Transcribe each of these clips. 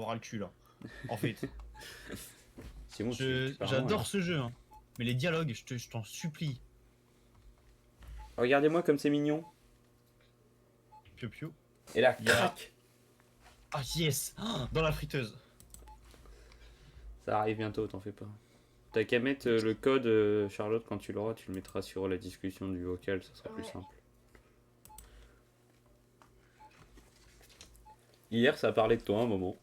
ras le cul là. En fait, C'est bon, tu parles, j'adore hein. ce jeu, hein. Mais les dialogues, je t'en supplie. Regardez-moi comme c'est mignon. Piu piu. Et là, Il y a- crac. Ah yes, dans la friteuse. Ça arrive bientôt, t'en fais pas. T'as qu'à mettre le code, Charlotte, quand tu l'auras, tu le mettras sur la discussion du vocal, ça sera plus Ouais. simple. Hier, ça a parlé de toi un moment.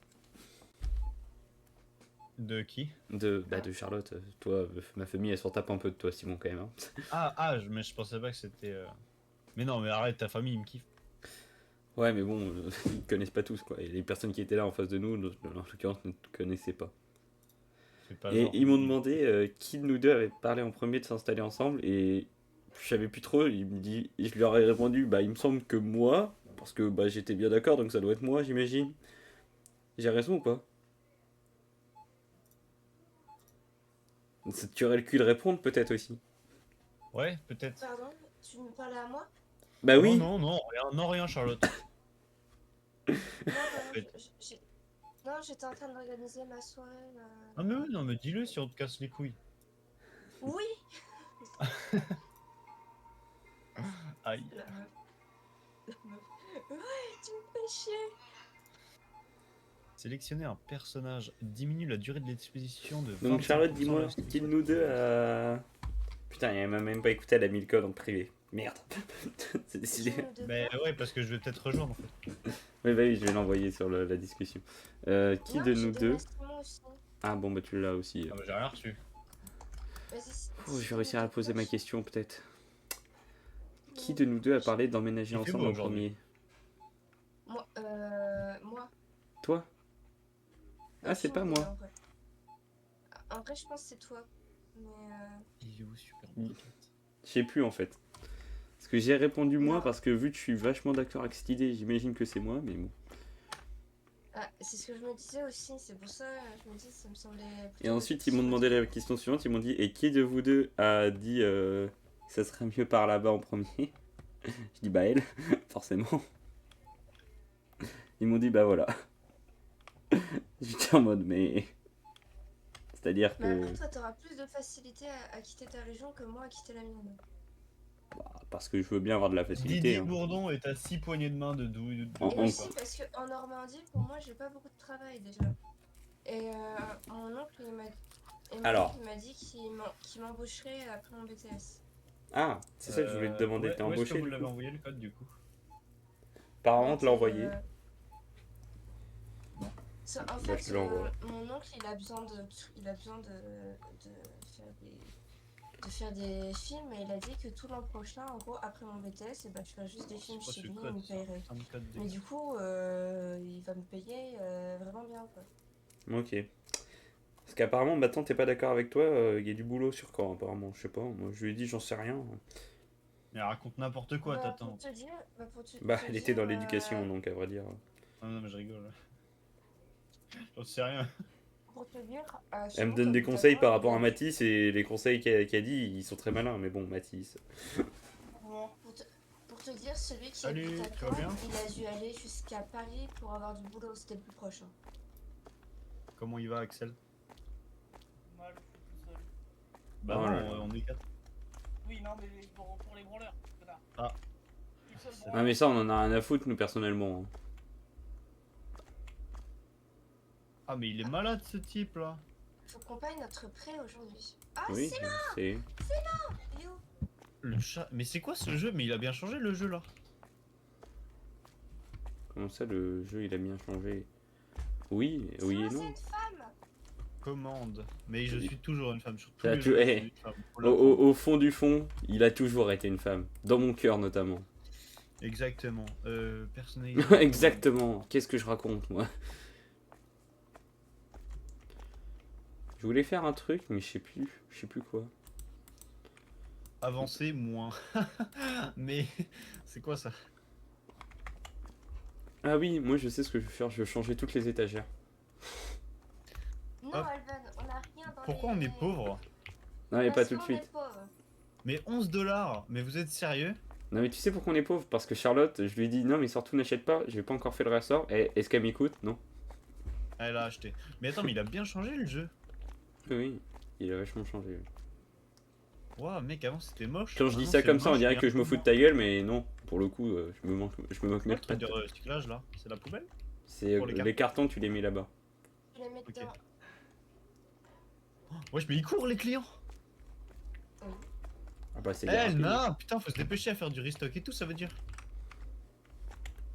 De qui? De Charlotte. Toi, ma famille, elle s'en tape un peu de toi, Simon, quand même. Hein. Mais je pensais pas que c'était. Mais non, mais arrête, ta famille, il me kiffe. Ouais, mais bon, ils te connaissent pas tous, quoi. Et les personnes qui étaient là en face de nous, en l'occurrence, ne te connaissaient pas. C'est pas Et genre. ils m'ont demandé qui de nous deux avait parlé en premier de s'installer ensemble, et je savais plus trop. Je leur ai répondu, bah, il me semble que moi, parce que bah, j'étais bien d'accord, donc ça doit être moi, j'imagine. J'ai raison ou pas? Tu aurais le cul de répondre, peut-être aussi. Ouais, peut-être. Pardon, tu me parlais à moi? Bah oui. Non, rien, Charlotte. Non, pardon, fait. non, j'étais en train d'organiser ma soirée. Ah, mais oui, non, mais dis-le si on te casse les couilles. Oui. Aïe. La meuf. Ouais, tu me fais chier. Sélectionner un personnage diminue la durée de l'exposition de 25%. Donc Charlotte, dis-moi, lorsqu'il qui de soit nous deux tué. a... Putain, elle m'a même pas écouté, elle a mis le code en privé. Merde. C'est décidé. Qui nous deux Mais quoi? ouais, parce que je vais peut-être rejoindre en fait. Oui, bah oui, je vais l'envoyer sur la discussion. Qui Non, de j'ai nous donné deux... à Simon aussi. Ah bon, bah tu l'as aussi. Ah, bah, j'ai rien reçu. Vas-y, Je vais réussir à poser ma question, peut-être. Qui Non. de nous deux a parlé d'emménager Il fait ensemble beau en aujourd'hui. premier? Moi. Toi? Ah, c'est Aucune pas idée, moi. En vrai. En vrai, je pense que c'est toi. Mais Il est où, super Mm. pocket? Je sais plus en fait. Parce que j'ai répondu moi Non. parce que vu que je suis vachement d'accord avec cette idée, j'imagine que c'est moi, mais bon. c'est ce que je me disais aussi. C'est pour ça je me dis ça me semblait. Et plutôt ensuite, ils m'ont logique. demandé la question suivante, ils m'ont dit, et qui de vous deux a dit ça serait mieux par là-bas en premier? Je dis, bah elle, forcément. Ils m'ont dit, bah voilà. J'étais en mode, mais... C'est-à-dire Mais que... après, toi, t'auras plus de facilité à quitter ta région que moi à quitter la mienne. Bah, parce que je veux bien avoir de la facilité. Didier Hein. Bourdon est à 6 poignées de main de En- Et en- aussi parce qu'en Normandie, pour moi, j'ai pas beaucoup de travail déjà. Et mon oncle, Alors. il m'a dit qu'il m'embaucherait après mon BTS. Ah, c'est ça que je voulais te demander, t'es Où est-ce que embauché vous du l'avez coup? envoyé le code du coup? Apparemment, Donc, te l'a envoyé. Non. En Bah, fait, je te l'envoie. mon oncle, il a besoin de faire des films et il a dit que tout l'an prochain, en gros, après mon BTS, je ferai juste des films C'est quoi chez ce lui et il code me ça? payerait. Putain de code Mais dégueu. du coup, il va me payer vraiment bien, quoi. Ok. Parce qu'apparemment, maintenant, t'es pas d'accord avec toi, il y a du boulot sur quand, apparemment, je sais pas. Moi, je lui ai dit, j'en sais rien. Mais raconte n'importe quoi, Bah, t'attends. pour te dire, Bah, te elle était dire, dans l'éducation, donc à vrai dire. Ah non, mais je rigole. J'en sais rien. pour te dire, Elle me Simon, donne des comme conseils par t'attends, rapport il à a- Mathis, et les conseils qu'elle a dit, ils sont très malins, mais bon, Mathis. Pour te dire, celui qui Salut, habite à tu vas Caen, bien? il a dû aller jusqu'à Paris pour avoir du boulot, c'était le plus proche. Hein. Comment il va, Axel? Mal, tout seul. Bah Oh non, là là. on est 4. Oui, non, mais pour les branleurs, connard. Ah. Tout seul, C'est- Non, branleur. mais ça, on en a rien à foutre, nous, personnellement. Hein. Ah, mais il est malade ce type là. Faut qu'on paye notre prêt aujourd'hui. Ah, Oui, c'est c'est. Léo. Le chat. Mais c'est quoi ce jeu? Mais il a bien changé le jeu là. Comment ça, le jeu, il a bien changé? Oui, oui et C'est non. une femme. Commande. Mais je suis toujours une femme sur tous Ça, les tu- jeux. je eh, suis une femme. Faut Au, l'apprendre. au fond du fond, il a toujours été une femme. Dans mon cœur, notamment. Exactement. Personnalité. Exactement. Qu'est-ce que je raconte, moi? Je voulais faire un truc, mais je sais plus. Je sais plus quoi. Avancer moins. Mais c'est quoi ça? Ah oui, moi je sais ce que je vais faire. Je vais changer toutes les étagères. Non, Hop. Alban, on a rien dans Pourquoi on les... est pauvre? Non, mais pas Parce tout de qu'on est suite. pauvre. Mais 11 $. Mais vous êtes sérieux? Non, mais tu sais pourquoi on est pauvre? Parce que Charlotte, je lui ai dit non, mais surtout n'achète pas. J'ai pas encore fait le ressort. Et est-ce qu'elle m'écoute? Non. Elle a acheté. Mais attends, mais il a bien changé le jeu. Oui, il a vachement changé. Waouh, mec, avant c'était moche. Quand je dis Maintenant, ça c'est comme ça, on moche, dirait mais que je me un peu fous de ta gueule, mais non, pour le coup, je me moque Quoi, même le pas. truc de recyclage là? C'est la poubelle? C'est pour les les cartons, tu les mets là-bas. Je les mets Ok. dedans. Wesh, mais ils courent les clients! Ah bah c'est Eh, des rapides. non, putain, faut se dépêcher à faire du restock et tout, ça veut dire.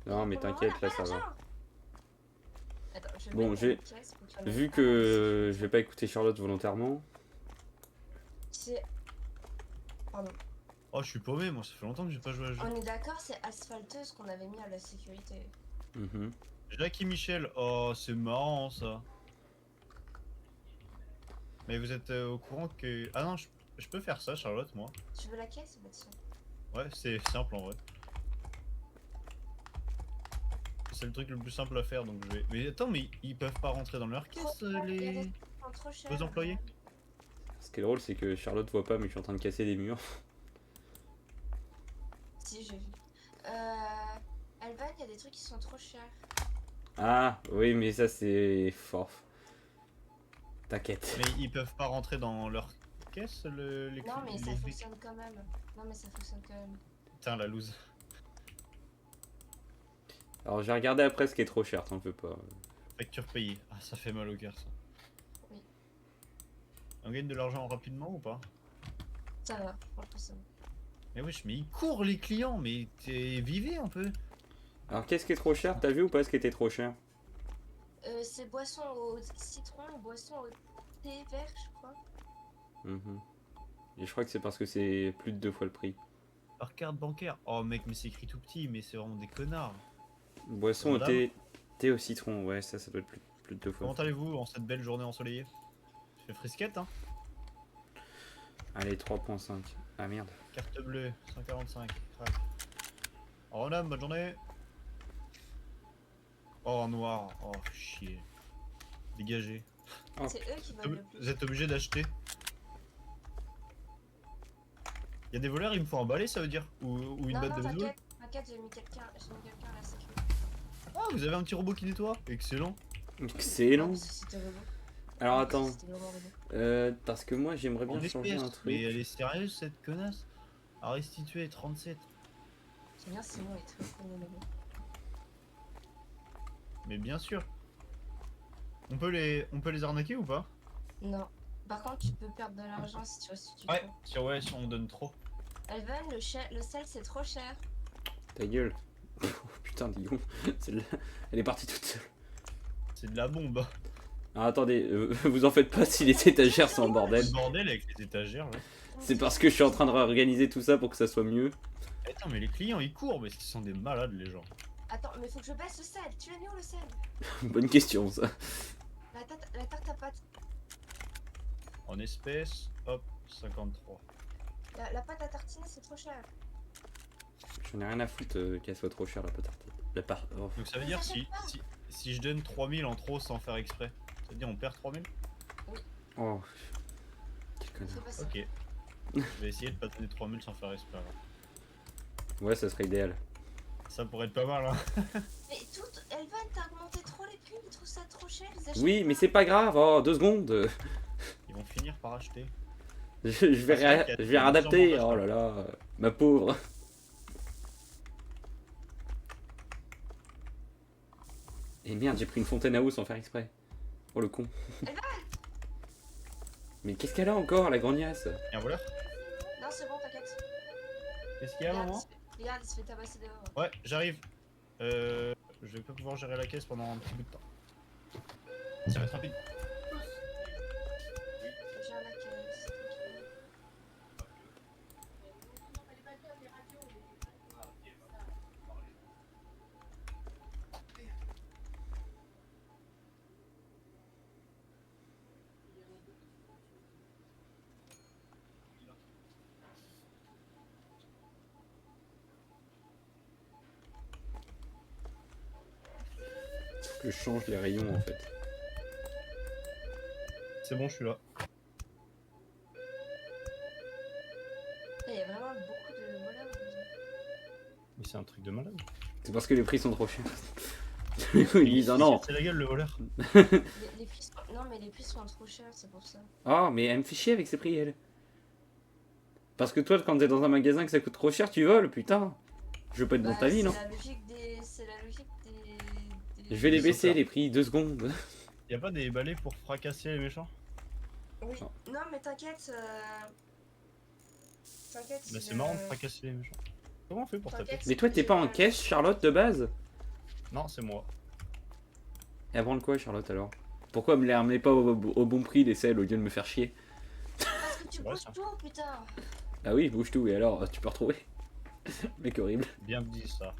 Non mais Pour le moment, t'inquiète, on a là pas ça va. d'argent. Attends, je vais Bon, mettre j'ai- une caisse pour qu'il y en ait Vu un que ici. je vais pas écouter Charlotte volontairement, C'est. Pardon. Oh, je suis paumé, moi, ça fait longtemps que j'ai pas joué à ce jeu. On est d'accord, c'est asphalteuse qu'on avait mis à la sécurité. mhm. Jackie Michel, oh, c'est marrant ça. Mais vous êtes au courant que. Ah non, je peux faire ça, Charlotte, moi. Tu veux la caisse? Bah tiens. Ouais, c'est simple en vrai. C'est le truc le plus simple à faire, donc je vais. Mais attends, mais ils peuvent pas rentrer dans leur caisse, Il y a des les. trucs qui sont trop chers. vos employés? Ce qui est drôle, c'est que Charlotte voit pas, mais je suis en train de casser des murs. Si, j'ai vu. Alban, il y a des trucs qui sont trop chers. Ah, oui, mais ça c'est fort. T'inquiète. Mais ils peuvent pas rentrer dans leur caisse, les Non, mais ça les- fonctionne quand même. Non, mais ça fonctionne quand même. Putain, la loose. Alors j'ai regardé après ce qui est trop cher, t'en veux pas. Facture payée. Ah, ça fait mal au cœur ça. Oui. On gagne de l'argent rapidement ou pas? Ça va, franchement, ça va. Mais wesh, mais ils courent les clients, mais vivez un peu. Alors qu'est-ce qui est trop cher? T'as vu ou pas ce qui était trop cher? C'est boisson au citron et boisson au thé vert, je crois. Mhm. Et je crois que c'est parce que c'est plus de 2 fois le prix. Par carte bancaire. Oh mec, mais c'est écrit tout petit, mais c'est vraiment des connards. Boisson au Madame thé au citron, ouais, ça doit être plus de 2 fois. Comment allez-vous en cette belle journée ensoleillée? Je fais frisquette, hein. Allez, 3.5. Ah merde. Carte bleue, 145. Crac. Au revoir, bonne journée. Oh, en noir. Oh, chier. Dégagez. Oh. C'est eux qui veulent le plus. Vous êtes obligé d'acheter. Il y a des voleurs, il me faut un balai, ça veut dire? Ou une Non, batte non, de baseball? t'inquiète, j'ai mis quelqu'un à la sécu. Ah, vous avez un petit robot qui nettoie? Excellent. Excellent. Non, parce que c'était robot. Alors Parce que attends, c'était vraiment robot. parce que moi j'aimerais En bien changer un espèces. Mais elle truc. est sérieuse, cette connasse? À restituer 37. C'est bien, sinon il est très cool, le robot. Mais bien sûr. On peut les arnaquer ou pas? Non. Par contre, tu peux perdre de l'argent si tu restitues Ouais, trop. si on donne trop. Alvan, le sel c'est trop cher. Ta gueule. Oh, putain, dis donc. Celle-là, elle est partie toute seule. C'est de la bombe. Alors attendez, vous en faites pas si les étagères sont en bordel. Le bordel avec les étagères là. C'est parce que je suis en train de réorganiser tout ça pour que ça soit mieux. Attends, mais les clients ils courent, mais ce sont des malades les gens. Attends, mais faut que je baisse le sel. Tu l'as mis où le sel? Bonne question ça. La tarte à pâte. En espèces, hop, 53. La pâte à tartiner c'est trop cher. J'en ai rien à foutre qu'elle soit trop chère la patate. Oh. Donc ça veut dire si je donne 3000 en trop sans faire exprès, ça veut dire on perd 3000? Oh. Quel connard. Fais pas ça. Ok. Je vais essayer de pas donner 3000 sans faire exprès. Alors. Ouais, ça serait idéal. Ça pourrait être pas mal hein. Mais tout, Elvan, t'as augmenté trop les prix, ils trouvent ça trop cher, ils achètent Oui, pas. mais c'est pas grave. Oh, 2 secondes. Ils vont finir par acheter. Je vais, c'est vrai qu'il y a je vais des réadapter. gens Oh là là. Ma pauvre. Et merde, j'ai pris une fontaine à eau sans faire exprès. Oh le con. Mais qu'est-ce qu'elle a encore, la grognasse? Y'a un voleur? Non, c'est bon, t'inquiète. Qu'est-ce qu'il y a maman? Regarde, il se fait tabasser dehors. Ouais, j'arrive. Je vais pas pouvoir gérer la caisse pendant un petit bout de temps. Ça va être rapide. J'ai un caisse. Que je change les rayons en fait. C'est bon, je suis là. Il y a vraiment beaucoup de voleurs. Mais c'est un truc de malade. C'est parce que les prix sont trop chers. Du coup, ils disent, ah non. C'est la gueule le voleur. Les prix sont... Non, mais les prix sont trop chers, c'est pour ça. Ah, mais elle me fait chier avec ses prix, elle. Parce que toi, quand t'es dans un magasin que ça coûte trop cher, tu voles, putain. Je veux pas être dans ta vie, non? C'est la logique des... C'est la logique des... Je vais les Des baisser, sauteurs. les prix, 2 secondes. Y a pas des balais pour fracasser les méchants? Oui. Non. Non, mais t'inquiète. T'inquiète. Bah c'est marrant de fracasser les méchants. Comment on fait pour taper? T'inquiète. Mais toi, t'es pas en caisse, Charlotte, de base? Non, c'est moi. Et avant le quoi, Charlotte, alors? Pourquoi me les ramenez pas au bon prix, les selles, au lieu de me faire chier? Parce que tu Ouais, bouges ça. tout, putain. Ah oui, bouge tout, et alors, tu peux retrouver. Mec horrible. Bien dit ça.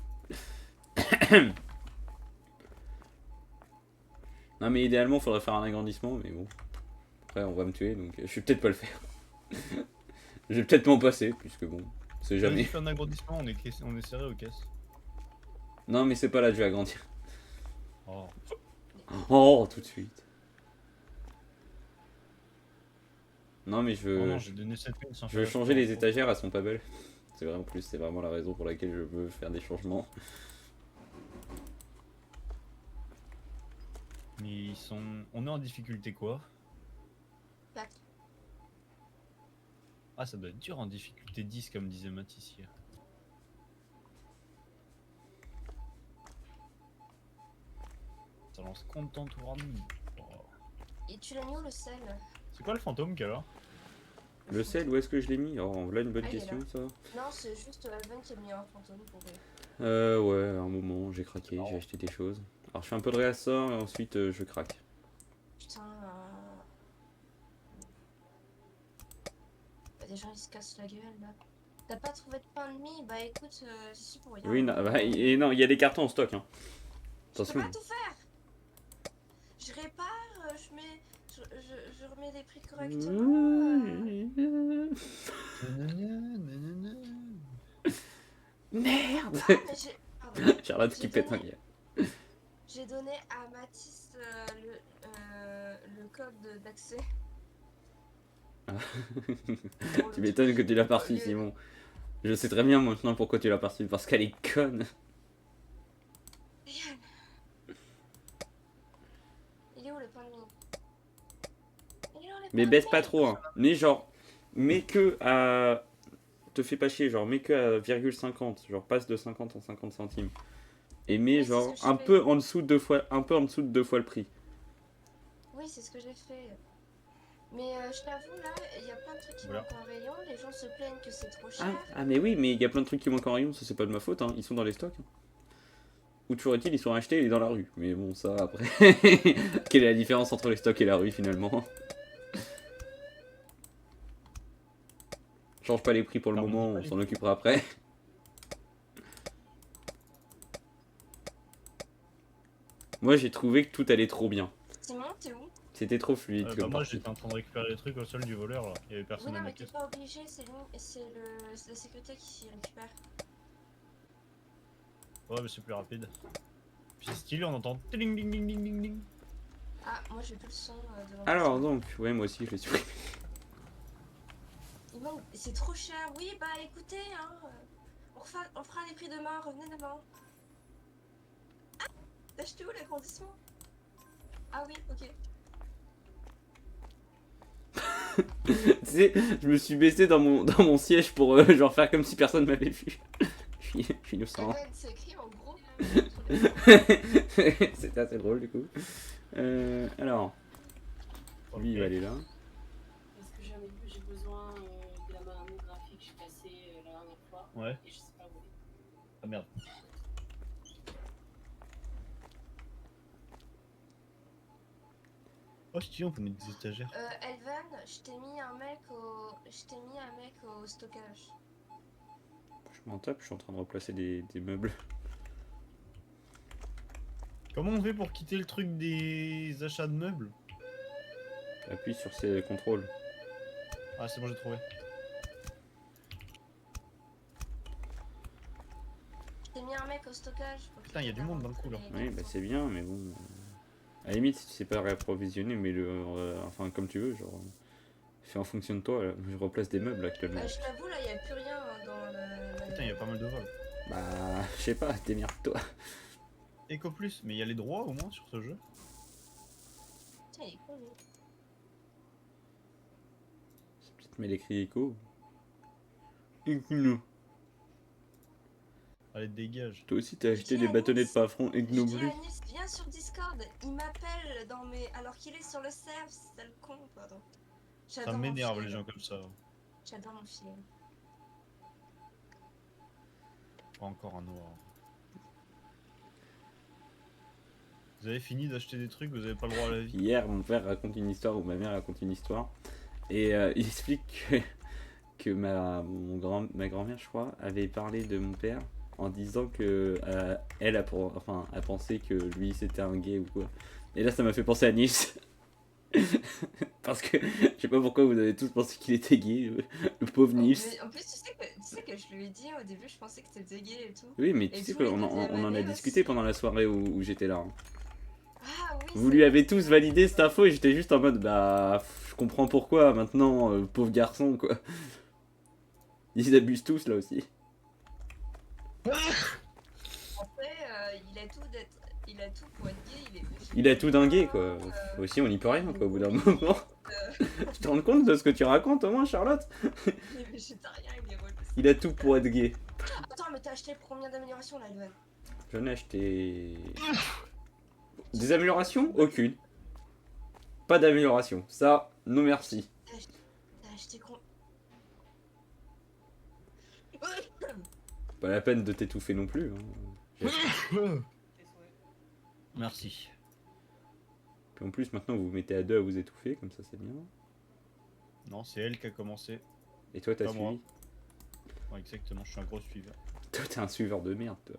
Non, mais idéalement, faudrait faire un agrandissement, mais bon. Après, on va me tuer, donc je vais peut-être pas le faire. Je vais peut-être m'en passer, puisque bon, c'est Jamais. jamais. fait un agrandissement, on est serré aux caisses. Non, mais c'est pas là que je vais agrandir. Oh. Oh, tout de suite. Non, mais je Oh veux, non, j'ai donné 7000 sans je veux faire changer les exprès. étagères, elles sont pas belles. C'est vrai, en plus, c'est vraiment la raison pour laquelle je veux faire des changements. Mais ils sont... On est en difficulté quoi? 4. Ah ça doit être dur en difficulté 10 comme disait Mathis hier. Ça lance content to run. Oh. Et tu l'as mis où le sel? C'est quoi le fantôme qu'elle a? Le sel, où est-ce que je l'ai mis? Oh, voilà une bonne Ah, il est question, là. ça. Non, c'est juste Alban qui a mis un fantôme pour rire. Ouais, à un moment, j'ai craqué, Non. j'ai acheté des choses. Alors, je fais un peu de réassort, et ensuite, je craque. Putain. Bah, des gens ils se cassent la gueule là. T'as pas trouvé de pain de mie? Bah écoute, c'est pour rien. Oui, non, bah, et non, il y a des cartons en stock, hein. Je peux Attention. pas tout faire. Je répare, je mets. Je remets les prix correctement. Merde. Ah, mais j'ai. Pardon. Charlotte qui J'ai pète un donné- gars. J'ai donné à Mathis le code d'accès. Ah. Pour Tu le m'étonnes que tu l'as Au parti, lieu- Simon. Je sais très bien maintenant pourquoi tu l'as parti, parce qu'elle est conne. Il est où le pain de mie? Il est où le Mais pain de baisse mie? pas trop, hein. Mais genre, mets que à... Te fais pas chier, genre, mets que à 0,50. Genre, passe de 50 en 50 centimes. Et mets Oui, c'est genre, ce que je un fais. peu en dessous de 2 fois, le prix. Oui, c'est ce que j'ai fait. Mais je t'avoue, là, il y a plein de trucs qui Voilà. manquent en rayon. Les gens se plaignent que c'est trop Ah, cher. ah, mais oui, mais il y a plein de trucs qui manquent en rayon, ça c'est pas de ma faute, hein. Ils sont dans les stocks. Ou toujours est-il, ils sont achetés et dans la rue. Mais bon, ça après. Quelle est la différence entre les stocks et la rue finalement? Change pas les prix pour le Non, moment, on dit pas on les s'en occupera après. Moi j'ai trouvé que tout allait trop bien. Simon, t'es où? C'était trop fluide Bah comme moi partie. j'étais en train de récupérer les trucs au sol du voleur là. Il y avait Oui, personne non, à ma mais t'es caisse. pas obligé, c'est la sécurité qui récupère. Ouais mais c'est plus rapide. Puis c'est stylé, on entend ding ding ding ding ding ding. Ah, moi j'ai plus le son devant Alors moi. donc, ouais moi aussi je l'ai supprimé. Il manque... C'est trop cher. Oui, bah écoutez, hein. On fera les prix demain, revenez demain. Ah, t'as acheté où l'agrandissement? Ah oui, ok. Tu sais, je me suis baissé dans mon siège pour genre faire comme si personne m'avait vu. Je suis innocent. Alban, c'est écrit en gros. C'était assez drôle du coup. Alors, lui il va aller là. Parce que j'ai besoin de la mammographie que j'ai passée la dernière fois. Ouais. Et je sais pas où elle est. Ah merde. Oh stylé, on peut mettre des étagères. Elvan, je t'ai mis un mec au stockage. Je m'en tape, je suis en train de replacer des meubles. Comment on fait pour quitter le truc des achats de meubles? Appuie sur ces contrôles. Ah c'est bon j'ai trouvé. Je t'ai mis un mec au stockage. Faut Putain, y a qu'il du monde dans le rentre coup, là. les- Oui, bah c'est bien, mais bon. À la limite, si tu sais pas réapprovisionner, mais enfin comme tu veux, genre. Fais en fonction de toi, là. Je replace des meubles actuellement. Je t'avoue, là, y a plus rien dans le. Putain, y a pas mal de vols. Bah, je sais pas, démerde-toi. Eco Plus, mais il y a les droits au moins sur ce jeu. Tiens, il est con, lui. C'est peut-être mais l'écrit écho. Igno. Allez, dégage. Toi aussi t'as acheté dis des à bâtonnets de Nice- patron Je Igno dis Blue. à Nils, viens sur Discord. Il m'appelle dans mes... alors qu'il est sur le serve, c'est le con, pardon. Ça J'adore mon m'énerve fiel. les gens comme ça. J'adore mon fiel. Pas encore un noir. Vous avez fini d'acheter des trucs, vous avez pas le droit à la vie. Hier, mon père raconte une histoire, ou ma mère raconte une histoire, et il explique que ma grand-mère, je crois, avait parlé de mon père en disant que elle a pensé que lui c'était un gay ou quoi. Et là, ça m'a fait penser à Nice. Parce que je sais pas pourquoi vous avez tous pensé qu'il était gay, le pauvre Nice. Mais en plus, tu sais que je lui ai dit au début, je pensais que c'était gay et tout. Oui, mais Et tu sais tous les qu'on deuxièmes en a années discuté aussi. pendant la soirée où j'étais là. Hein. Ah oui. Vous c'est lui vrai, avez c'est tous vrai. validé cette info et j'étais juste en mode bah je comprends pourquoi maintenant, pauvre garçon quoi. Ils abusent tous là aussi. Après, il a tout pour être gay. Il a tout d'un gay quoi. Aussi on n'y peut rien quoi au bout d'un moment. Tu te rends compte de ce que tu racontes au moins Charlotte? Il est végétarien, il est relou. Il a tout pour être gay. Attends, mais t'as acheté combien d'améliorations là, Elvan? J'en ai acheté... Des améliorations? Aucune. Pas d'amélioration. Ça, non merci. T'as acheté combien? Pas la peine de t'étouffer non plus. Hein. Tes souhaits. Merci. Puis en plus maintenant vous vous mettez à deux à vous étouffer, comme ça c'est bien. Non, c'est elle qui a commencé. Et toi t'as Pas moi. suivi. Ouais, exactement, je suis un gros suiveur. Toi t'es un suiveur de merde toi.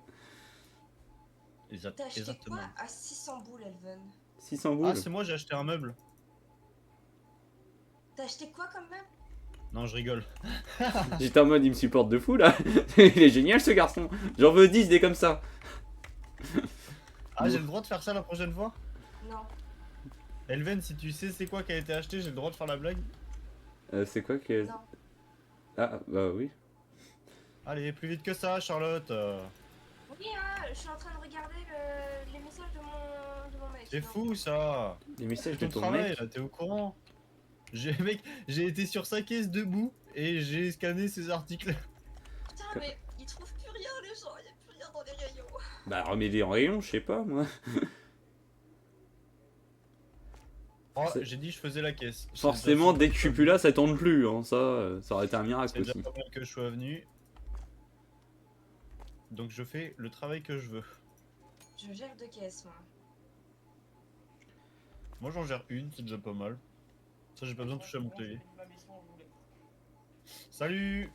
T'as acheté Exactement. quoi à 600 boules, Elven? 600 boules. Ah, c'est moi, j'ai acheté un meuble. T'as acheté quoi quand même? Non, je rigole. J'étais en mode il me supporte de fou là. Il est génial ce garçon. J'en veux 10 des comme ça. Ah, j'ai le droit de faire ça la prochaine fois? Non. Elven, si tu sais c'est quoi qui a été acheté, j'ai le droit de faire la blague? C'est quoi que... Non. Ah bah oui. Allez, plus vite que ça, Charlotte. Oui, je suis en train de regarder les messages de mon mec. C'est donc. fou ça. Les messages de Ton ton travail, mec. là, t'es au courant? Mec, j'ai été sur sa caisse debout et j'ai scanné ses articles. Putain, mais ils trouvent plus rien, les gens. Il y a plus rien dans les rayons. Bah remets-les en rayon, je sais pas moi. Oh, C'est- j'ai dit je faisais la caisse. C'est Forcément déjà dès que je suis plus là ça tourne plus. Hein. Ça aurait été un C'est miracle déjà aussi. pas mal que je sois venu. Donc je fais le travail que je veux. Je gère 2 caisses, moi. Moi j'en gère une, c'est déjà pas mal. Ça j'ai pas besoin de toucher à mon clavier. Ma mission, je voulais. Salut.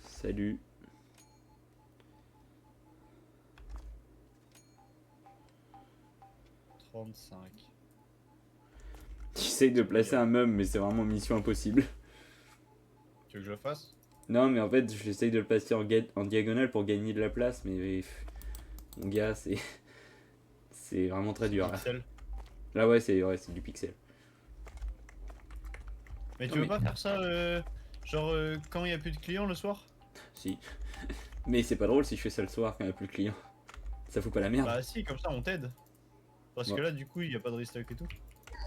Salut. « 35. J'essaye de placer un meuble mais c'est vraiment mission impossible. Tu veux que je le fasse? Non mais en fait j'essaye de le placer en diagonale pour gagner de la place mais mon gars c'est c'est vraiment très dur. Là, Pixel. là ouais c'est du pixel. Mais tu Non, veux pas faire ça genre quand il y a plus de clients le soir? Si. Mais c'est pas drôle si je fais ça le soir quand il n'y a plus de clients. Ça fout pas la merde. Bah si, comme ça on t'aide. Parce Ouais. que là du coup il y a pas de restock et tout.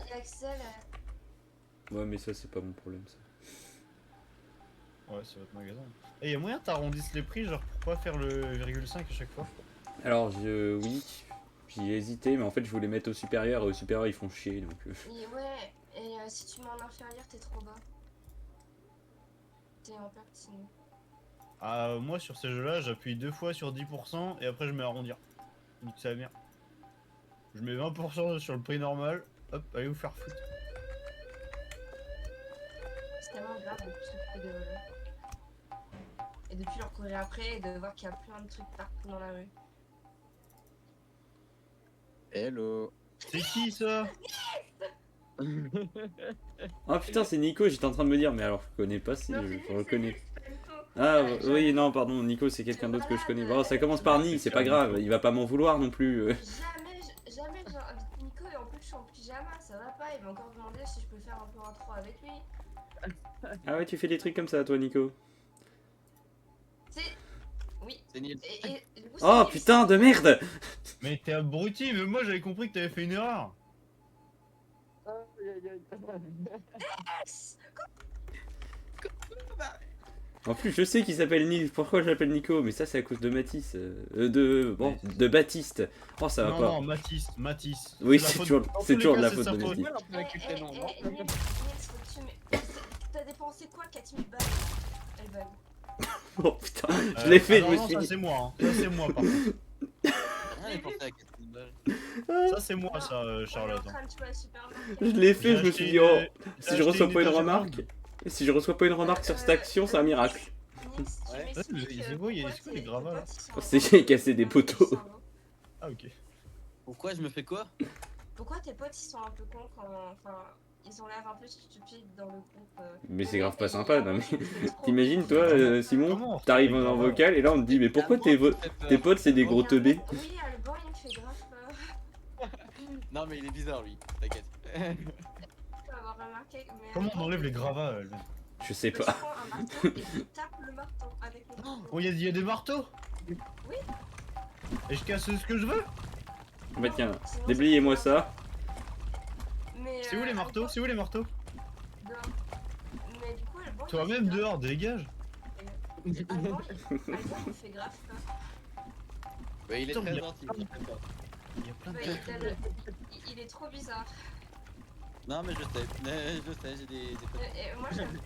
Et Axel, Ouais mais ça c'est pas mon problème ça. Ouais, c'est votre magasin. Et il y a moyen que t'arrondisses les prix genre pour pas faire le 0,5 à chaque fois? Alors oui, j'y ai hésité mais en fait je voulais mettre au supérieur et au supérieur ils font chier donc... ouais, et si tu mets en inférieur, t'es trop bas. T'es en pertinent. Ah, moi sur ces jeux là j'appuie 2 fois sur 10% et après je mets arrondir. Donc ça va bien. Je mets 20% sur le prix normal. Hop, allez vous faire foutre. C'est tellement grave de plus s'occuper des voleurs. Et de plus leur courir après et de voir qu'il y a plein de trucs partout dans la rue. Hello. C'est qui ça? Oh putain c'est Nico, j'étais en train de me dire mais alors je connais pas si Non, je reconnais. c'est pas du tout. Ah Ouais, oui non pardon Nico c'est quelqu'un d'autre que je connais. Bon ça commence par Ni, c'est pas grave, il va pas m'en vouloir non plus. Jamais j'invite Nico et en plus je suis en pyjama, ça va pas. Il m'a encore demandé si je peux faire un peu intro avec lui. Ah ouais tu fais des trucs comme ça toi Nico. C'est. Oui. C'est Nils. Et du coup, Oh c'est- putain de merde. Mais t'es abruti, mais moi j'avais compris que t'avais fait une erreur. En plus, je sais qu'il s'appelle Nils. Pourquoi je l'appelle Nico? Mais ça, c'est à cause de Matisse. De Baptiste. Oh, ça va Non, pas. non, Matisse. Oui, la c'est faute- toujours, dans c'est tous les toujours de cas, la c'est faute sa de faute. Matisse. On peut avec le prénom, non Nils, faut que tu t'as dépensé quoi 4000 balles? Elle bug. Oh putain, je l'ai fait, je alors me non, suis ça dit. c'est moi, hein. Ça c'est moi par contre. Rien n'est pensé à 4000 balles. Ça c'est moi ça, On est Charlotte. en train de jouer à Supermarket. Je l'ai fait, J'ai je me acheté suis dit, une- oh, j'ai si je acheté reçois une pas une étagère remarque. longue. Et si je reçois pas une remarque sur cette action, c'est un miracle. Nils, tu Ouais, m'expliques, mais c'est beau, il y a pourquoi des trucs, les tes gravats, là. potes, ils sont C'est en j'ai cassé des mode poteaux. cerveau. Ah ok. Pourquoi je me fais quoi? Pourquoi tes potes ils sont un peu cons quand. Enfin, ils ont l'air un peu stupides dans le groupe. Mais c'est grave pas Et sympa, non moi, mais. je me fais trop- T'imagines, toi, Comment Simon, on fait t'arrives les en gravats vocal et là on te dit, mais pourquoi C'est à moi qui me fait tes peur. potes c'est des gros teubés? Oui, Alban il me fait grave peur. Non, mais il est bizarre lui, t'inquiète. Tu vas avoir remarqué. Mais Comment on Alban, enlève les gravats là Je sais Tu pas. prends un marteau et tu tapes le marteau avec le marteau. Oh, il y a des marteaux. Oui. Et je casse ce que je veux. Bah tiens, Sinon, déblayez-moi c'est ça. Mais, C'est où les marteaux? C'est où les marteaux? Dehors. Mais du coup, Alban. Toi-même dehors, dégage. Alban, il me fait grave peur. Bah, il est Putain, très il y a- gentil, il fait pas. Il y a plein de Ouais, il est trop bizarre. Non, mais je sais, j'ai des potes. Et moi, j'aime.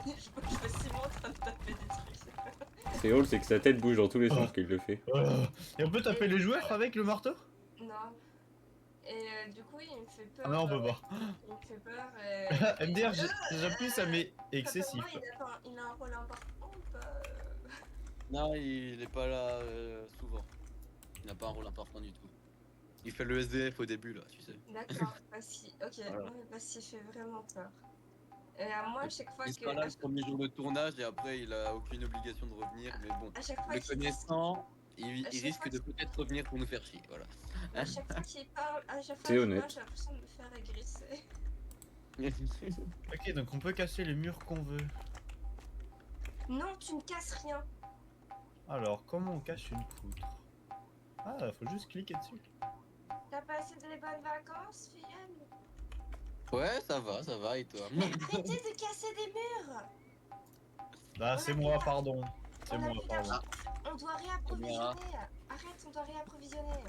Je fais Simon en train de taper des trucs. C'est drôle, c'est que sa tête bouge dans tous les sens qu'il le fait. Et on peut taper les joueurs avec le marteau? Non. Et du coup, il me fait peur. Ah non, on peut pas. Il me fait peur. Et... MDR, j'appuie, ça m'est Papa, excessif. il a un rôle important ou pas Non, il est pas là souvent. Il n'a pas un rôle important du tout. Il fait le SDF au début là, tu sais. D'accord, parce qu'il Voilà. ouais, parce qu'il fait vraiment peur. Et à moi, à chaque fois Il que. sera là le premier jour de tournage et après il a aucune obligation de revenir. Mais bon, À chaque fois le qu'il connaissant, il chaque risque fois de peut-être revenir pour nous faire chier. Voilà. à chaque fois qu'il parle, à chaque fois C'est qu'il honnête. parle, j'ai l'impression de me faire agresser. Ok, donc on peut casser les murs qu'on veut. Non, tu ne casses rien. Alors, comment on casse une poutre? Ah, faut juste cliquer dessus. T'as passé des bonnes vacances, Fienne? Ouais, ça va, et toi? Mais arrêtez de casser des murs. Ah, c'est moi, pardon. C'est On a moi, plus pardon. d'argent. On doit réapprovisionner. Arrête, on doit réapprovisionner.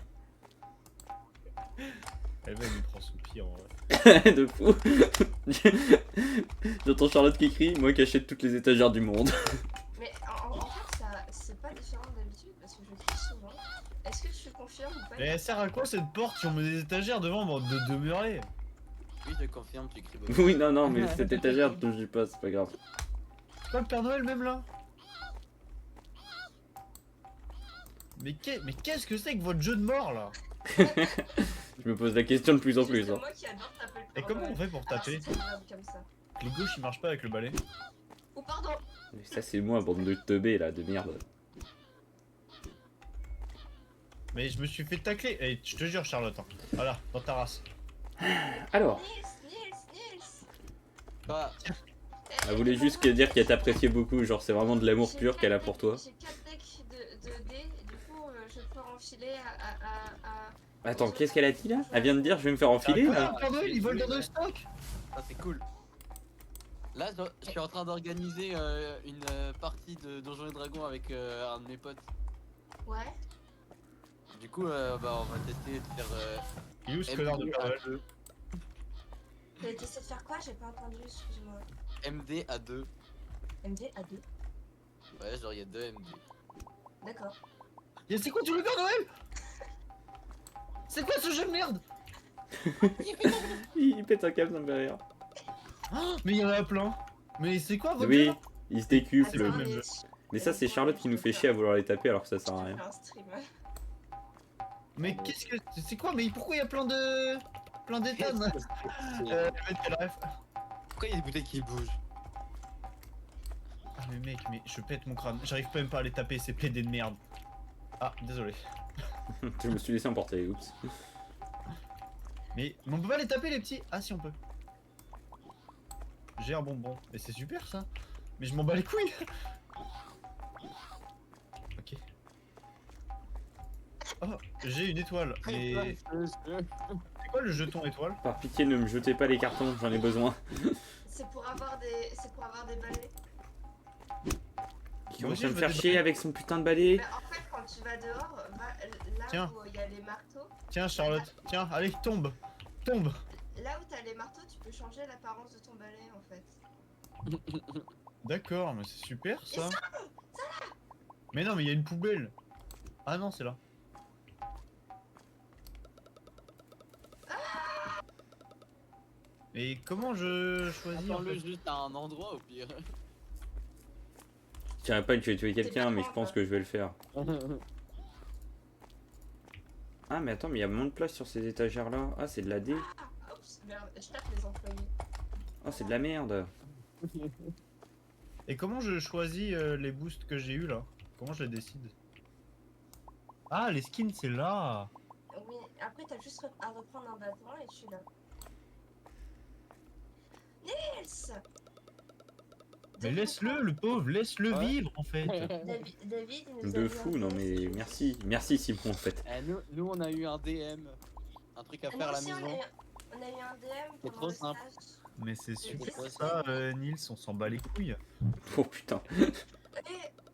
Elle va lui prendre son pied en vrai. De fou. J'entends Charlotte qui crie, moi qui achète toutes les étagères du monde. Mais en fait, c'est pas différent d'habitude parce que je crie souvent. Est-ce que tu confirmes ou pas? Mais elle sert à quoi cette porte si on met des étagères devant, bande de merlés? Oui, je confirme, tu cries beaucoup. Oui, non, mais cette étagère, ne touche pas, c'est pas grave. C'est pas le Père Noël même là? Mais qu'est-ce que c'est que votre jeu de mort là? Je me pose la question de plus en plus. C'est Hein. moi qui adore taper le Et Père comment on Noël. fait pour Alors, taper? c'est agréable comme ça. Les gauches ils marchent pas avec le balai. Oh pardon. Mais ça, c'est moi, bande de teubés là, de merde. Mais je me suis fait tacler. Et je te jure Charlotte. Hein. Voilà, dans ta race. Alors, Nils. Bah, elle voulait juste dire qu'elle t'appréciait beaucoup, genre c'est vraiment de l'amour J'ai pur quatre qu'elle a decks- pour toi. J'ai 4 decks de dés, et du coup, je peux enfiler à... Attends, qu'est-ce qu'elle a dit là? Elle vient de dire je vais me faire enfiler Ah, là? le Père Noël ils volent dans nos stocks. ça c'est cool. Là, je suis en train d'organiser une partie de Donjons et Dragons avec un de mes potes. Ouais. Du coup, bah, on va tester de faire Il est où ce connard de Père Noël? T'as essayé de faire quoi? J'ai pas entendu, excuse-moi. MD à 2. MD à 2. Ouais, genre il y a 2 MD. D'accord. Et c'est quoi tu le Père Noël? C'est quoi ce jeu de merde? Il pète un câble, ça me fait rire. Oh, mais il y en a plein. Mais c'est quoi votre Oui, jeu? il se décuple. le même jeu. Mais ça, c'est Charlotte qui nous fait chier à vouloir les taper alors que ça sert à rien. un stream. Mais qu'est-ce que c'est quoi? Mais pourquoi il y a plein d'étonnes? Le mec qui a la ref. Pourquoi il y a des bouteilles qui bougent? Ah mais mec, mais je pète mon crâne. J'arrive même pas à les taper ces PD de merde. Ah désolé. Je me suis laissé emporter, oups. Mais on peut pas les taper les petits? Ah si on peut. J'ai un bonbon. Et c'est super ça. Mais je m'en bats les couilles. Ok. Oh, j'ai une étoile. Mais c'est quoi le jeton étoile? Par pitié, ne me jetez pas les cartons, j'en ai besoin. C'est pour avoir des balais. Qui Moi commence aussi, à je me veux faire des chier balais. avec son putain de balai. Mais en fait, quand tu vas dehors, va là Tiens. où il y a les marteaux. Tiens, Charlotte. Tiens, allez, tombe. Tombe. Là où t'as les marteaux, tu peux changer l'apparence de ton balai en fait. D'accord, mais c'est super ça. Mais non, mais il y a une poubelle. Ah non, c'est là. Et comment je choisis en Attends-le fait? juste à un endroit au pire. Je dirais pas que je vais tuer quelqu'un, mais je pense que je vais le faire. Ah, mais attends, mais il y a moins de place sur ces étagères là. Ah, c'est de la D. Ah, oups, merde, je tape les employés. Ah, c'est de la merde. Et comment je choisis les boosts que j'ai eu là? Comment je les décide? Ah, les skins, c'est là. Oui, après t'as juste à reprendre un battement et tu l'as. Nils! Mais laisse-le, le pauvre, laisse-le Ouais. vivre en fait. David, il nous a De mis fou, un non test mais aujourd'hui. merci. Merci Simon en fait. Eh, nous, on a eu un DM. Un truc à Nous faire à la aussi, maison. on a eu un DM C'est pendant trop le simple. stage. Mais c'est C'est super trop ça, Nils, on s'en bat les couilles. Oh putain.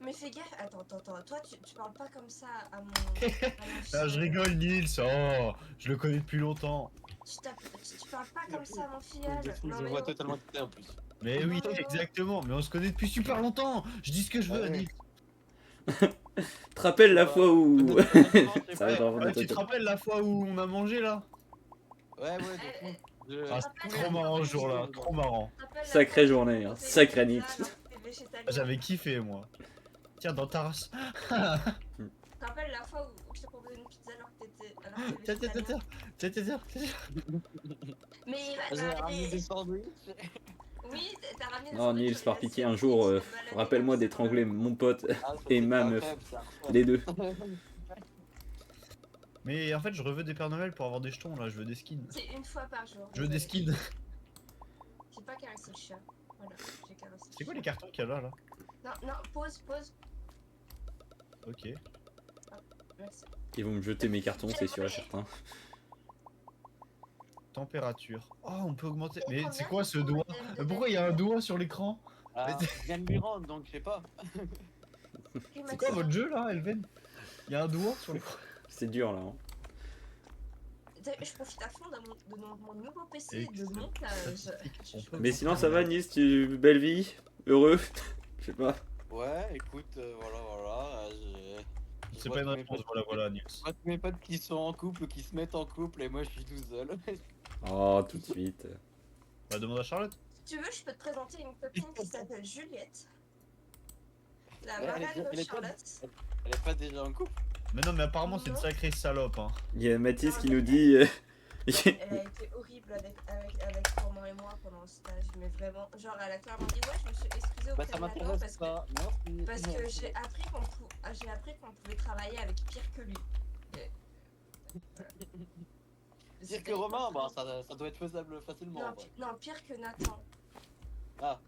Mais fais gaffe, attends, toi tu parles pas comme ça à mon Ah, je filleul. rigole, Nils. Oh, je le connais depuis longtemps. Tu parles pas comme ça à mon filleul. Je Non, mais vois oh. totalement tout ça en plus. Mais oui, exactement. Mais on se connaît depuis super longtemps. Je dis ce que je veux, Ouais. Nils. Tu te rappelles la fois où. Ça va être vraiment Ouais, des tu te trucs. rappelles la fois où on a mangé là? Ouais, Eh, de fou. Ah, c'était trop marrant ce jour-là, trop marrant. te rappelles la Sacrée fois où journée, j'ai hein, posé sacrée une Nils. pizza alors que t'es végétalien? Ah, j'avais kiffé moi. Tiens, dans ta race. Tu te rappelles la fois où je t'ai proposé une pizza alors que Tiens, t'étais végétalien? tiens. Mais J'ai ramené des sandwichs. oui, t'as ramené des Non, sandwichs, Nils, on par est pitié, assis, un jour, on s'est baladé rappelle-moi comme ça. d'étrangler mon pote Ah, et ma meuf. Les deux. Mais en fait, je reveux des Pères Noël pour avoir des jetons là, je veux des skins. C'est une fois par jour. Je veux des désolé. skins. J'ai pas caressé le chat. Voilà, j'ai caressé le C'est quoi chat. les cartons qu'il y a là? Non, pause. Ok. Merci. Ils vont me jeter mes cartons, c'est sûr et certain. Température. Oh, on peut augmenter. Et Mais combien c'est quoi tu ce trouves doigt? le thème de Mais pourquoi il y a un David? doigt sur l'écran? Ah, je viens de lui rendre donc je sais pas. C'est quoi votre jeu là, Elven? Il y a un doigt sur l'écran. C'est dur là. Hein. Je profite à fond de mon nouveau PC de Excellent. montage. On peut Mais augmenter sinon, ça le- va, Nice, tu belle vie, heureux. Je sais pas. Ouais, écoute, voilà. C'est pas une réponse, voilà, Nils. Je vois tous mes potes qui sont en couple ou qui se mettent en couple et moi je suis tout seul. Oh, tout de suite. Bah, demande à Charlotte. Si tu veux, je peux te présenter une copine qui s'appelle Juliette. La Ouais, Marianne elle de est pas- Charlotte. Elle est pas déjà en couple? Mais non, mais apparemment, c'est une Non. sacrée salope, hein. Il y a Mathis qui nous dit. Elle a été horrible avec Romain et moi pendant le stage, mais vraiment, genre elle a clairement dit ouais, je me suis excusée Bah auprès ça de Nathan m'intéresse pas. Merci. parce que j'ai appris qu'on pouvait travailler avec pire que lui. Dire que Romain, bah ça doit être faisable facilement. Non, en vrai. non, pire que Nathan. Ah.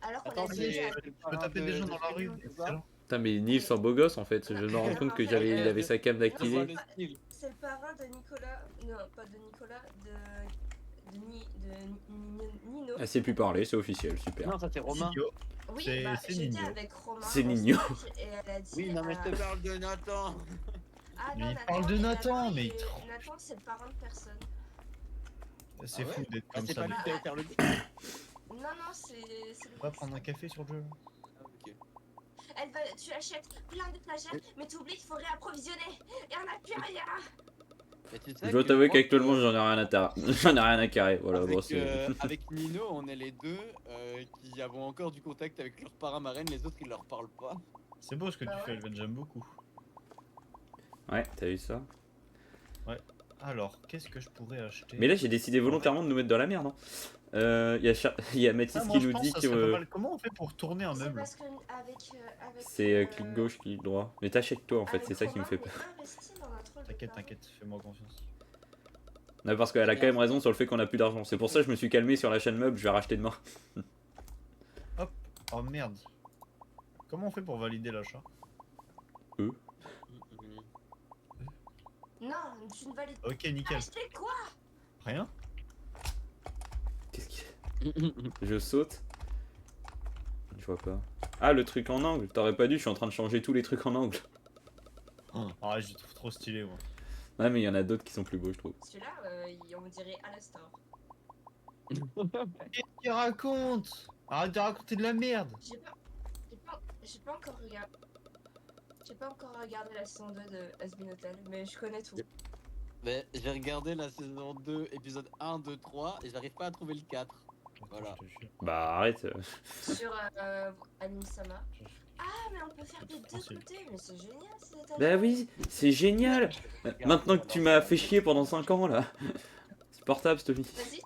Alors qu'on Attends, a c'est- dit Tu peux taper des gens dans la rue, excellent. Putain, mais Nils en beau gosse en fait. Je me rends compte que il avait sa cam C'est d'activer. le style. c'est le parrain de Nicolas, non pas de Nicolas, de Nino. Elle sait plus parler, c'est officiel, super. Non, ça c'est Romain. Nino. Oui, c'est- bah, c'est j'étais Nino. avec Romain. C'est au Nino. stage Et elle a dit. Oui, non mais je te parle de Nathan. Ah Mais non, il parle de Nathan, mais il est- trompe. Nathan, c'est le parrain de personne. C'est Ah ouais fou d'être Ah, comme c'est ça. pas lui qui allait faire le Non, c'est le. On va prendre un café sur le jeu. Ah, ok. Tu achètes plein d'étagères, mais tu oublies qu'il faut réapprovisionner. Et on n'a plus rien. Et tu sais Je dois que t'avouer moi, qu'actuellement j'en ai rien à j'en ai rien à carrer. Voilà, avec, bon, c'est. avec Nino, on est les deux qui avons encore du contact avec leur parrain marraine, les autres ils leur parlent pas. C'est beau ce que Bah tu ouais. fais, Elven, j'aime beaucoup. Ouais, t'as vu ça? Alors, qu'est-ce que je pourrais acheter? Mais là, j'ai décidé volontairement de nous mettre dans la merde. Hein. Il y a Mathis Ah, moi, qui je nous pense dit ça que serait pas mal. Comment on fait pour tourner un C'est meuble? parce que avec. c'est clic gauche, clic droit. Mais t'achètes toi en fait, avec c'est ça qui me Romain, fait on peur. est investi dans notre rôle de T'inquiète, parrain. t'inquiète, fais-moi confiance. Non, parce qu'elle a quand même raison sur le fait qu'on a plus d'argent. C'est pour ça que je me suis calmé sur la chaîne meuble, je vais racheter demain. Oh merde. Comment on fait pour valider l'achat? Non, tu ne valides Ok, pas. nickel. Acheter quoi? Rien. Qu'est-ce qu'il Je saute. Je vois pas. Ah, le truc en angle. T'aurais pas dû, je suis en train de changer tous les trucs en angle. Ah, je le trouve trop stylé, moi. Ouais, mais il y en a d'autres qui sont plus beaux, je trouve. Celui-là, on dirait Alastor. Qu'est-ce qu'il raconte? Arrête de raconter de la merde. J'ai pas encore regardé. J'ai pas encore regardé la saison 2 de Asbin Hotel, mais je connais tout. Mais j'ai regardé la saison 2, épisode 1, 2, 3 et j'arrive pas à trouver le 4. Voilà. Je te jure. Bah, arrête. Sur Anime Sama. Ah, mais on peut faire des deux Facile. côtés, mais c'est génial ces étages. Bah oui, c'est génial. Maintenant que tu m'as fait chier pendant 5 ans, là. C'est portable, cette vie. Vas-y.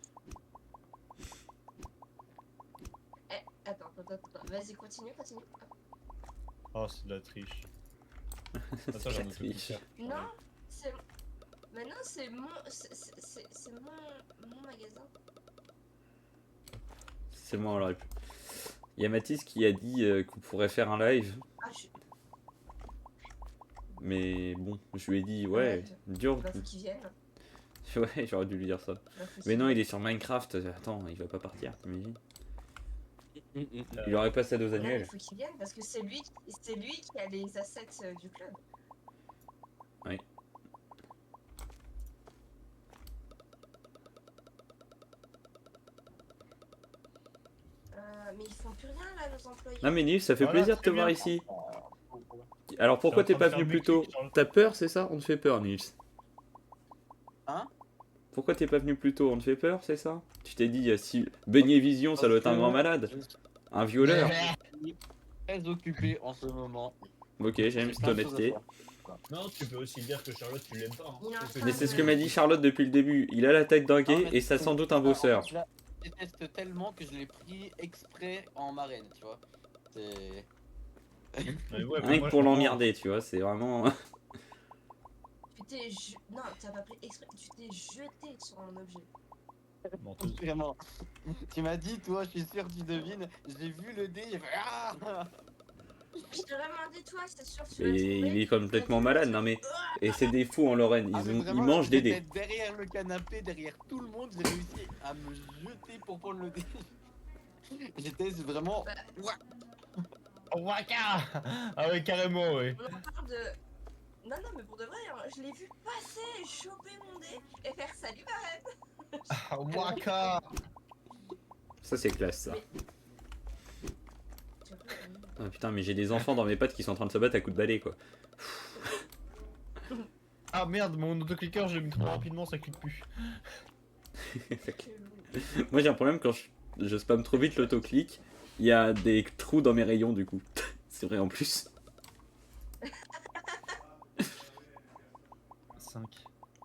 Attends. Vas-y, continue. Oh, c'est de la triche. Attends, C'est j'ai la un autre triche. truc. Non, c'est. Maintenant, c'est mon. C'est mon magasin. C'est moi, alors. Il y a Mathis qui a dit qu'on pourrait faire un live. Ah, je suis. Mais bon, je lui ai dit, ouais, dur. Bah, faut qu'ils viennent. Ouais, j'aurais dû lui dire ça. Bah, faut Mais non, qu'ils il est sur Minecraft. Attends, il va pas partir, t'imagines? Mm. Il aurait pas sa dose viennent. Non, mais annuelle. faut qu'ils viennent parce que c'est lui qui a les assets du club. Oui. Mais ils font plus rien là, nos employés. Non, mais Nils, ça fait Voilà, plaisir de te très voir bien. ici. Alors pourquoi Je suis t'es en train pas de venu faire plus tôt? mes clics. T'as peur, c'est ça? On te fait peur, Nils. Hein? Pourquoi t'es pas venu plus tôt? On te fait peur, c'est ça? Tu t'es dit, si Beignet Vision, ça doit être un grand malade. Je suis Un violeur. très occupé en ce moment. Ok, j'aime J'ai cette plein de choses à honnêteté. faire. Non, tu peux aussi dire que Charlotte, tu l'aimes pas. Hein. Il est en Parce que train Mais de- c'est ce que m'a dit Charlotte depuis le début. Il a la tête d'un Non, gay mais et ça c'est- sans doute un en bosseur. fait, je la déteste tellement que je l'ai pris exprès en marraine, tu vois. C'est. Mais ouais, mais Rien moi, que pour je l'emmerder, tu vois, c'est vraiment. Non, t'as pas pris exprès, tu t'es jeté sur un objet. comprends. Menteuse. Vraiment. Tu m'as dit, toi, je suis sûr que tu devines. J'ai vu le dé, j'ai fait ah. Je t'ai vraiment dit, toi, c'est sûr que tu Et l'as trouvé. il est complètement malade, non mais. Et c'est des fous en Lorraine, Ah, mais ils vraiment, mangent des j'étais dés. derrière le canapé, derrière tout le monde, j'ai réussi à me jeter pour prendre le dé. J'étais vraiment. Oh, waka. Ah ouais, carrément, ouais. On en parle de. Non, mais pour de vrai, hein, je l'ai vu passer, choper mon dé et faire salut Barrette. Ah, waka. Ça c'est classe ça. Tu vois, Ah putain, mais j'ai des enfants dans mes pattes qui sont en train de se battre à coups de balai quoi. Ah merde, mon autoclicker, je l'ai mis trop rapidement, ça clique plus. chelou. Moi j'ai un problème quand je spamme trop vite l'autoclic, il y a des trous dans mes rayons du coup. C'est vrai en plus. 5.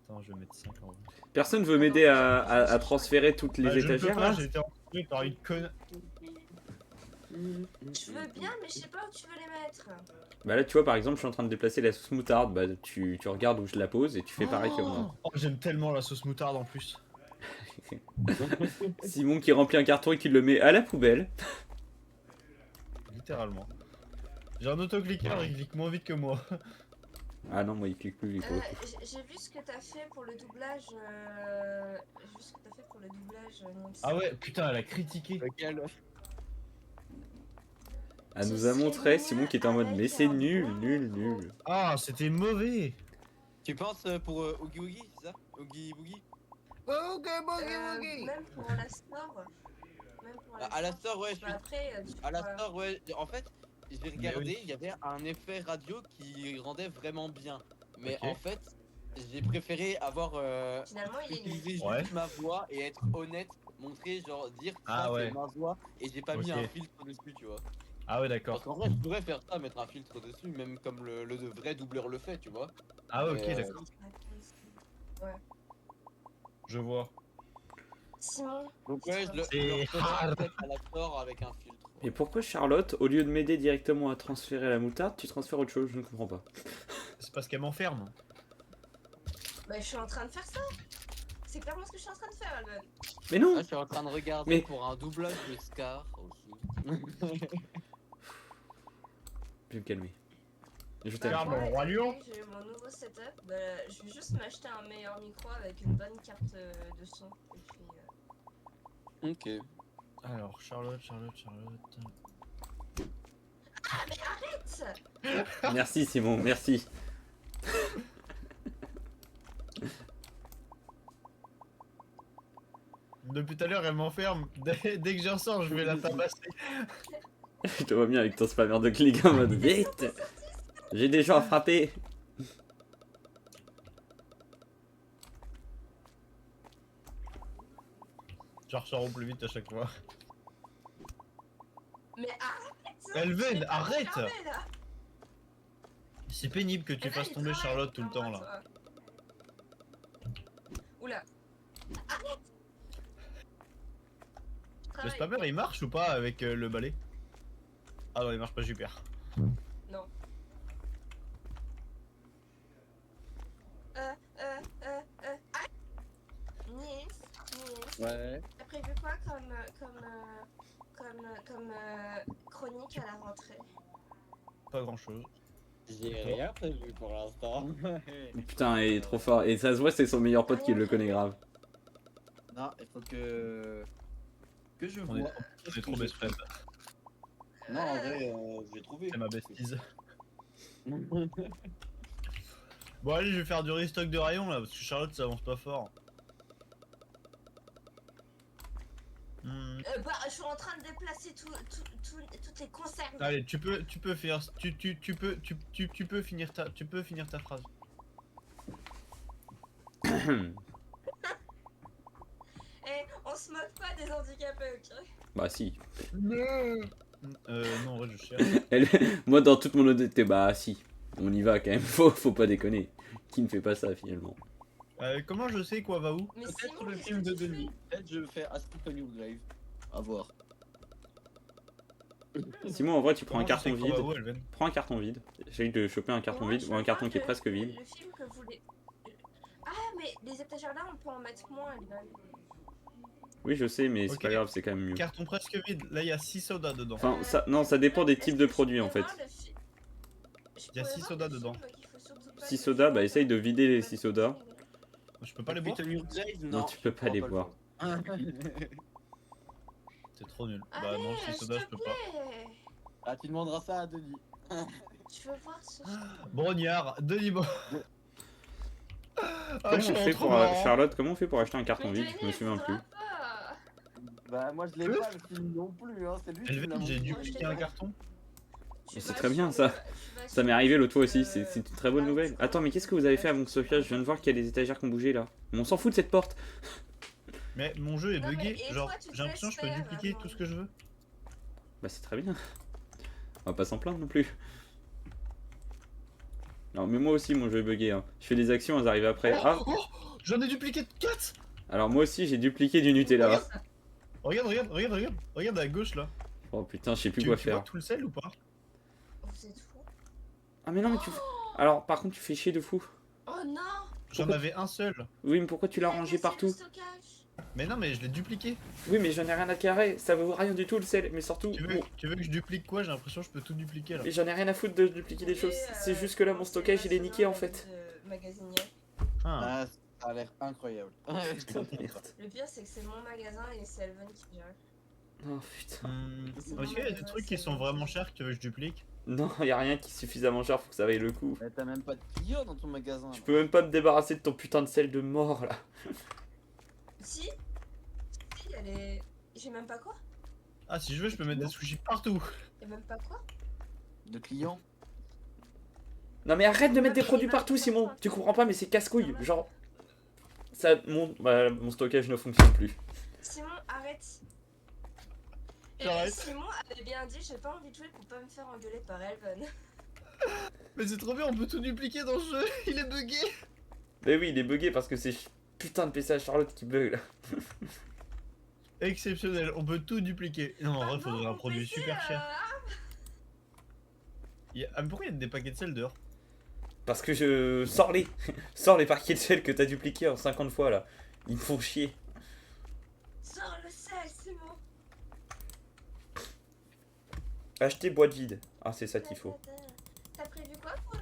Attends, je vais mettre 5 en vrai. Personne veut m'aider à transférer toutes les Bah, je peux étagères pas, là? j'ai été entouré par une conne. Je veux bien, mais je sais pas où tu veux les mettre. Bah là tu vois par exemple je suis en train de déplacer la sauce moutarde, bah tu regardes où je la pose et tu fais pareil que moi. Oh, j'aime tellement la sauce moutarde en plus. Simon qui remplit un carton et qui le met à la poubelle. Littéralement. J'ai un autoclicker, il clique moins vite que moi. Ah non moi il clique plus lui pour le coup. J'ai vu ce que t'as fait pour le doublage. J'ai vu ce que t'as fait pour le doublage. Nils. Ah ouais, putain, elle a critiqué. Lequel? Elle nous a montré Simon qui était en mode mais c'est nul, nul, nul. Ah, c'était mauvais. Tu penses pour Oogie Oogie, c'est ça? Oogie Boogie? Même pour la store. Même pour À la store, ouais, je suis. Après, À la store, ouais. En fait, j'ai regardé, oui. il y avait un effet radio qui rendait vraiment bien. Mais Ok. en fait, j'ai préféré avoir finalement, il est nul. utiliser juste Ouais. ma voix et être honnête, montrer, genre dire Ah ça ouais. c'est ma voix et j'ai pas mis Ok. un filtre dessus, tu vois. Ah ouais, Parce d'accord. qu'en vrai, je pourrais faire ça, mettre un filtre dessus, même comme le vrai doubleur le fait, tu vois. Ah ok, Euh, d'accord. Je vois. Simon, Donc ouais, je le C'est refais hard. peut-être à la store avec un filtre. Et pourquoi Charlotte, au lieu de m'aider directement à transférer la moutarde, tu transfères autre chose? Je ne comprends pas. C'est parce qu'elle m'enferme. bah, je suis en train de faire ça. C'est clairement ce que je suis en train de faire, Alban. Mais non! Là, je suis en train de regarder Mais- pour un doublage de Scar aussi. Je vais me calmer. Je t'aime. Regarde, moi, mon roi étant lion. donné que j'ai mon nouveau setup, bah, je vais juste m'acheter un meilleur micro avec une bonne carte de son. Et puis, Ok. Alors, Charlotte. Ah mais arrête! Merci Simon, merci. Depuis tout à l'heure, elle m'enferme. Dès que j'en sors, je vais la tabasser. Je te vois bien avec ton spammer de clic en mode vite. J'ai des gens à frapper. Je ressors au plus vite à chaque fois. Mais arrête! Elven, Je vais pas arrête! m'enfermer, là. C'est pénible que tu Elven, fasses il tomber travaille Charlotte tout le pour temps moi, là. toi. Oula. Arrête! Je Le travaille. spammer il marche ou pas avec le balai? Ah non, il marche pas super. Non. Ah. Nils, Ouais. t'as prévu quoi comme chronique à la rentrée? Pas grand chose. J'ai rien prévu pour l'instant. Putain, il est trop fort. Et ça se voit, c'est son meilleur pote qui le connaît grave. Non, il faut que je On est, vois. on est trop best friends. Non, en vrai, j'ai trouvé. C'est ma bestise. Bon allez, je vais faire du restock de rayons là parce que Charlotte ça avance pas fort. Bah, je suis en train de déplacer toutes les conserves. Allez, tu peux faire, tu peux finir ta phrase. Eh, on se moque pas des handicapés, ok? Bah si. Non, en vrai je cherche. Elle... Moi dans toute mon honnêteté, bah si. On y va quand même, faut pas déconner. Qui ne fait pas ça finalement? Comment je sais quoi va où? Mais Peut-être Simon, le qu'est-ce film que de tu Denis. Peut-être je vais faire Aspect New Live. À voir. Simon, en vrai, tu prends un Comment je sais carton quoi va vide. où, Elven? Prends un carton vide. Essaye de choper un carton Moi, vide je ou un veux carton pas qui est le- presque vide. Le film que vous voulez. Ah, mais les étagères là, on peut en mettre moins, Elvan. Oui, je sais, mais c'est Ok. pas grave, c'est quand même mieux. Carton presque vide. Là il y a 6 sodas dedans. Enfin, ça, non, ça dépend des types de produits en fait. Il y a 6 sodas dedans. 6 sodas, bah essaye de vider les 6 sodas. Je peux pas les boire? Peter New Live, Non, tu peux pas les boire. C'est trop nul. Allez, Bah non, 6 sodas je peux pas. Ah, tu demanderas ça à Denis. Tu veux voir ce. Brognard, Denis Bo. Comment on fait pour Charlotte, comment on fait pour acheter un carton vide? Je me souviens plus. Bah, moi je l'ai pas le film non plus, hein. C'est lui qui me l'a Elven, j'ai montré. dupliqué un carton. Mais c'est très bien, ça. Ça m'est arrivé l'autre fois aussi, c'est une très bonne nouvelle. Attends, mais qu'est-ce que vous avez fait à mon Sofia? Je viens de voir qu'il y a des étagères qui ont bougé là. Mais on s'en fout de cette porte. Mais mon jeu est Non, mais bugué. et Genre, toi, tu te j'ai l'impression que je peux laisses faire, dupliquer genre. tout ce que je veux. Bah c'est très bien. On va pas s'en plaindre non plus. Non mais moi aussi mon jeu est bugué. Hein. Je fais des actions, elles arrivent après. Ah, J'en ai dupliqué 4. alors moi aussi j'ai dupliqué du Nutella. Regarde à gauche là. Oh putain, je sais plus Tu quoi vois faire. tout le sel ou pas? Vous êtes fous? Ah mais non mais tu... Alors par contre tu fais chier de fou. Oh non! J'en avais un seul. Oui mais pourquoi tu l'as Mais rangé c'est le partout? stockage. Mais non, mais je l'ai dupliqué. Oui mais j'en ai rien à carrer, ça vaut rien du tout le sel. Mais surtout, Tu veux que je duplique quoi? J'ai l'impression que je peux tout dupliquer là. et j'en ai rien à foutre de dupliquer des choses. C'est juste que là mon stockage il est niqué en fait. Magasinier. Ah. Ah, ça a l'air incroyable. Merde. Le pire, c'est que c'est mon magasin et c'est Elven qui gère. Oh putain. Est-ce qu'il y a des trucs qui sont vraiment chers que tu veux que je duplique? Non, y a rien qui est suffisamment cher pour que ça vaille le coup. Mais t'as même pas de clients dans ton magasin. Tu là. peux même pas te débarrasser de ton putain de sel de mort là. Si, il y a les. J'ai même pas quoi? Ah, si je veux, je peux mettre des sushis partout. Y'a même pas quoi? De clients. Non mais arrête de mettre des produits partout Simon. Tu comprends pas mais c'est casse-couille. Genre... Ça, mon stockage ne fonctionne plus. Simon, arrête. Et J'arrête. Simon avait bien dit, j'ai pas envie de jouer pour pas me faire engueuler par Elven. Mais c'est trop bien, on peut tout dupliquer dans le jeu. Il est bugué. Mais oui il est bugué parce que c'est putain de PC à Charlotte qui bug là. Exceptionnel, on peut tout dupliquer. Non, en vrai, faudrait un produit super cher. Ah, mais pourquoi il y a des paquets de sel dehors? Parce que je... Sors les paquets de sel que t'as dupliqué en 50 fois là. Ils me font chier. Sors le sel, Simon. Acheter boîte vide. Ah c'est ça qu'il faut. T'as prévu quoi pour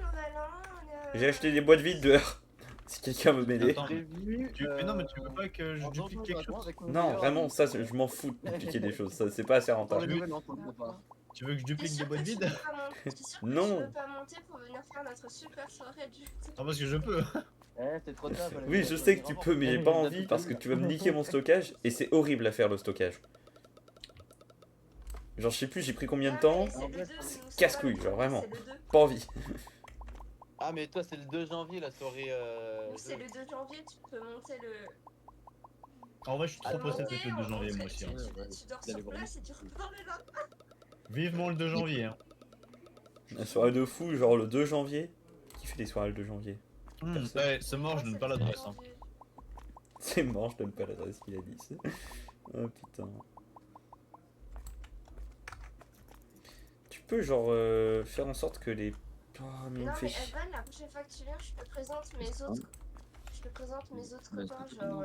J'ai acheté des boîtes vides dehors. Si quelqu'un veut m'aider. Attends, mais mais non, mais tu veux pas que je duplique quelque chose? Non, vraiment, ça, je m'en fous de dupliquer des choses. Ça, c'est pas assez Pour les rentable. nouvelles, on s'en fout pas. Tu veux que je T'es duplique des sûr boîtes que tu vides? veux pas monter- t'es sûr que Non. tu veux pas monter pour venir faire notre super soirée du coup? Non, parce que je peux. Eh, c'est trop tard. Oui, je sais que tu peux, mais j'ai pas envie parce que tu vas me niquer mon stockage et c'est horrible à faire le stockage. Genre, je sais plus, j'ai pris combien de temps. Ah, mais c'est le 2, C'est nous, casse-couille, pas le genre, premier, vraiment. c'est le 2. Pas envie. Ah, mais toi, c'est le 2 janvier, la soirée. Nous, c'est le 2 janvier, tu peux monter le. En vrai, je suis trop monter, possédé le 2 janvier, moi aussi. hein. Tu dors sur place et tu repars le lendemain. Vivement le 2 janvier. Hein. La soirée de fou, genre le 2 janvier. Qui fait les soirées le 2 janvier? Ouais, c'est mort, je donne pas l'adresse. Hein. C'est mort, je donne pas l'adresse qu'il a dit. Oh putain. Tu peux genre faire en sorte que les... Oh mais il me Non, fait mais chier. Evan, la prochaine fois que tu viens, je te présente mes autres. Je te présente mes autres copains, genre.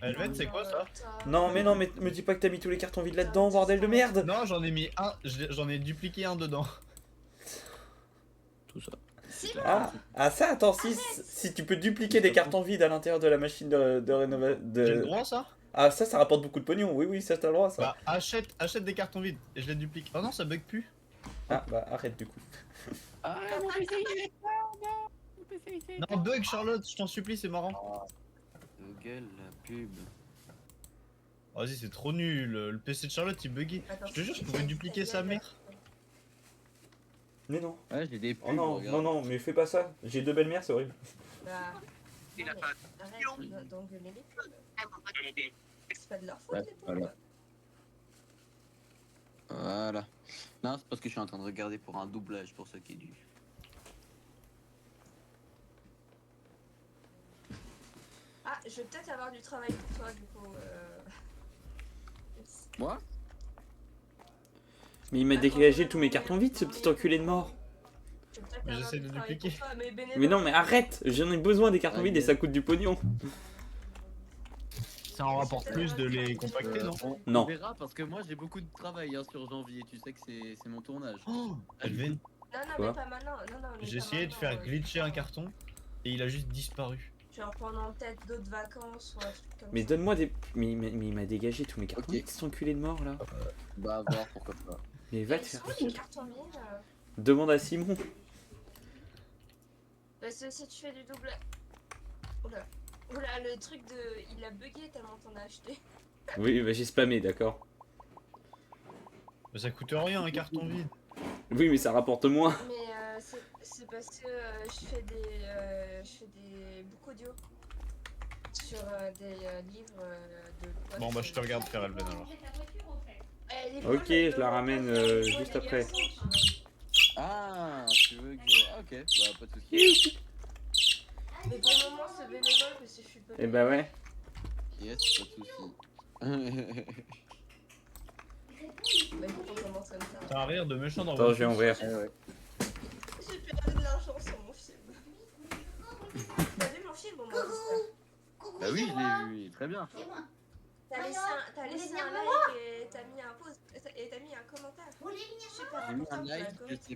Elven, c'est quoi, ça? Non mais non mais me dis pas que t'as mis tous les cartons vides là-dedans, bordel de merde. Non, j'en ai mis un, j'en ai dupliqué un dedans. Tout ça. Si, Ah ça attends, si tu peux dupliquer des cartons vides à l'intérieur de la machine de rénovation... J'ai le droit, ça? Ah ça rapporte beaucoup de pognon, oui ça t'as le droit ça. Bah, achète des cartons vides et je les duplique. Oh non, ça bug plus. Ah bah arrête du coup. Ah, mon PC, il est mort, non. Mon PC, il est Non, bug, Charlotte, je t'en supplie, c'est marrant. Gueule, la pub. Vas-y, c'est trop nul. Le PC de Charlotte, il buguait. Je te jure, je pouvais dupliquer sa mère. Mais non. Ouais, j'ai des pubs. Oh non, regarde. non, non, mais fais pas ça. J'ai deux belles-mères, c'est horrible. Bah. Non, mais arrête d'engueuler les pubs. C'est pas de leur faute, Ouais, les pubs. voilà. Voilà. Non, c'est parce que je suis en train de regarder pour un doublage pour ceux qui est dû. Ah, je vais peut-être avoir du travail pour toi, du coup. Moi? Mais il m'a dégagé tous mes cartons vides, ce petit enculé de mort. Je vais peut-être Mais avoir j'essaie du de travail dupliquer. pour toi, mais Mais non, mais arrête. J'en ai besoin des cartons Ouais, vides et ça coûte du pognon. Ça en rapporte plus de les compacter, non? Non. On verra parce que moi j'ai beaucoup de travail hein, sur janvier. Tu sais que c'est mon tournage. Oh, Elven, Non, non, Quoi mais pas maintenant. Non, non, mais j'ai pas essayé de maintenant, faire glitcher un carton et il a juste disparu. Genre pendant peut-être d'autres vacances ou un truc comme Mais ça. donne-moi des... Mais il m'a dégagé tous mes cartons Ok. vides, cet enculé de mort là. Bah, voir pourquoi pas. Mais va Ils te faire sont chier. les cartons vides. Demande à Simon. Parce que si tu fais du double. Oula. Oula, le truc de. Il a bugué tellement t'en as acheté. Oui, bah j'ai spammé, d'accord. Mais ça coûte rien un carton vide. Oui, mais ça rapporte moins. Mais c'est parce que je fais des boucles audio sur des livres de. Bon, bah, je te regarde faire Elven alors. Ok, je la ramène, juste après. Ah, tu veux que. Ah, ok, bah pas de soucis. Mais pour le moment, c'est bénévole parce que je suis pas. Et bah ouais. Yes, pas de soucis. Bah, écoute, on commence comme ça. T'as un rire de méchant dans Attends, votre je vais fils. ouvrir. Eh ouais. J'ai perdu de l'argent sur mon film. T'as vu mon film, mon monster? Bah oui, je l'ai vu, très bien. T'as laissé un like et t'as mis un pause et t'as mis un commentaire. Super J'ai mis important un pour like, l'algorithme.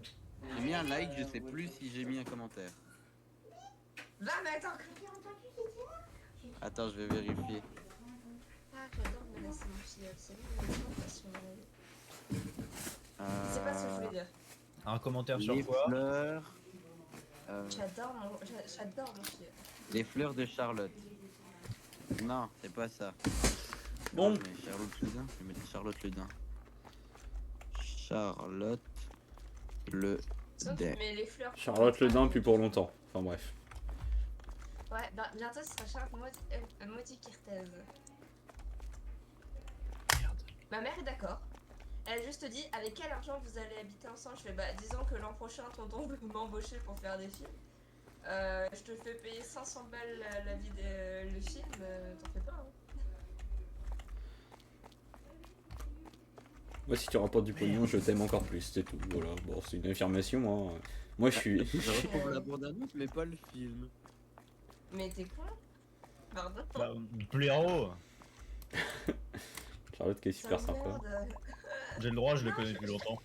j'ai mis un like, je sais plus si j'ai mis un commentaire. Va, mais attends. Attends, je vais vérifier. Ah, j'adore me laisser mon film. C'est lui, mais c'est pas sur C'est pas ce que je voulais dire. Un commentaire sur Les quoi? fleurs. J'adore mon film. Les fleurs de Charlotte. Non, c'est pas ça. Bon. Je mets Charlotte Ledin. Je vais mettre Charlotte Ledin. Charlotte Le Sauf Dain. que mais les fleurs. Charlotte le dent, plus pour longtemps. Enfin bref. Ouais, bah, bientôt ce sera Charlotte Maudit Kirtez. Merde. Ma mère est d'accord. Elle a juste dit avec quel argent vous allez habiter ensemble. Je fais bah disons que l'an prochain tonton veut m'embaucher pour faire des films. Je te fais payer 500 balles la vie le film, t'en fais pas hein. Moi, si tu rapportes du pognon, je t'aime encore plus, c'est tout. Voilà, bon, c'est une affirmation. Hein. Moi, je suis. Je retrouve la bande-annonce, mais pas le film. Mais t'es con. Pardon. Bah, blaireau. Charlotte qui est super Ça sympa. merde. J'ai le droit, je le connais depuis longtemps.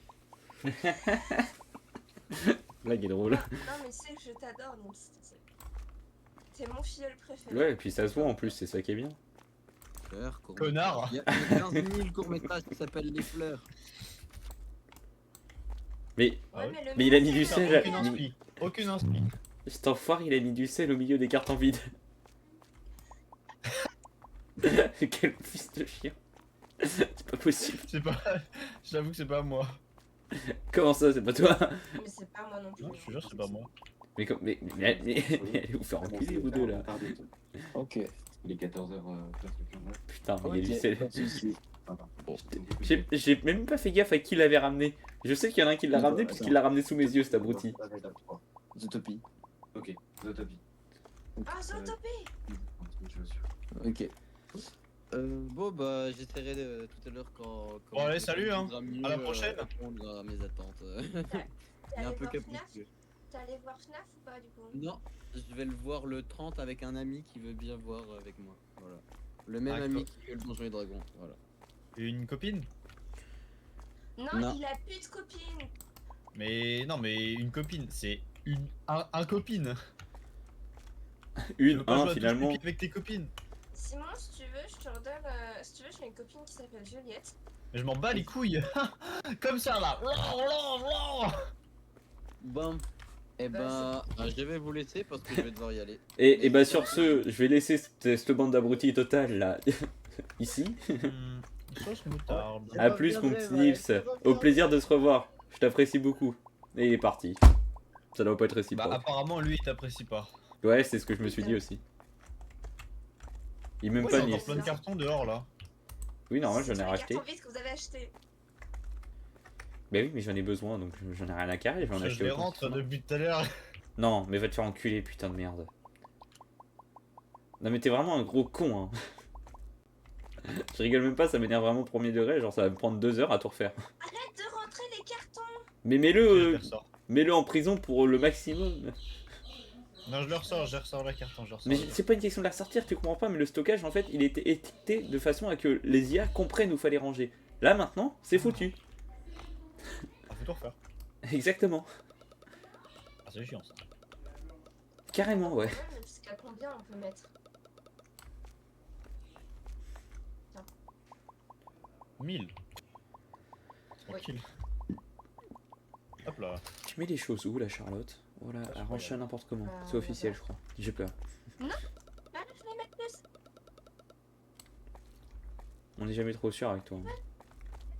blague est drôle. Non, mais c'est que je t'adore, Nils. T'es mon filleul préféré. Ouais, et puis ça se voit en plus, c'est ça qui est bien. Fleurs, Connard. Il y a 15 000 courts-métrages qui s'appellent Les Fleurs. Mais Ah ouais. le Mais il a mien, mis du c'est sel, le Aucune mien. inspi. Aucune inspi. cet enfoiré, il a mis du sel au milieu des cartons vides. Quel fils de chien. C'est pas possible. C'est pas. J'avoue que c'est pas moi. Comment ça, c'est pas toi? Mais c'est pas moi non plus. Non, je te jure, c'est pas moi. Mais allez vous faire enculer vous deux là. Ok. Il est 14h presque 15h. Putain, il y a Ok, du sel. pas de soucis. J'ai même pas fait gaffe à qui l'avait ramené. Je sais qu'il y en a un qui l'a ramené puisqu'il l'a ramené sous mes yeux cet abruti. Zootopie. Ok, Zootopie. Ah, Zootopie. Ok. Bon bah j'essaierai tout à l'heure quand Bon, allez, salut, hein. voudra mieux, À la prochaine. répondre à mes attentes. T'es Il est un allé peu voir FNAF? capricieux. T'es allé voir FNAF ou pas du coup? Non, je vais le voir le 30 avec un ami qui veut bien voir avec moi. Voilà. Le même Ah, ami qui fait le Donjon et Dragon. Voilà. Une copine? Non, Non. il a plus de copine. Mais non, mais une copine, c'est un copine. Tu Une, veux pas jouer à tous finalement. les avec tes copines. Simon, si tu veux, je te redonne. Si tu veux, j'ai une copine qui s'appelle Juliette. Mais je m'en bats les couilles. Comme ça là. Bon. Eh ben, je vais vous laisser parce que je vais devoir y aller. Et bah sur ce, je vais laisser cette bande d'abrutis totale là, ici. Sauce moutarde. A plus mon petit Nils, au plaisir de se revoir, je t'apprécie beaucoup. Et il est parti. Ça doit pas être Bah réciproque. apparemment lui il t'apprécie pas. Ouais, c'est ce que je me suis dit aussi. Il m'aime Ouais, pas il y a Nils. encore plein de cartons dehors là. Oui, normal, j'en ai C'est les racheté. cartons vides que vous avez achetés. Bah oui, mais j'en ai besoin donc j'en ai rien à carrer, je vais en Je acheter les autant. rentre depuis tout à l'heure. Non, mais va te faire enculer, putain de merde. Non mais t'es vraiment un gros con hein. Je rigole même pas, ça m'énerve vraiment au premier degré, genre ça va me prendre 2 heures à tout refaire. Arrête de rentrer les cartons. Mais Je mets-le les ressors. mets-le en prison pour le maximum. Non je le ressors, je ressors le carton, je ressors. Mais c'est pas une question de la ressortir, tu comprends pas, mais le stockage en fait il était étiqueté de façon à que les IA comprennent où fallait ranger. Là maintenant, c'est foutu. Ah, faut tout refaire. Exactement. Ah c'est chiant ça. Carrément, ouais. Ouais, mais jusqu'à combien on peut mettre? 1000. Tranquille. Hop là. Tu mets les choses où la Charlotte? Voilà, Ah, arrange ça n'importe comment. Ah, C'est officiel, je crois. J'ai peur. Ah, je vais mettre plus. On n'est jamais trop sûr avec toi. hein.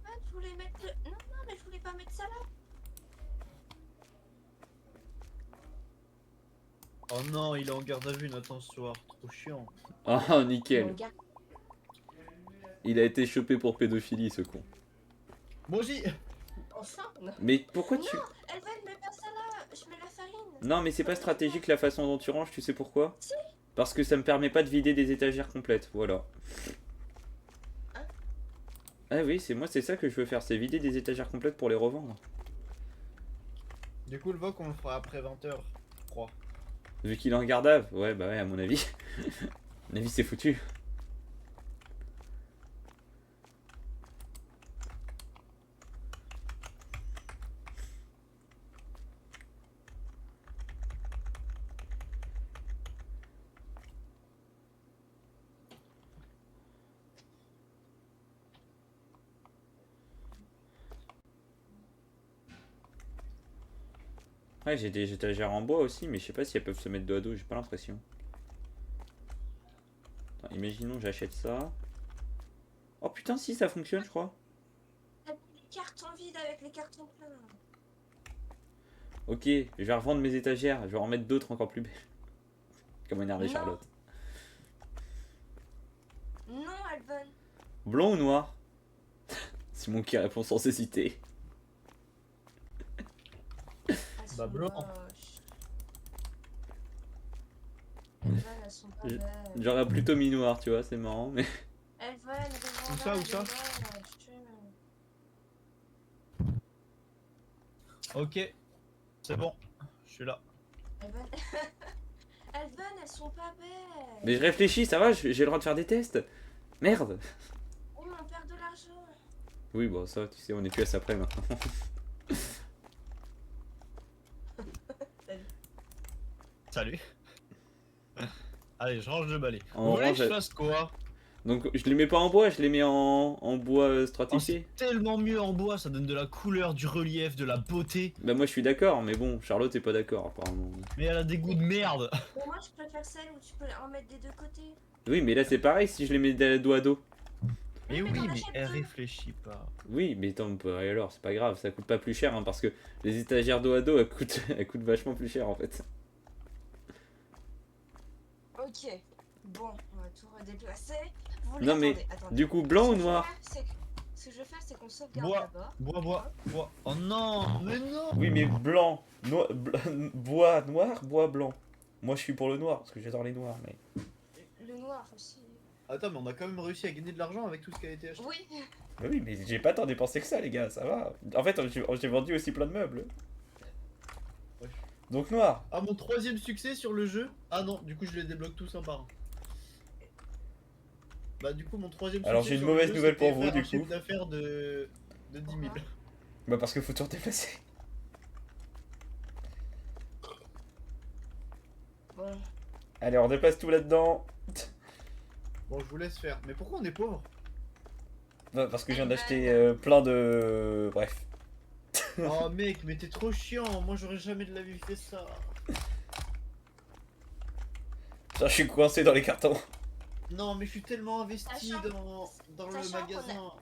Ah, je voulais mettre le. Non, non, mais je voulais pas mettre ça là. Oh non, il est en garde à vue Nathan ce soir, trop chiant. Ah, Mon nickel. gars. Il a été chopé pour pédophilie, ce con. Moi aussi. Enfin, non. Mais pourquoi tu... Elle va mettre pas ça là. Je mets la farine. Non, mais c'est pas stratégique la façon dont tu ranges, tu sais pourquoi? Parce que ça me permet pas de vider des étagères complètes, voilà. Hein? Ah oui, c'est moi, c'est ça que je veux faire, c'est vider des étagères complètes pour les revendre. Du coup le VOC on le fera après 20h, je crois. Vu qu'il est en garde à vue, ouais, bah ouais, à mon avis. À mon avis, c'est foutu. Ouais, j'ai des étagères en bois aussi, mais je sais pas si elles peuvent se mettre dos à dos, j'ai pas l'impression. Attends, imaginons j'achète ça. Oh putain, si ça fonctionne, je crois. Les cartons vides avec les cartons pleins. Ok, je vais revendre mes étagères, je vais en mettre d'autres encore plus belles. Comment énerver Non. Charlotte. Non, Alban. Blond ou noir? Simon qui répond sans hésiter. Elles Bah, sont blanc. moches. Alban, elles sont pas Je- belles. J'aurais plutôt mis noir, tu vois, c'est marrant, mais... Alban, Où ça, où ça? Ok, c'est bon, je suis là. Alban, Alban, elles sont pas belles. Mais je réfléchis, ça va, j'ai le droit de faire des tests. Merde. Oui, mais on perd de l'argent. Oui, bon, ça, tu sais, on est plus à ça après maintenant. Salut. Allez, je range le balai. En Vous voulez que orange, je fasse quoi? Donc je les mets pas en bois, je les mets en bois Oh, stratifié. c'est tellement mieux en bois, ça donne de la couleur, du relief, de la beauté. Bah moi je suis d'accord, mais bon, Charlotte est pas d'accord apparemment. Mais elle a des goûts de merde. Mais moi, je préfère celle où tu peux en mettre des deux côtés. Oui, mais là c'est pareil si je les mets dos à dos. Mais mais oui, t'en mais achètes elle deux. réfléchit pas. Oui, mais tant et alors, c'est pas grave, ça coûte pas plus cher hein, parce que les étagères dos à dos elles coûtent, elles coûtent vachement plus cher en fait. Ok. Bon, on va tout redéplacer. Vous Non, mais attendez. Du coup, blanc Ce ou que je vais noir? faire, ce que je vais faire, c'est qu'on sauvegarde Bois. d'abord. Bois. Oh non, mais non. Oui, mais blanc, bois noir, bois blanc. Moi je suis pour le noir parce que j'adore les noirs, mais. Le noir aussi. Attends, mais on a quand même réussi à gagner de l'argent avec tout ce qui a été acheté. Oui. Bah oui, mais j'ai pas tant dépensé que ça, les gars, ça va. En fait, j'ai vendu aussi plein de meubles. Ouais. Donc noir. Ah, mon 3ème succès sur le jeu. Ah non, du coup, je les débloque tous un par un. Bah, du coup, mon 3ème succès. Alors, j'ai une sur le mauvaise jeu, nouvelle pour c'était vous, faire du un chiffre coup. d'affaires de 10 000. Pourquoi Bah parce que faut tout redéplacer. Bon. Allez, on déplace tout là-dedans. Bon, je vous laisse faire. Mais pourquoi on est pauvre? Bah, parce que je viens Eh ben. d'acheter plein de... Bref. Oh mec, mais t'es trop chiant. Moi, j'aurais jamais de la vie fait ça. Ça, je suis coincé dans les cartons. Non, mais je suis tellement investi Sachant- dans le sachant qu'on magasin.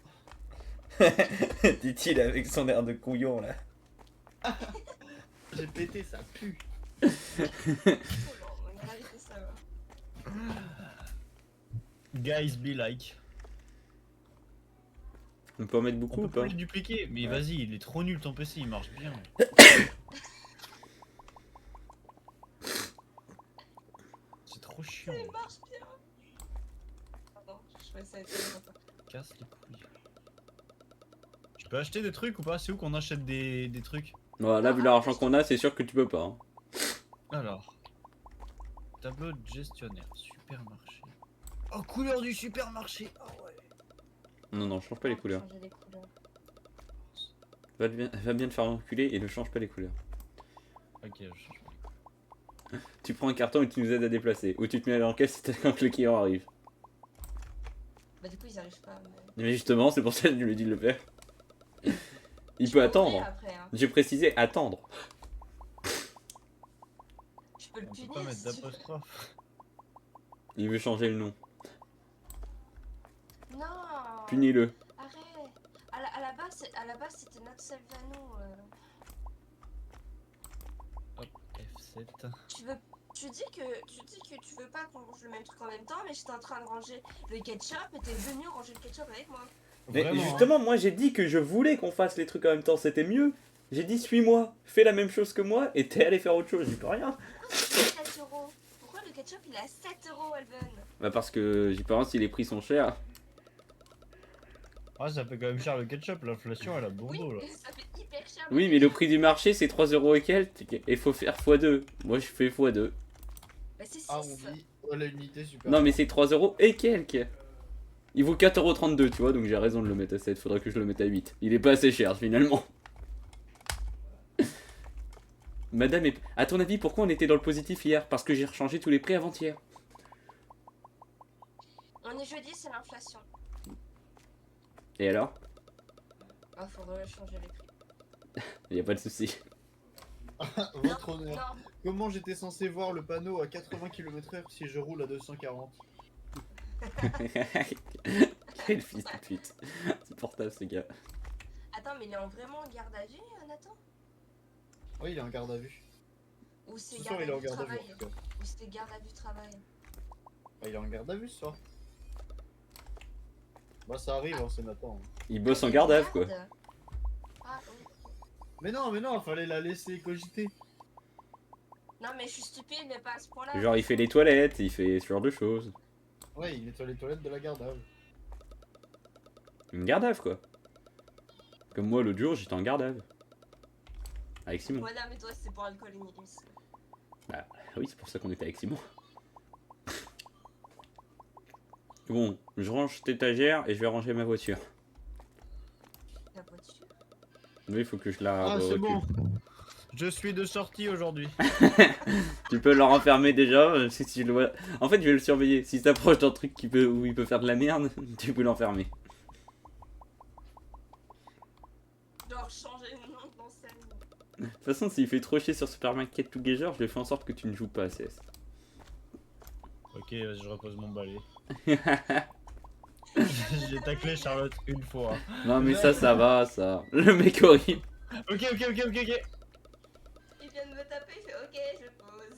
Dit-il avec son air de couillon là. J'ai pété, ça pue. Oh non, on va arrêter ça. Va. Guys be like. On peut en mettre On beaucoup peut ou pas pas? le dupliquer, mais Ouais. vas-y, il est trop nul ton PC, il marche bien. C'est trop chiant. Ça marche bien. Pardon, je trouvais ça intéressant. Casse les couilles. Je peux acheter des trucs ou pas? C'est où qu'on achète des trucs? Voilà, là, vu l'argent qu'on a, c'est sûr que tu peux pas. Hein. Alors. Tableau de gestionnaire, supermarché. Oh, couleur du supermarché. Oh ouais. Non, non, change pas les couleurs. Changer les couleurs. Va bien te faire enculer et ne change pas les couleurs. Ok, je change. Tu prends un carton et tu nous aides à déplacer. Ou tu te mets à l'encaisse quand le client arrive. Bah du coup ils arrivent pas. Mais... Mais justement, c'est pour ça que je lui ai dit de le faire. Il Je peut peux attendre. ouvrir après, hein. J'ai précisé attendre. Je peux le On peut punir pas mettre si tu veux. d'apostrophe. Il veut changer le nom. Non. Punis-le. Arrête. À la base c'était notre Salvano. Hop, F7. Tu dis que tu veux pas qu'on range le même truc en même temps, mais j'étais en train de ranger le ketchup et t'es venu ranger le ketchup avec moi. Mais Vraiment, justement, moi j'ai dit que je voulais qu'on fasse les trucs en même temps, c'était mieux. J'ai dit suis-moi, fais la même chose que moi et t'es allé faire autre chose, j'y peux rien. Pourquoi c'est 7 euros? Pourquoi le ketchup il est à 7 euros, Alven? Bah parce que j'y pense si les prix sont chers. Ah, ça fait quand même cher le ketchup, l'inflation elle a bon Oui, dos là. ça fait hyper cher. Oui, mais le prix du marché c'est 3 euros et quelques et il faut faire x2. Moi je fais x2. Bah c'est 6. Ah, on dit la unité super. Non mais c'est 3 euros et quelques. Il vaut 4,32€, tu vois, donc j'ai raison de le mettre à 7, faudrait que je le mette à 8. Il est pas assez cher finalement. Madame, à ton avis, pourquoi on était dans le positif hier? Parce que j'ai rechangé tous les prix avant-hier. On est jeudi, c'est l'inflation. Et alors? Ah, faudrait changer les prix. Y a pas de souci. Votre honneur. Non, Comment j'étais censé voir le panneau à 80 km/h si je roule à 240? Quel fils de pute. C'est portable ce gars. attends, mais il est vraiment en garde à vue, Nathan? Oui, il est en garde à vue. Ou c'est Ce garde soir, il est à en vue garde à vue. travail? En tout cas. Ou c'était garde à vue travail? Ah, il est en garde à vue ce soir. Bah, ça arrive, hein, c'est Nathan. Il bosse en garde à vue, quoi. Ah, oui. Mais non, fallait la laisser cogiter. Non, mais je suis stupide, mais pas à ce point-là. Genre il fait les toilettes, il fait ce genre de choses. Ouais, il nettoie les toilettes de la garde à vue. Une garde à vue, quoi. Comme moi l'autre jour j'étais en garde à vue. Avec Simon. Ouais, non, mais toi, c'est pour alcoolisme. Bah oui, c'est pour ça qu'on était avec Simon. Bon, je range cette étagère et je vais ranger ma voiture. La voiture. Oui, il faut que je la Ah, c'est recule. bon. Je suis de sortie aujourd'hui. Tu peux le renfermer déjà. Si tu le vois. En fait, je vais le surveiller. S'il s'approche d'un truc où il peut faire de la merde, tu peux l'enfermer. Genre changer le nom de l'enseigne. De toute façon, s'il fait trop chier sur Supermarket Together, je vais faire en sorte que tu ne joues pas à CS. Ok, vas-y, je repose mon balai. J'ai taclé Charlotte une fois. Non, mais ça va, ça. Le mec horrible. Ok. Il vient de me taper, il fait ok, je pose,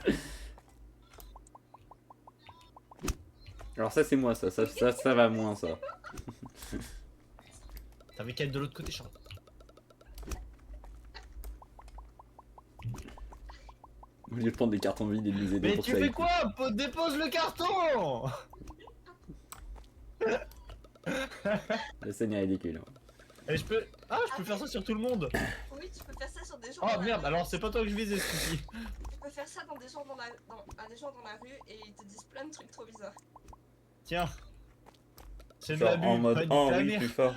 ok. Alors, ça, c'est moi, ça va moins, ça. T'avais qu'à être de l'autre côté, Charlotte. Au lieu de prendre des cartons vides et de les aider Mais pour tu que ça fais aille. quoi? Dépose le carton! La scène est ridicule. Hein. Et je peux. Ah, je peux faire ça sur tout le monde! Oui, tu peux faire ça sur des gens Oh dans la merde, rue. alors c'est pas toi que je visais ce coup-ci. Tu peux faire ça dans des gens à des gens dans la rue et ils te disent plein de trucs trop bizarres. Tiens. C'est de Genre l'abus, en pas mode, du oh ta oui, mère. plus fort.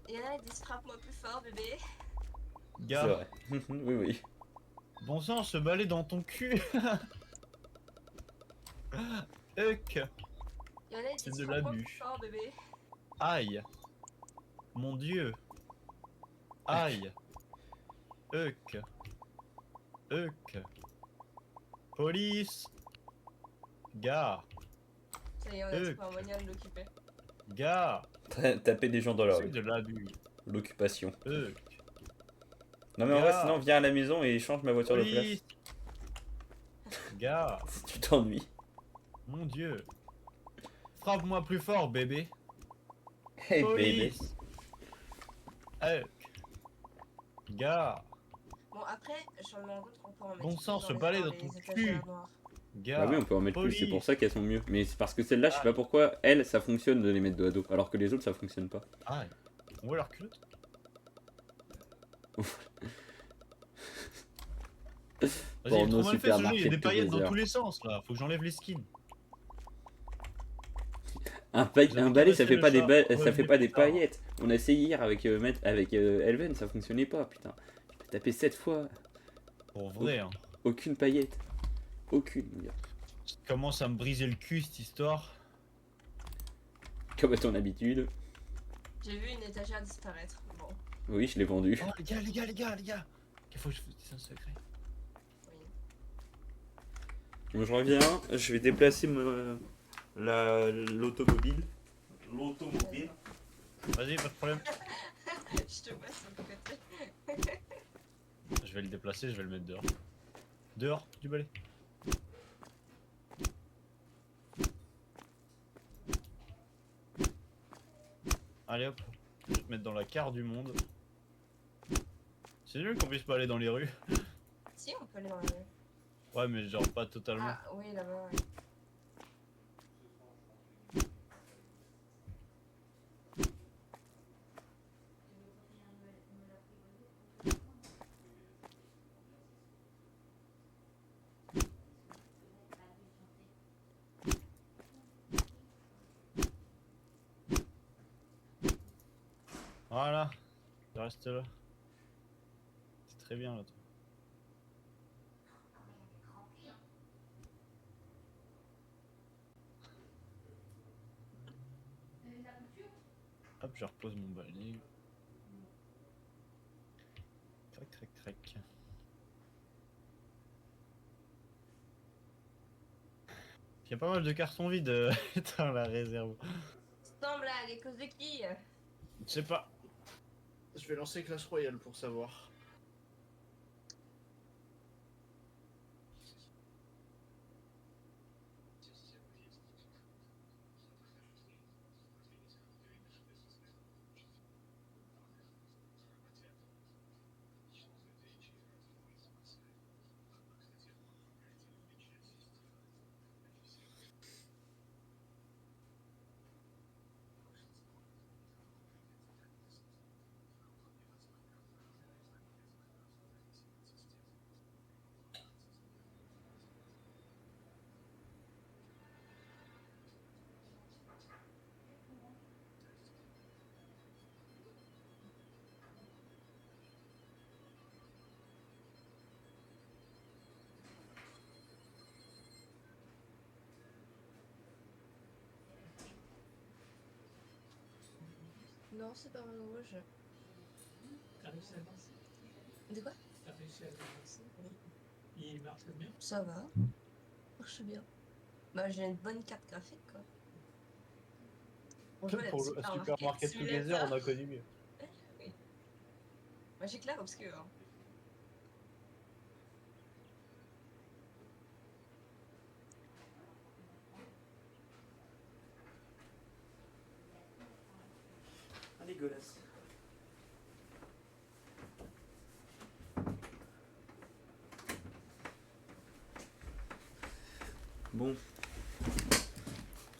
Il y en a qui disent frappe-moi plus fort, bébé. C'est Gars, vrai. Oui. bon sang, se balai dans ton cul. Huck. Il y en a qui C'est disent de frappe-moi l'abus. plus fort, bébé. Aïe. Mon dieu. Aïe. Huck. Police. Gars. Ça y est, on a trouvé un moyen de l'occuper. Gars. Taper des gens dans la C'est rue. de l'abus. L'occupation. Huck. Non, mais en vrai, Gars. sinon, viens à la maison et change ma voiture de place. Police. Gars. Si tu t'ennuies. Mon dieu. Frappe-moi plus fort, bébé. Hey, baby. Police. Huck. Gars. Bon, après, j'en ai un autre qu'on peut en mettre. Bon sang, dans se les- balayer dans dans ton les cul. étagères noires. Gars. Bah oui, on peut en mettre plus, c'est pour ça qu'elles sont mieux. Mais c'est parce que celle-là, je sais Ah. pas pourquoi, elles, ça fonctionne de les mettre dos à dos, alors que les autres, ça fonctionne pas. Ah, on voit leur culotte. Vas-y, il est Porno trop mal fait ce jeu, il y a supermarket des paillettes dans together. tous les sens là, faut que j'enlève les skins. Un avez balai, ça cassé fait le pas des chat, ça fait revenez pas plus des tard. paillettes. On a essayé hier avec Elven, ça fonctionnait pas, putain. J'ai tapé 7 fois, Pour vrai, hein. aucune paillette. Aucune, mon gars. Ça commence à me briser le cul cette histoire. Comme à ton habitude. J'ai vu une étagère disparaître. Bon, Oui, je l'ai vendu. Oh les gars. Qu'il faut que je fasse un secret. oui. Bon, je reviens, je vais déplacer l'automobile. L'automobile. Vas-y, pas de problème. Je te vois sur le côté. Je vais le déplacer, je vais le mettre dehors. Dehors, du balai. Allez hop, je vais te mettre dans la carte du monde. C'est nul qu'on puisse pas aller dans les rues. Si, on peut aller dans la rue. Ouais, mais genre pas totalement. Ah, oui, là-bas, ouais. Voilà, je reste là. C'est très bien là. Toi. Hop, je repose mon balai. Crac. Il y a pas mal de cartons vides dans la réserve. Non, là, les causes de qui? Je sais pas. Je vais lancer Clash Royale pour savoir. Non, c'est pas mon rouge. T'as réussi à lancer? De quoi? T'as réussi à le lancer? Il marche bien. Ça va. Marche bien. Bah, j'ai une bonne carte graphique, quoi. On joue à la Pour le Supermarket Together, on a connu mieux. Oui. Moi, j'ai clair obscur. Hein. Ah, dégueulasse. Bon.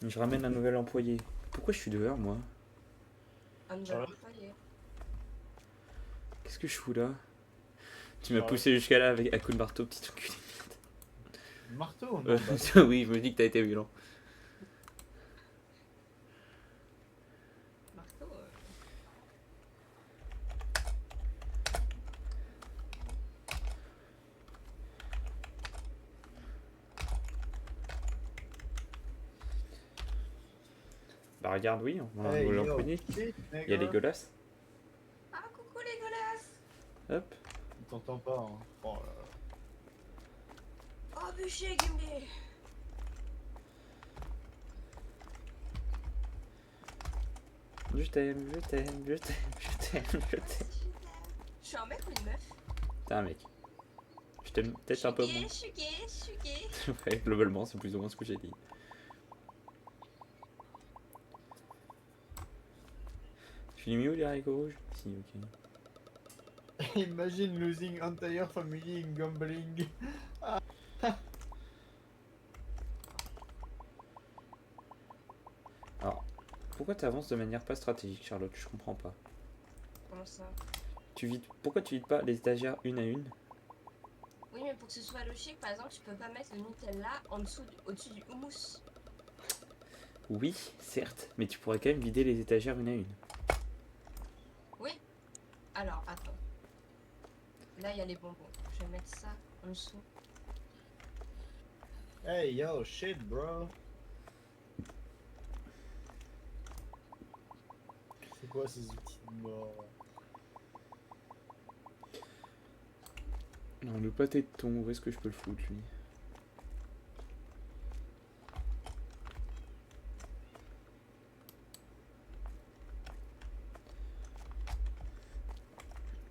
Je ramène un nouvel employé. Pourquoi je suis dehors, moi? Un nouvel Charlotte. employé. Qu'est-ce que je fous là? Tu m'as Charlotte. poussé jusqu'à là avec, à coup de marteau, petit enculé. Marteau, non Euh, bah, oui, je me dis que t'as été violent. Marteau. Bah regarde, oui, on a un Hey, nouvel yo, employé. shit, Il y a nigga. dégueulasse. Ah, coucou les golasses. Hop. Il t'entend pas, hein. Oh là là. Oh, bûcher, Gimby. Je t'aime, je t'aime, je t'aime, je t'aime, je t'aime. Je suis un mec ou une meuf? T'es un mec. Je t'aime peut-être un peu moins. Je suis gay, je suis gay. Ouais, globalement, c'est plus ou moins ce que j'ai dit. Tu l'as mis où les haricots rouges? Si, ok. Imagine losing entire family in gambling. Alors, pourquoi tu avances de manière pas stratégique, Charlotte? Je comprends pas. Comment ça? Pourquoi tu vides pas les étagères une à une? Oui, mais pour que ce soit logique, par exemple, tu peux pas mettre le Nutella en dessous, au-dessus du houmous. Oui, certes, mais tu pourrais quand même vider les étagères une à une. Oui. Alors, attends. Là, il y a les bonbons. Je vais mettre ça en dessous. Hey yo, shit, bro. C'est quoi ces outils de mort? Non, le pâté de thon, où est-ce que je peux le foutre, lui?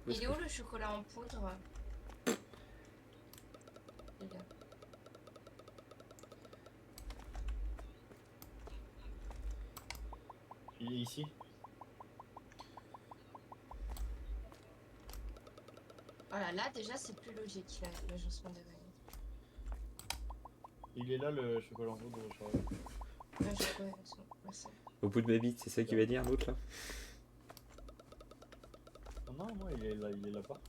Où est-ce Il est que- où le chocolat en poudre? Il est là. Il est ici. Voilà, là, déjà, c'est plus logique, l'agencement des règles. Il est là le chocolat en poudre, Charlotte. Ouais, je ouais, c'est bon, merci. Au bout de ma bite, c'est ça qu'il va dire, l'autre, là? Non, non, il est là-bas.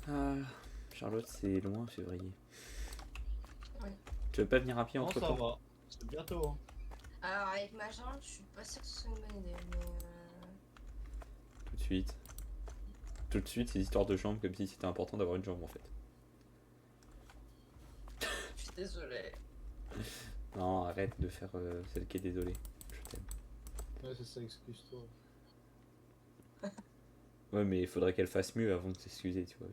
Ah, Charlotte, c'est loin, février. Ouais. Tu veux pas venir à pied Non, entre ça temps? va. C'est bientôt, hein. Alors, avec ma jambe, je suis pas sûre que ce soit une bonne idée, mais Tout de suite. Tout de suite, ces histoires de jambes, comme si c'était important d'avoir une jambe, en fait. je suis désolée. Non, arrête de faire celle qui est désolée. Je t'aime. Ouais, c'est ça, excuse-toi. Ouais, mais il faudrait qu'elle fasse mieux avant de s'excuser, tu vois.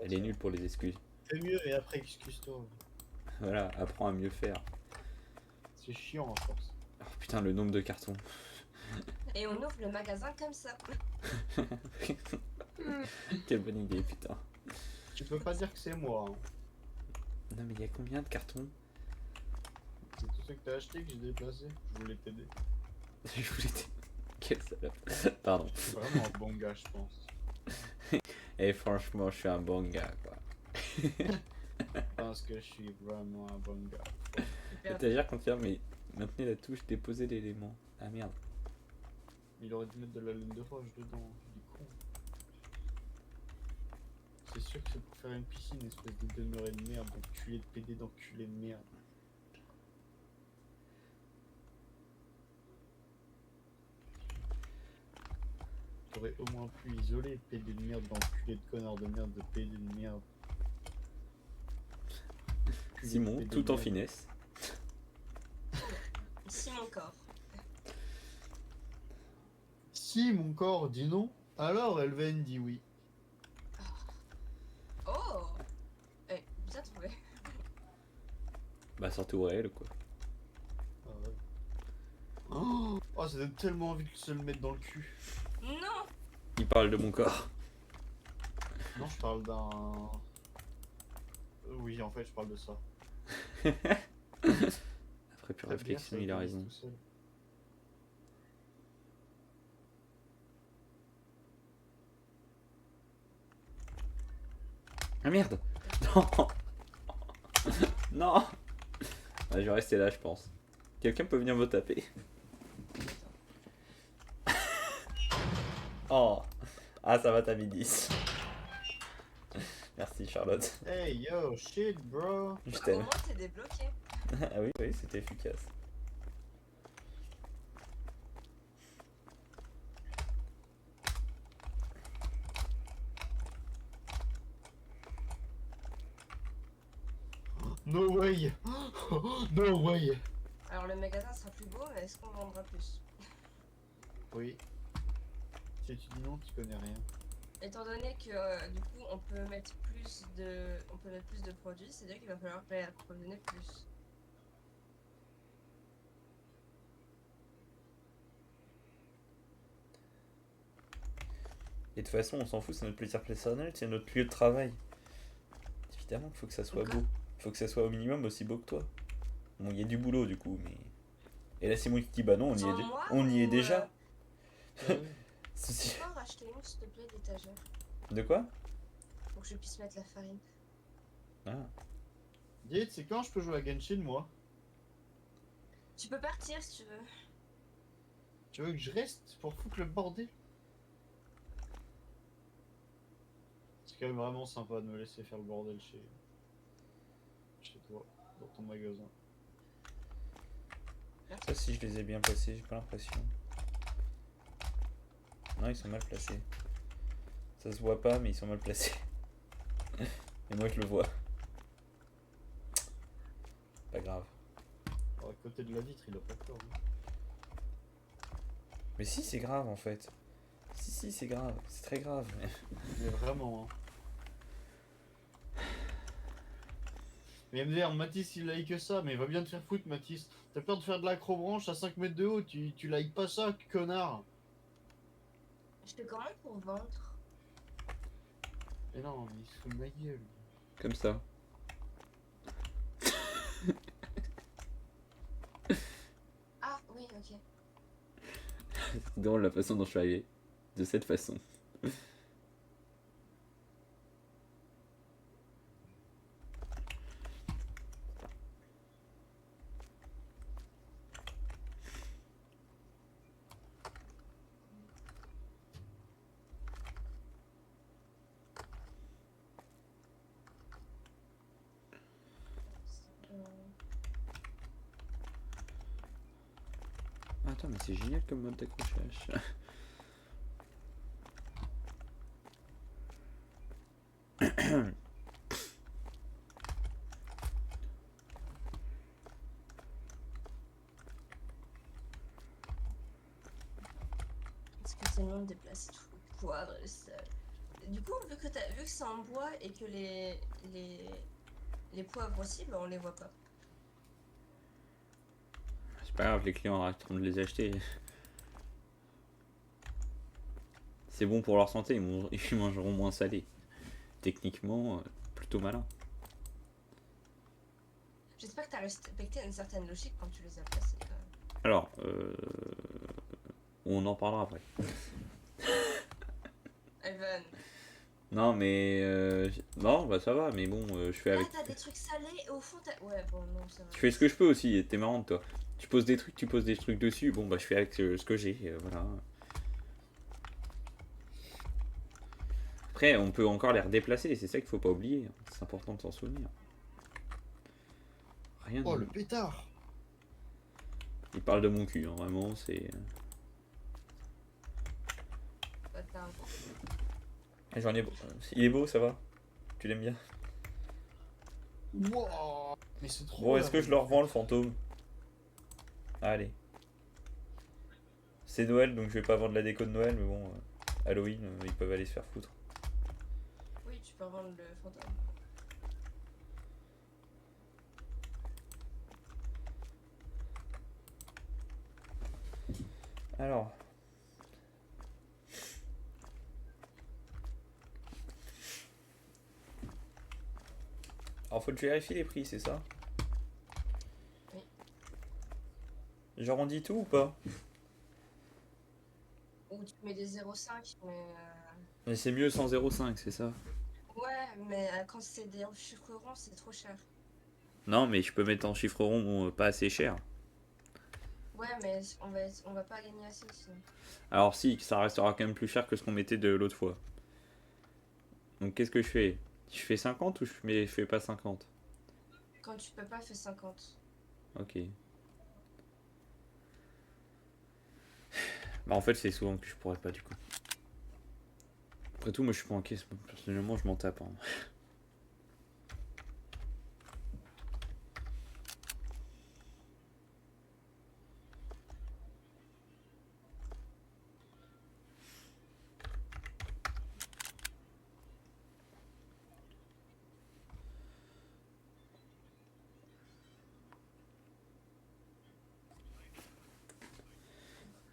Elle est nulle pour les excuses. Fais mieux et après excuse-toi. Voilà, apprends à mieux faire. C'est chiant à force. Oh putain, le nombre de cartons. Et on ouvre le magasin comme ça. Quelle bonne idée, putain. Tu peux pas dire que c'est moi, hein. Non, mais il y a combien de cartons? C'est tout ce que t'as acheté que j'ai déplacé. Je voulais t'aider. Je voulais dire. Quelle salope. Pardon. Je suis vraiment un bon gars, je pense. Et franchement, je suis un bon gars, quoi. Je pense que je suis vraiment un bon gars. C'est-à-dire qu'on tient, mais maintenez la touche, déposez l'élément. Ah merde. Il aurait dû mettre de la laine de roche dedans. Il est con. C'est sûr que c'est pour faire une piscine, espèce de demeuré de merde, d'enculé de PD, d'enculé de merde. T'aurais au moins pu isoler PD de merde, d'enculé de connard de merde, de PD de merde. Enculé de Simon, PD de tout en merde. finesse. Ici mon corps. Si mon corps dit non, alors Elven dit oui. Oh Eh, bien trouvé. Bah surtout réel quoi. Ah ouais. Oh, ça donne tellement envie de se le mettre dans le cul. Non. Il parle de mon corps. Non, je parle d'un... Oui, en fait, je parle de ça. Après plus La réflexion, bière, il a ça raison. glisse tout seul. Ah merde. Non. Non. Ah, je vais rester là je pense. Quelqu'un peut venir me taper. Oh. Ah ça va t'as mis 10. Merci Charlotte. Hey yo, shit bro. Je Au t'aime. moins t'es débloqué. Ah oui, oui, c'était efficace. No way. No way. Alors le magasin sera plus beau, mais est-ce qu'on vendra plus? Oui. Si tu dis non, tu connais rien. Étant donné que du coup on peut mettre plus de produits, c'est-à-dire qu'il va falloir approvisionner plus. Et de toute façon, on s'en fout, c'est notre plaisir personnel, c'est notre lieu de travail. Évidemment qu'il faut que ça soit beau. Il faut que ça soit au minimum aussi beau que toi. Bon, il y a du boulot du coup, mais. Et là, Simon qui dit bah non, on y est, Sans moi, on y est ou, déjà. Ouais. Ceci- Tu peux en racheter une s'il te plaît d'étagère De quoi? pour que je puisse mettre la farine. Ah. Dites, c'est quand je peux jouer à Genshin, moi? Tu peux partir si tu veux. Tu veux que je reste pour foutre le bordel? C'est quand même vraiment sympa de me laisser faire le bordel chez toi, dans ton magasin. Ça, si je les ai bien placés, j'ai pas l'impression. Non, ils sont mal placés. Ça se voit pas, mais ils sont mal placés. Et moi, je le vois. Pas grave. Alors, à côté de la vitre, il a pas tort. Hein. Mais si, c'est grave en fait. Si, c'est grave. C'est très grave. Mais vraiment, hein. Mais MDR, Mathis il like que ça, mais va bien te faire foutre Mathis. T'as peur de faire de l'acrobranche à 5 mètres de haut, tu likes pas ça, connard. Je te commande pour vendre. Mais non, mais il se fout de ma gueule. Comme ça. Ah oui, ok. C'est drôle la façon dont je suis arrivé. De cette façon. Attends, mais c'est génial comme mode d'accrochage. Parce que c'est long de déplacer tout le poivre et le sel. Du coup, vu que c'est en bois et que les poivres aussi, bah on les voit pas. C'est pas grave, les clients arrêteront de les acheter. C'est bon pour leur santé, ils mangeront moins salé. Techniquement, plutôt malin. J'espère que t'as respecté une certaine logique quand tu les as placés quand même. Alors, on en parlera après. Evan. Non, mais. Non, bah ça va, mais bon, je fais Là, avec. t'as des trucs salés et au fond, t'as. Ouais, bon, non, ça va. Je fais ce que je peux aussi, t'es marrante toi. Tu poses des trucs, dessus, bon bah je fais avec ce que j'ai, voilà. Après, on peut encore les redéplacer, c'est ça qu'il faut pas oublier, c'est important de s'en souvenir. Rien de... Oh le pétard! Il parle de mon cul, hein, vraiment, c'est... Attends. J'en ai... Il est beau, ça va? Tu l'aimes bien? Wow. Mais c'est trop. Bon, est-ce que je le revends le fantôme? Allez. C'est Noël, donc je vais pas vendre la déco de Noël, mais bon, Halloween, ils peuvent aller se faire foutre. Oui, tu peux revendre le fantôme. Alors. Alors faut que je vérifie les prix, c'est ça? Oui. J'arrondis tout ou pas? Ou tu mets des 0,5, mais... Mais c'est mieux sans 0,5, c'est ça? Ouais, mais quand c'est des chiffres ronds, c'est trop cher. Non, mais je peux mettre en chiffre rond pas assez cher. Ouais, mais on va pas gagner assez sinon. Alors si, ça restera quand même plus cher que ce qu'on mettait de l'autre fois. Donc qu'est-ce que je fais? Je fais 50 ou je fais pas 50? Quand tu peux pas, fais 50. Ok. Bah en fait c'est souvent que je pourrais pas du coup. Après tout, moi je suis pas en caisse, personnellement je m'en tape. Hein.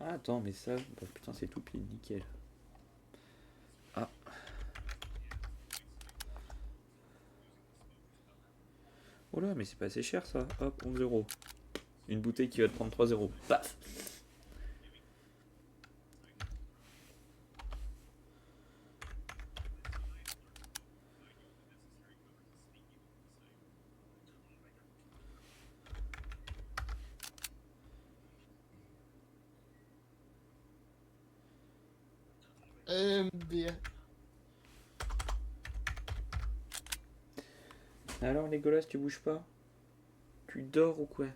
Ah, attends, mais ça, bah, putain c'est tout pile, nickel. Ah. Oh là, mais c'est pas assez cher ça. Hop, 11 euros. Une bouteille qui va te prendre 3 euros. Paf. Bien. Alors Légolas, tu bouges pas? Tu dors ou quoi?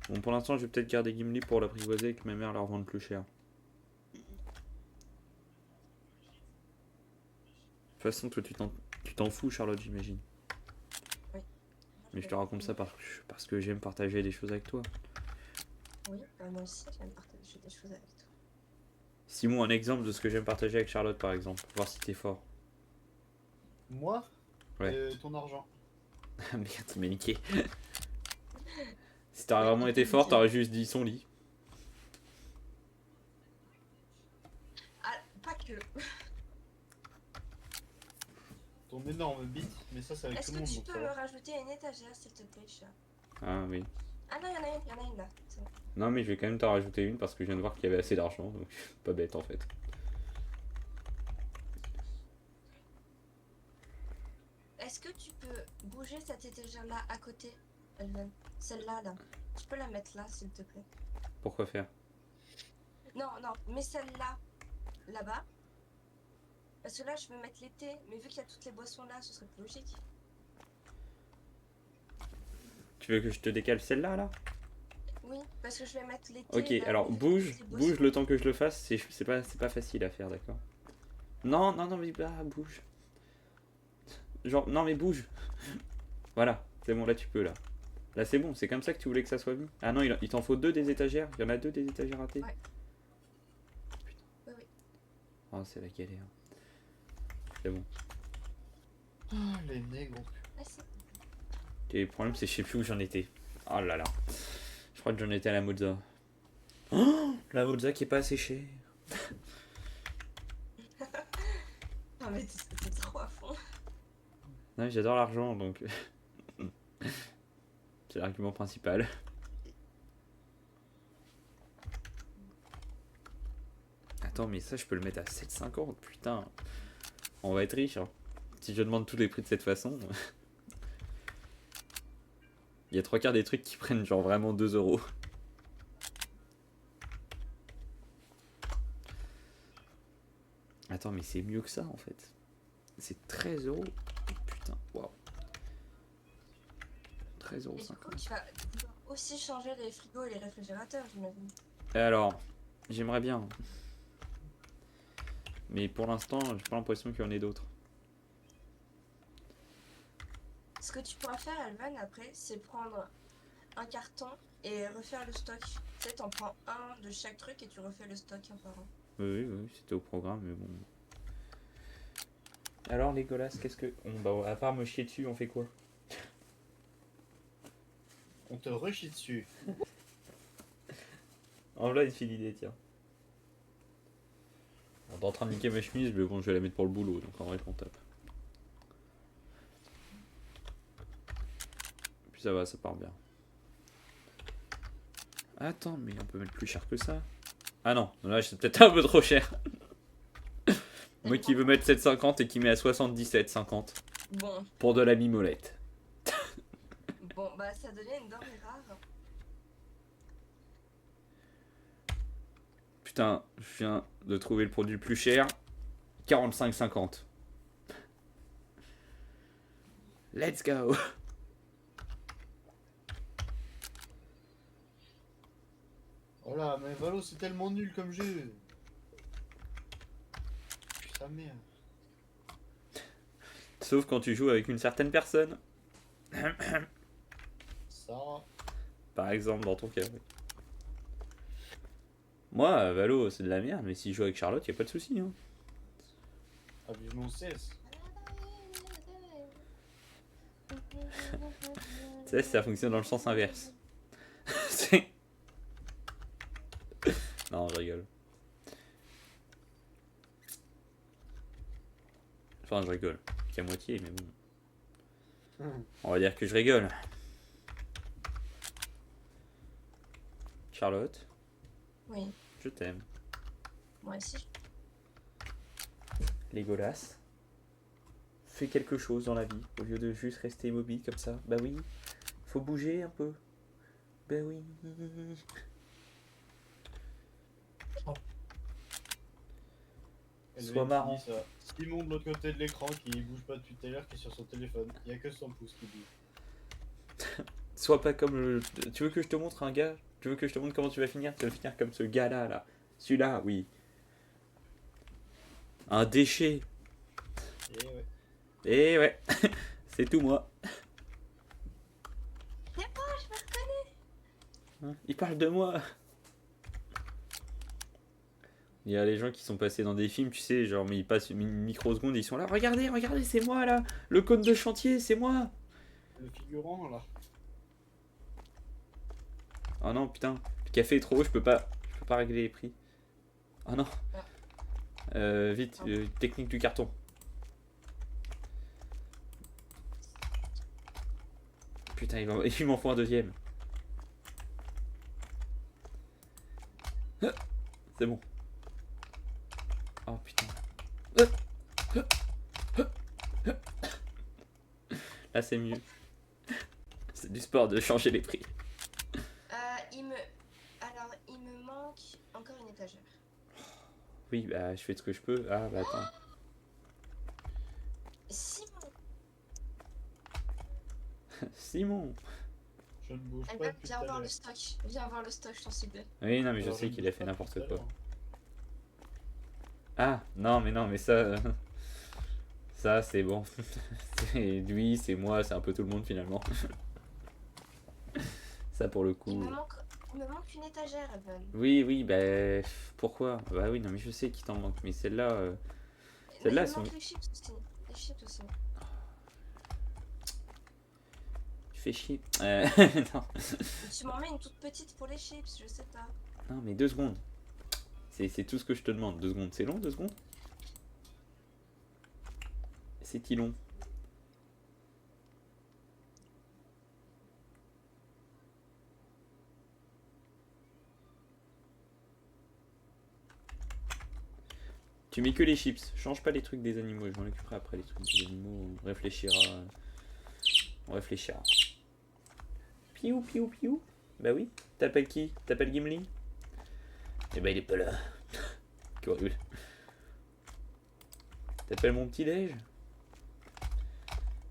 Bon, pour l'instant, je vais peut-être garder Gimli pour l'apprivoiser et que ma mère la revende plus cher. De toute façon, toi, tu t'en fous, Charlotte, j'imagine. Oui. Mais je te raconte ça parce que j'aime partager des choses avec toi. Oui, bah moi aussi, j'aime partager des choses avec toi. Simon, un exemple de ce que j'aime partager avec Charlotte, par exemple. Voir si t'es fort. Moi Ouais. Ton argent. Ah merde, tu m'as niqué. Si t'aurais vraiment été fort, t'aurais juste dit son lit. Ah, pas que. Ton énorme bite, mais ça c'est avec Est-ce tout le que monde. tu Donc peux ça me va. rajouter une étagère, s'il te plaît, chat? Ah oui. Ah non, il y en a une là. C'est bon. Non, mais je vais quand même t'en rajouter une parce que je viens de voir qu'il y avait assez d'argent. Donc, pas bête en fait. Est-ce que tu peux bouger cette étagère là à côté, Elven? Celle-là, là. Tu peux la mettre là, s'il te plaît? Pourquoi faire? Non, mais celle-là, là-bas. Parce que là, je veux mettre l'été, mais vu qu'il y a toutes les boissons là, ce serait plus logique. Tu veux que je te décale celle-là là? Oui, parce que je vais mettre l'été. Ok, là, alors où il y a bouge toutes les boissons. le temps que je le fasse. C'est pas facile à faire, d'accord? Non, mais bouge. Genre, non, mais bouge. Voilà, c'est bon, là tu peux là. Là c'est bon, c'est comme ça que tu voulais que ça soit mis. Ah non, il t'en faut deux des étagères. Il y en a deux des étagères ratées. Ouais. Putain. Oui. Oh, c'est la galère. C'est bon. Ah, les nègres. Merci. Et le problème, c'est que je sais plus où j'en étais. Oh là là. Je crois que j'en étais à la Mozza. Oh, la Mozza qui est pas assez chère. Ah, mais t'es trop à fond. Non, j'adore l'argent donc. C'est l'argument principal. Attends, mais ça, je peux le mettre à 7,50. Putain. On va être riche. Hein. Si je demande tous les prix de cette façon. Il y a 3/4 des trucs qui prennent genre vraiment 2 euros. Attends, mais c'est mieux que ça en fait. C'est 13 euros. Putain, waouh. 13,50 euros. Et du coup, tu vas aussi changer les frigos et les réfrigérateurs, j'imagine. Et alors, j'aimerais bien. Mais pour l'instant, j'ai pas l'impression qu'il y en ait d'autres. Ce que tu pourras faire, Elvan, après, c'est prendre un carton et refaire le stock. Tu sais, t'en prends un de chaque truc et tu refais le stock un par un. Oui, c'était au programme, mais bon. Alors, Legolas, qu'est-ce que. Bah, à part me chier dessus, on fait quoi? On te rechie dessus. En voilà une fine idée, tiens. On est en train de niquer ma chemise, mais bon, je vais la mettre pour le boulot, donc en vrai, on tape. Puis ça va, ça part bien. Attends, mais on peut mettre plus cher que ça. Ah non, là c'est peut-être un peu trop cher. Moi qui veux mettre 7,50 et qui met à 77,50 Bon, pour de la mimolette. bon, bah ça devient une denrée rare. Putain, je viens de trouver le produit le plus cher. 45,50. Let's go. Oh là, mais Valo, c'est tellement nul comme jeu. Putain, merde. Sauf quand tu joues avec une certaine personne. Ça. Par exemple, dans ton cas. Moi, Valo, c'est de la merde, mais si je joue avec Charlotte, y a pas de souci. Hein. Ah, vivement CS. Tu sais, ça fonctionne dans le sens inverse. C'est- non, je rigole. Enfin, je rigole. Qu'à moitié, mais bon. On va dire que je rigole. Charlotte, Oui, je t'aime. moi aussi. Legolas, fais quelque chose dans la vie au lieu de juste rester immobile comme ça. Bah oui, faut bouger un peu. Bah oui. Elle Sois vient de marrant. finir ça. Simon de l'autre côté de l'écran qui bouge pas depuis tout à l'heure, qui est sur son téléphone. Il y a que son pouce qui bouge. Sois pas comme le. Tu veux que je te montre un gars? Tu veux que je te montre comment tu vas finir? Tu vas finir comme ce gars-là, là. Celui-là, oui. Un déchet. Et ouais. Et ouais, c'est tout moi. C'est bon, je me reconnais. Hein, il parle de moi. Il y a les gens qui sont passés dans des films, tu sais, genre, mais ils passent une microseconde et ils sont là. Regardez, regardez, c'est moi là. Le code de chantier, c'est moi. Le figurant là. Oh non, putain, le café est trop haut, je peux pas régler les prix. Oh non. Vite, technique du carton. Putain, il m'en faut un deuxième. C'est bon. Oh putain. Là c'est mieux. C'est du sport de changer les prix. Alors, il me manque encore une étagère. Oui, bah je fais ce que je peux. Ah bah attends. Simon, Simon. Je ne bouge elle pas va depuis tout viens à voir l'heure. le stock. Viens voir le stock, je t'en supplie. Oui, non mais je Alors, sais ne qu'il a bouge fait pas n'importe depuis tout à quoi. l'heure. Ah, non mais ça... ça c'est bon. C'est lui, c'est moi, c'est un peu tout le monde finalement. Ça pour le Il coup... me manque une étagère, Evan. Oui, bah... Pourquoi? Bah oui, non mais je sais qu'il t'en manque, mais celle-là... Mais Celle-là, il me sont... manque les chips aussi. Les chips aussi. Tu fais chier. Non. Tu m'en mets une toute petite pour les chips, je sais pas. Non mais 2 secondes. C'est tout ce que je te demande. 2 secondes, c'est long 2 secondes? C'est-il long? Tu mets que les chips, change pas les trucs des animaux, je m'en occuperai après les trucs des animaux, on réfléchira. On réfléchira. Piou piou piou. Bah oui, t'appelles qui? T'appelles Gimli? Eh bah il est pas là. Qué horrible. T'appelles mon petit déj?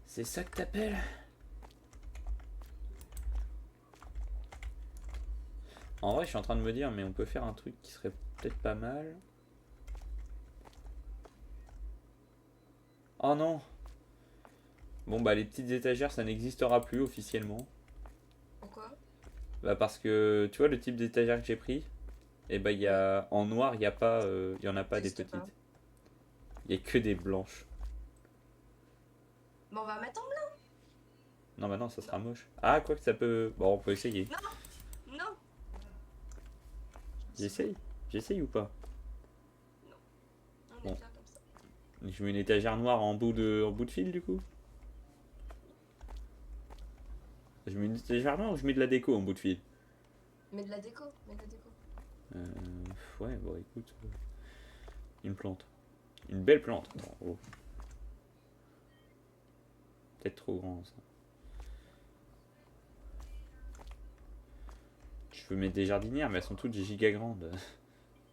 C'est ça que t'appelles? En vrai je suis en train de me dire mais on peut faire un truc qui serait peut-être pas mal. Oh non. Bon bah les petites étagères ça n'existera plus officiellement. Pourquoi? Bah parce que tu vois le type d'étagère que j'ai pris, et bah il y a en noir, il y a pas il y en a pas des Existe petites. pas. Il y a que des blanches. Bon, on va mettre en blanc. Non bah non, ça sera moche. Ah quoi que ça peut bon, on peut essayer. Non. J'essaye. J'essaye ou pas? On est Bon. bien comme ça. Je mets une étagère noire en bout de fil du coup. Je mets une étagère noire ou je mets de la déco en bout de fil? Mets de la déco, mets de la déco. Ouais, bon écoute. Une plante. Une belle plante. Attends, oh. Peut-être trop grand ça. Je peux mettre des jardinières, mais elles sont toutes giga grandes.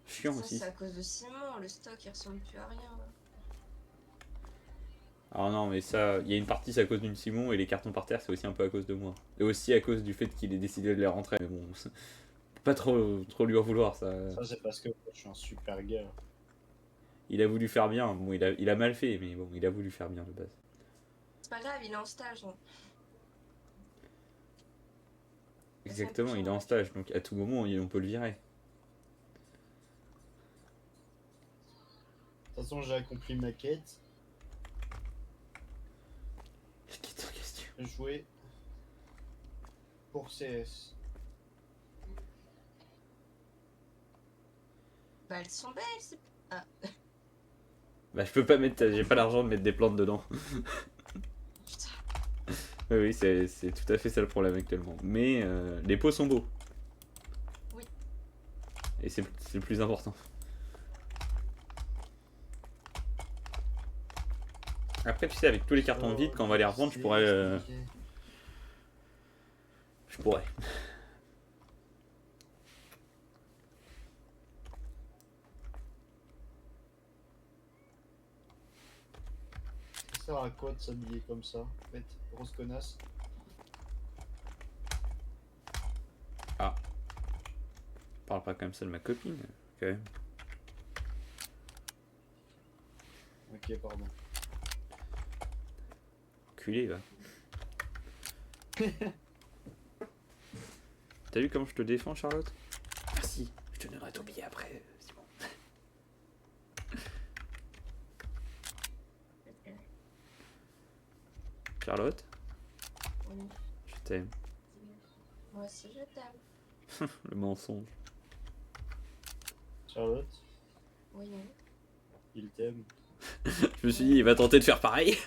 Chiant Ça, aussi. c'est à cause de Simon, le stock il ressemble plus à rien. Là. Ah non, mais ça, il y a une partie c'est à cause d'une Simon et les cartons par terre c'est aussi un peu à cause de moi. Et aussi à cause du fait qu'il ait décidé de les rentrer. Mais bon, pas trop lui en vouloir ça. Ça, c'est parce que je suis un super gars. Il a voulu faire bien. Bon, il a mal fait, mais bon, il a voulu faire bien de base. C'est pas grave, il est en stage. Hein. Exactement, il est en stage, donc à tout moment on peut le virer. De toute façon, j'ai accompli ma quête. Qu'est-ce qui est en question? Jouer pour CS. Bah, elles sont belles, c'est. Ah, Bah je peux pas mettre, j'ai pas l'argent de mettre des plantes dedans. putain. Oui, c'est tout à fait ça le problème actuellement. Mais les pots sont beaux. Oui. Et c'est le plus important. Après, tu sais, avec tous les cartons vides, quand on va les revendre, je pourrais. Je pourrais. Ça sert à quoi de s'habiller comme ça? En fait, grosse connasse. Parle pas comme ça de ma copine, quand même. Ok, pardon. Culé, va. T'as vu comment je te défends, Charlotte? Merci, je te donnerai ton billet après, Simon. Charlotte, Oui. je t'aime. Moi aussi, je t'aime. Le mensonge. Charlotte, Oui, non. il t'aime. Je me suis dit, il va tenter de faire pareil.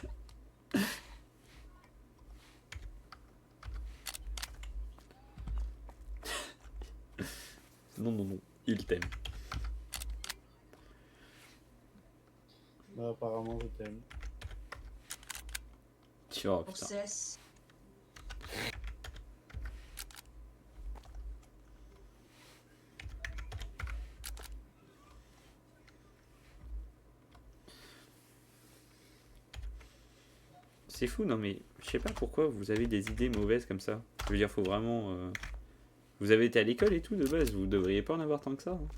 Non, il t'aime. Bah, apparemment, je t'aime. Tu vois, Pour putain. CS. C'est fou, non mais je sais pas pourquoi vous avez des idées mauvaises comme ça. Je veux dire, faut vraiment. Vous avez été à l'école et tout de base, vous devriez pas en avoir tant que ça. Hein.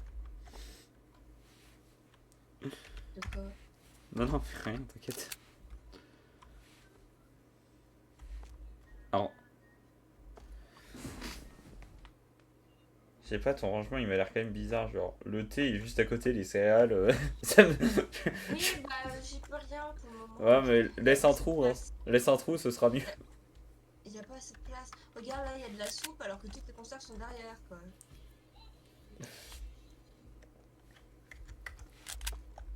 De quoi? Non, rien, t'inquiète. Alors. Je sais pas, ton rangement il m'a l'air quand même bizarre. Genre, le thé il est juste à côté, les céréales. Ça me- Oui, bah, j'y peux rien pour le moment. Ouais, mais Il y a laisse pas un assez de trou, hein. place. Laisse un trou, ce sera mieux. Il n'y a pas assez de place. Regarde là, il y a de la soupe alors que toutes les conserves sont derrière quoi.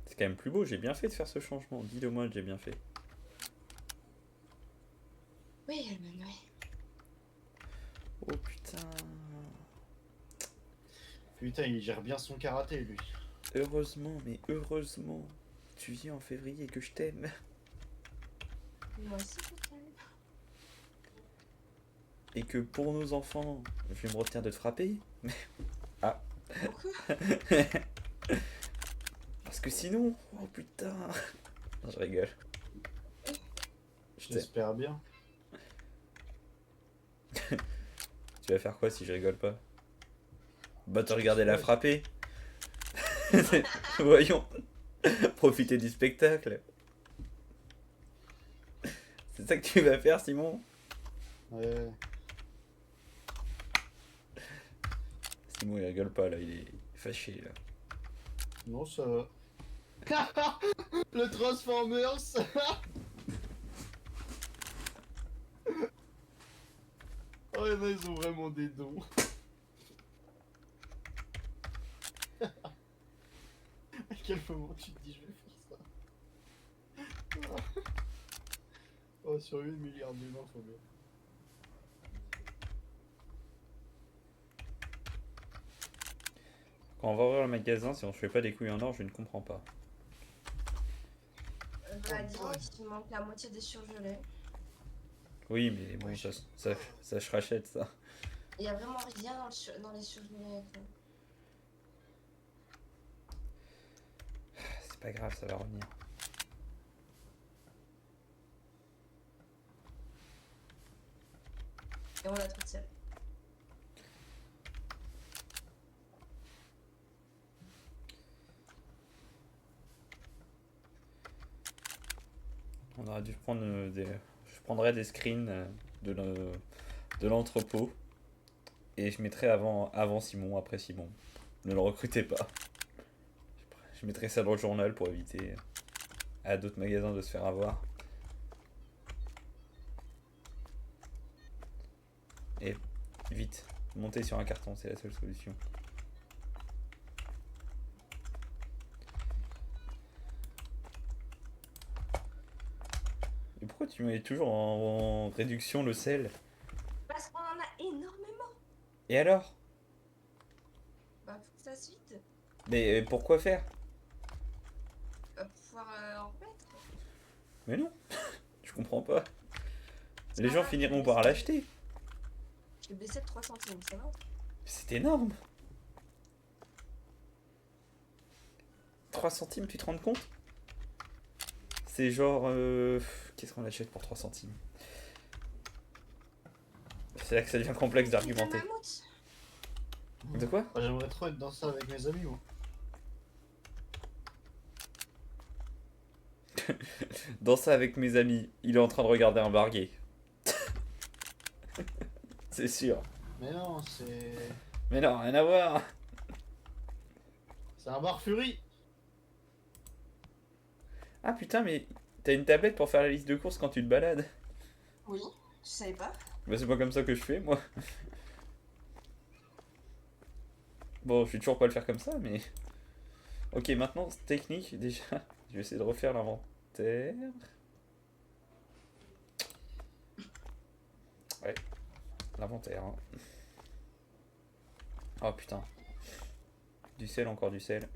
C'est quand même plus beau, j'ai bien fait de faire ce changement. Dis-le moi que j'ai bien fait. Oui, elle me ouais. Oh putain. Putain, il gère bien son karaté, lui. Heureusement, mais heureusement, tu viens en février et que je t'aime. Moi aussi je t'aime. Et que pour nos enfants, je vais me retenir de te frapper. Beaucoup. Parce que sinon, oh putain. Non, je rigole. Je t'aime. J'espère bien. Tu vas faire quoi si je rigole pas? Bah te regarder la frapper. Voyons. Profiter du spectacle. C'est ça que tu vas faire, Simon? Ouais. Simon il rigole pas là, il est fâché là. Non, ça va. Le Transformers. Oh, il y en a, ils ont vraiment des dons. À quel moment tu te dis je vais faire ça? Oh, sur 8 milliards d'humains, faut bien. Quand on va ouvrir le magasin, si on se fait pas des couilles en or, je ne comprends pas. Bah, dis-moi qu'il manque la moitié des surgelés. Oui, mais bon, ça je rachète ça. Il y a vraiment rien dans les surgelés. Quoi. C'est pas grave, ça va revenir. Et on a trop de sel. On aurait dû prendre des... Je prendrais des screens de l'entrepôt. Et je mettrais avant Simon, après Simon. Ne le recrutez pas. Je mettrais ça dans le journal pour éviter à d'autres magasins de se faire avoir. Et vite, montez sur un carton, c'est la seule solution. Et pourquoi tu mets toujours en réduction le sel? Parce qu'on en a énormément. Et alors? Bah, faut que ça suite. Mais pourquoi faire? Pour pouvoir en remettre. Mais non, je comprends pas. Les pas gens grave, finiront je par vais l'acheter. Je vais baisser de 3 centimes, ça va? C'est énorme. 3 centimes, tu te rends compte? C'est genre... Qu'est-ce qu'on achète pour 3 centimes? C'est là que ça devient complexe d'argumenter. Mammouth. De quoi? Ah, j'aimerais trop être dans ça avec mes amis, moi. Dans ça avec mes amis, il est en train de regarder un bar gay. C'est sûr. Mais non, c'est... Mais non, rien à voir. C'est un bar Fury. Ah putain, mais t'as une tablette pour faire la liste de courses quand tu te balades? Oui, je savais pas. Bah c'est pas comme ça que je fais, moi. Bon, je vais toujours pas le faire comme ça, mais... Ok, maintenant, technique, déjà. Je vais essayer de refaire l'inventaire. Ouais, l'inventaire. Hein. Oh putain. Du sel, encore du sel.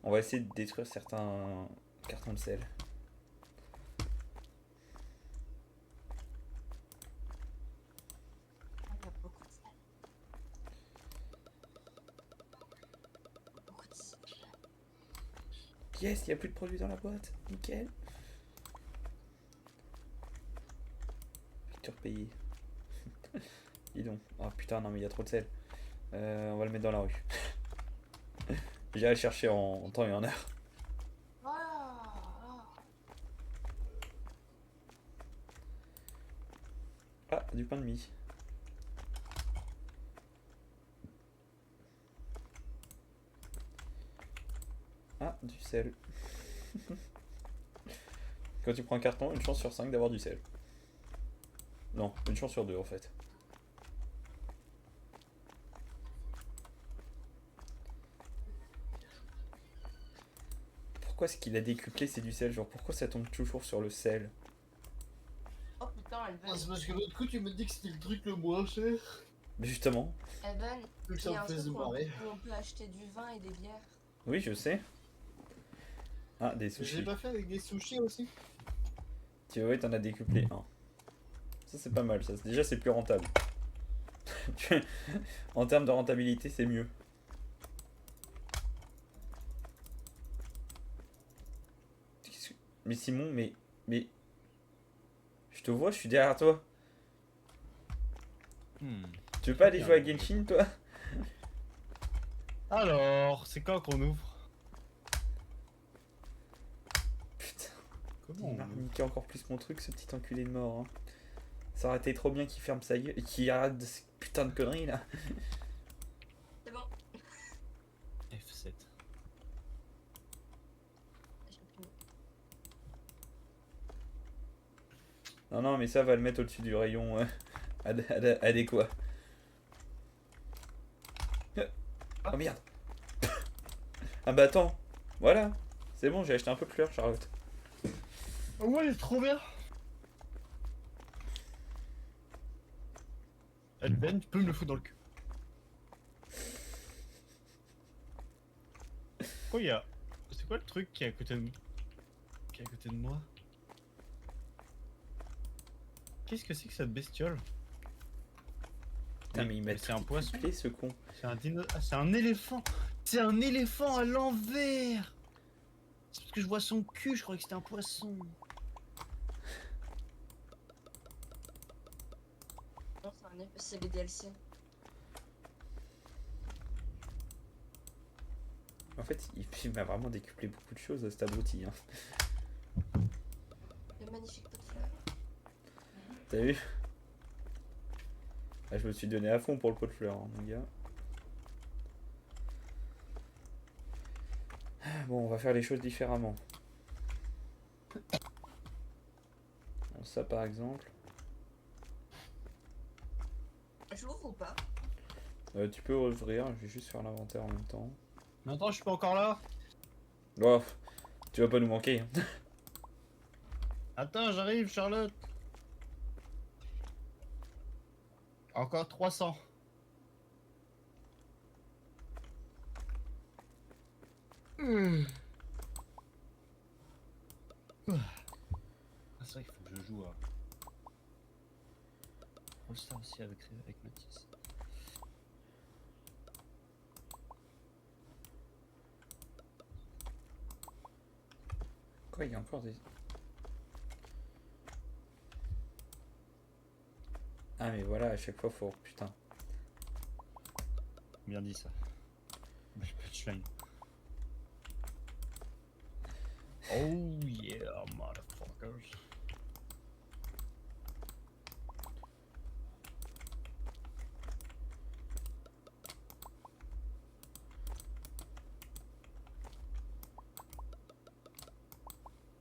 On va essayer de détruire certains cartons de sel. Il y a beaucoup de sel. Beaucoup de sel. Yes, il n'y a plus de produits dans la boîte. Nickel. Facture payée. Dis donc. Oh putain, non mais il y a trop de sel. On va le mettre dans la rue. J'irai le chercher en temps et en heure. Voilà. Ah, du pain de mie. Ah, du sel. Quand tu prends un carton, une chance sur 5 d'avoir du sel. Non, une chance sur 2 en fait. Pourquoi est-ce qu'il a décuplé c'est du sel? Genre pourquoi ça tombe toujours sur le sel? Oh putain, Elven. Ah, c'est parce que l'autre coup, tu me dis que c'était le truc le moins cher. Mais justement. Elven, Plus que il ça y a un me fasse truc de où on, marrer. où on peut acheter du vin et des bières. Oui, je sais. Ah, des Je l'ai sushis. pas fait avec des sushis aussi. Tu vois, t'en as décuplé un. Ça c'est pas mal, ça. Déjà c'est plus rentable. En termes de rentabilité, c'est mieux. Mais Simon, mais... Je te vois, je suis derrière toi. Tu veux pas aller jouer à Genshin, toi? Alors, c'est quand qu'on ouvre? Putain, Comment il m'a niqué encore plus mon truc, ce petit enculé de mort. Hein. Ça aurait été trop bien qu'il ferme sa gueule et qu'il arrête de ces putains de conneries, là. Non, non, mais ça va le mettre au-dessus du rayon adéquat. Oh merde. Ah bah attends. Voilà. C'est bon, j'ai acheté un peu de fleurs, Charlotte. Oh ouais, c'est trop bien. Ben, tu peux me le foutre dans le cul. Quoi il y a... C'est quoi le truc qui est à côté de... qui est à côté de moi? Qu'est-ce que c'est que cette bestiole? Putain, mais il m'a c'est un poisson. ce con. C'est un dino... Ah, c'est un éléphant. C'est un éléphant à l'envers. C'est parce que je vois son cul, je croyais que c'était un poisson. Non, c'est les DLC. En fait, il m'a vraiment décuplé beaucoup de choses, cet abruti. Hein. Le magnifique pot de fleurs. T'as vu? Ah, je me suis donné à fond pour le pot de fleurs, hein, mon gars. Bon, on va faire les choses différemment. Bon, ça par exemple. Je l'ouvre ou pas? Tu peux ouvrir, je vais juste faire l'inventaire en même temps. Mais attends, je suis pas encore là. Oh, tu vas pas nous manquer. Hein. Attends, j'arrive, Charlotte. Encore 300. Ah, c'est vrai qu'il faut que je joue à... All Star aussi avec Mathis. Quoi, il y a encore des... Ah mais voilà, à chaque fois faut... Putain. Bien dit ça. Punchline. Oh yeah, motherfuckers.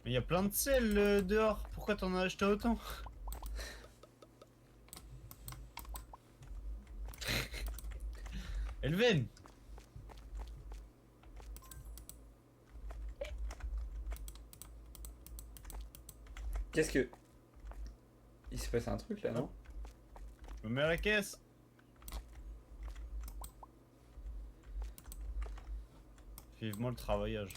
Mais il y a plein de sel dehors. Pourquoi t'en as acheté autant? Elven. Qu'est-ce que... Il s'est passé un truc là, non? Je me mets à la caisse. Vivement le travaillage.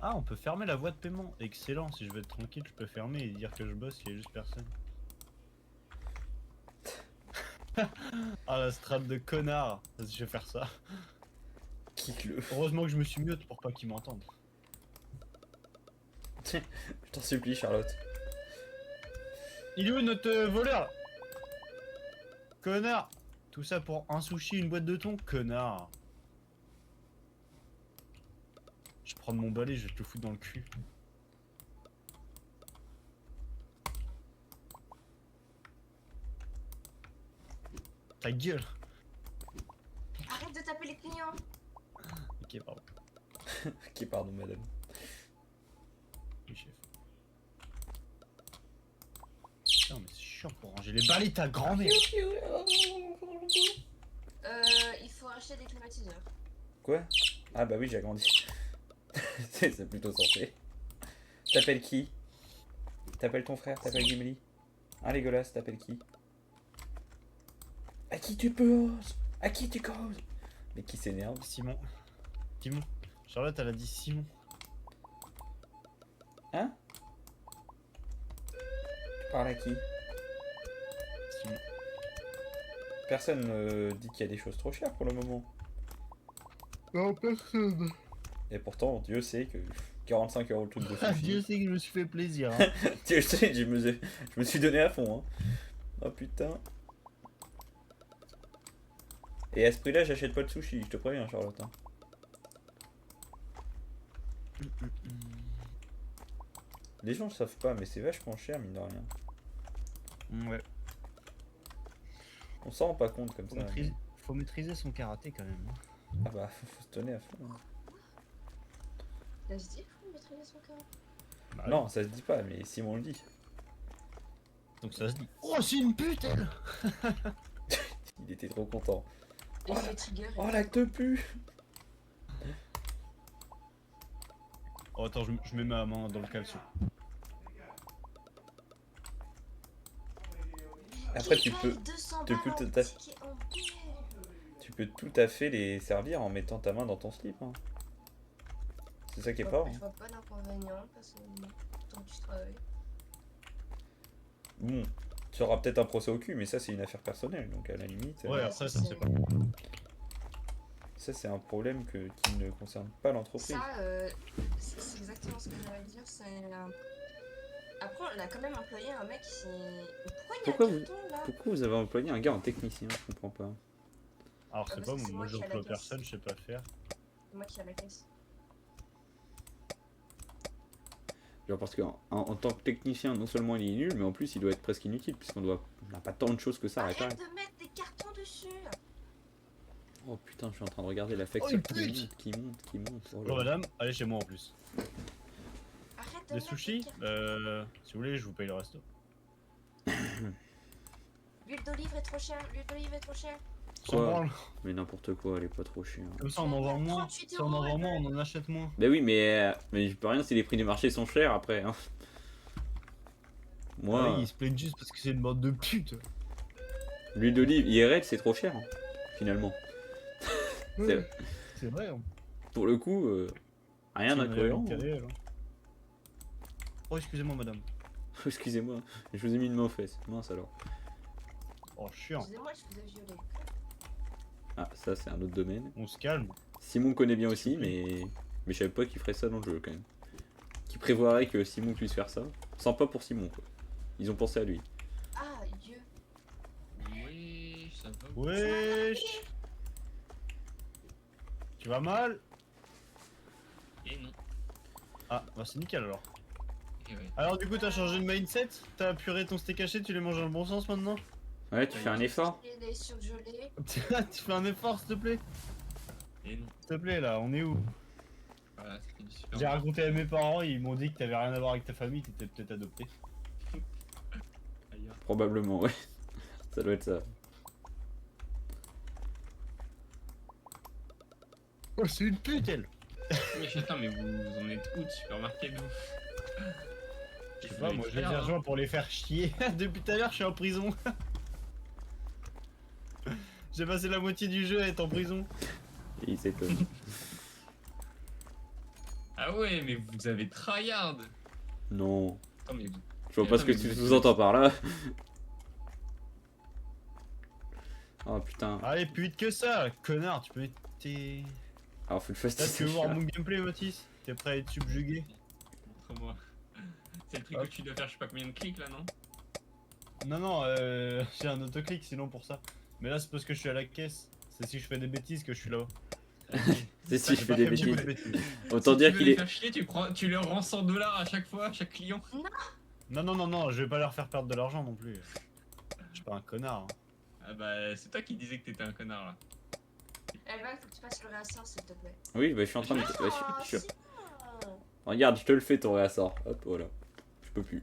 Ah, on peut fermer la voie de paiement. Excellent, si je veux être tranquille, je peux fermer et dire que je bosse, il y a juste personne. Ah, la strat de connard. Vas-y, je vais faire ça. Quitte-le. Heureusement que je me suis mute pour pas qu'ils m'entendent. Je t'en supplie, Charlotte. Il est où notre voleur? Connard. Tout ça pour un sushi, une boîte de thon? Connard. Je vais prendre mon balai, je vais te le foutre dans le cul. Ta gueule. Arrête de taper les clients. Ok, pardon. Ok, pardon, madame. Oui, chef. Putain, mais c'est chiant pour ranger les balais, ta grand-mère. Il faut acheter des climatiseurs. Quoi? Ah bah oui, j'ai agrandi. C'est plutôt censé. T'appelles qui? T'appelles ton frère? T'appelles Gimli? Hein, Légolas, t'appelles qui? À qui tu poses? À qui tu causes? Mais qui s'énerve? Simon. Simon. Charlotte, elle a dit Simon. Hein? Tu parles à qui? Simon. Personne ne dit qu'il y a des choses trop chères pour le moment. Non, personne. Et pourtant, Dieu sait que 45 € le truc de Ah, sushi. Dieu sait que je me suis fait plaisir. Hein. Dieu sait, je me suis donné à fond. Hein. Oh putain. Et à ce prix-là, j'achète pas de sushi, je te préviens, Charlotte. Hein. Les gens ne savent pas, mais c'est vachement cher, mine de rien. Ouais. On s'en rend pas compte comme Faut ça. maîtriser, Faut maîtriser son karaté quand même. Ah bah, faut se tenir à fond. Hein. T'as dit faut maîtriser son corps. Bah, Non, ça se dit pas, mais Simon le dit. Donc ça se dit. Oh, c'est une pute elle. Il était trop content. Et je l'ai trigger. Oh, l'acte pu. Oh, attends, je mets ma main dans le caleçon. Après, tu peux tout à fait les servir en mettant ta main dans ton slip. Hein. C'est ça qui est fort. Je Hein. vois pas d'inconvénient personnellement. Tant que tu travailles. Bon, tu auras peut-être un procès au cul, mais ça c'est une affaire personnelle, donc à la limite. Ouais, après ça c'est pas. Ça c'est un problème qui ne concerne pas l'entreprise. Ça, c'est exactement ce que j'allais dire. Après, on a quand même employé un mec qui. Pourquoi il y a un carton là? Pourquoi vous avez employé un gars en technicien? Je comprends pas. Alors Ah, c'est parce pas que c'est moi moi qui ai j'emploie la caisse. personne, je sais pas faire. C'est moi qui ai la caisse. Genre parce qu'en en tant que technicien, non seulement il est nul, mais en plus il doit être presque inutile, puisqu'on n'a pas tant de choses que ça à réparer. Arrête de mettre des cartons dessus. Oh putain, je suis en train de regarder la facture une qui monte. Oh là Bon là. madame, allez chez moi en plus. Arrête de Des mettre sushis des cartons. Si vous voulez, je vous paye le resto. L'huile d'olive est trop chère. L'huile d'olive est trop chère. Sans Quoi branle. Mais n'importe quoi, elle est pas trop chère. Comme ça on en vend moins. 38 Si on en euros, vend moins, on en achète moins. Bah oui, mais je peux rien si les prix du marché sont chers après. Hein. Moi, Ah oui, ils se plaignent juste parce que c'est une bande de putes. l'huile d'olive IRL c'est trop cher, hein, finalement. C'est- C'est vrai. Hein. Pour le coup, rien C'est une d'incohérent. réalité réelle, hein. Oh excusez-moi madame. Excusez-moi, je vous ai mis une main aux fesses. Mince alors. Oh chiant. Excusez-moi, je vous ai violé. Ah, ça c'est un autre domaine. On se calme. Simon connaît bien aussi, mais je savais pas qu'il ferait ça dans le jeu quand même. Qui prévoirait que Simon puisse faire ça. Sympa pour Simon quoi. Ils ont pensé à lui. Ah, Dieu. Oui, ça va. Wesh. Tu vas mal? Et non. Ah, bah c'est nickel alors. Et ouais. Alors du coup t'as changé de mindset? T'as puré ton steak haché, tu les manges dans le bon sens maintenant? Ouais, tu fais un effort. Il est surgelé. Tu fais un effort s'il te plaît? Et non. S'il te plaît là, on est où? Voilà, c'était une super. J'ai raconté à mes parents, ils m'ont dit que t'avais rien à voir avec ta famille, t'étais peut-être adopté. Ailleurs. Probablement, ouais. Ça doit être ça. Oh c'est une pute elle! Mais attends, mais vous en êtes où de supermarket d'où? Je sais pas, moi je les ai rejoints pour les faire chier. Depuis tout à l'heure je suis en prison. J'ai passé la moitié du jeu à être en prison. Et il s'étonne. Ah ouais, mais vous avez tryhard. Non. Attends, mais vous. Je vois pas ce que tu sous-entends par là. Oh putain. Allez, plus vite que ça, connard, tu peux mettre tes... Alors faut le Là, tu fastidier. veux voir mon gameplay, Mathis? T'es prêt à être subjugué? Montre-moi. C'est le truc Hop. que tu dois faire, je sais pas combien de clics là, non? Non, non, j'ai un autoclic sinon pour ça. Mais là, c'est parce que je suis à la caisse. C'est si je fais des bêtises que je suis là-bas. C'est si je J'ai fais pas des fait beaucoup bêtises. de bêtises. Autant Si dire tu veux qu'il les est. faire chier, tu leur rends 100 $ à chaque fois, à chaque client. Non, non, non, non, je vais pas leur faire perdre de l'argent non plus. Je suis pas un connard. Hein. Ah bah, c'est toi qui disais que t'étais un connard là. Elvan, faut que tu fasses le réassort, s'il te plaît. Oui, bah je suis en train de. Ah, bah, je suis- Simon. Regarde, je te le fais ton réassort. Hop, voilà. Je peux plus.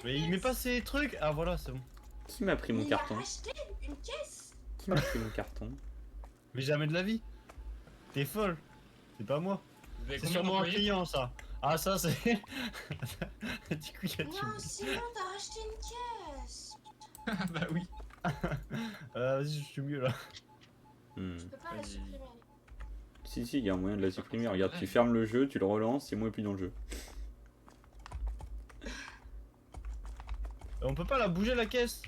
Mais il met pas ses trucs. Ah voilà, c'est bon. Qui m'a pris mon Il carton? a acheté une caisse. Qui m'a pris mon carton? Mais jamais de la vie. T'es folle. C'est pas moi. Vous avez C'est combien sûrement un d'employés? client ça. Ah ça c'est... Du coup il y a Non, Simon, t'as acheté une caisse. Ah bah oui. Vas-y, je suis mieux là. Hmm. Tu peux pas la Vas-y. supprimer. Si, si, il y a un moyen de la supprimer. Regarde, tu fermes le jeu, tu le relances, Simon est plus dans le jeu. On peut pas la bouger la caisse.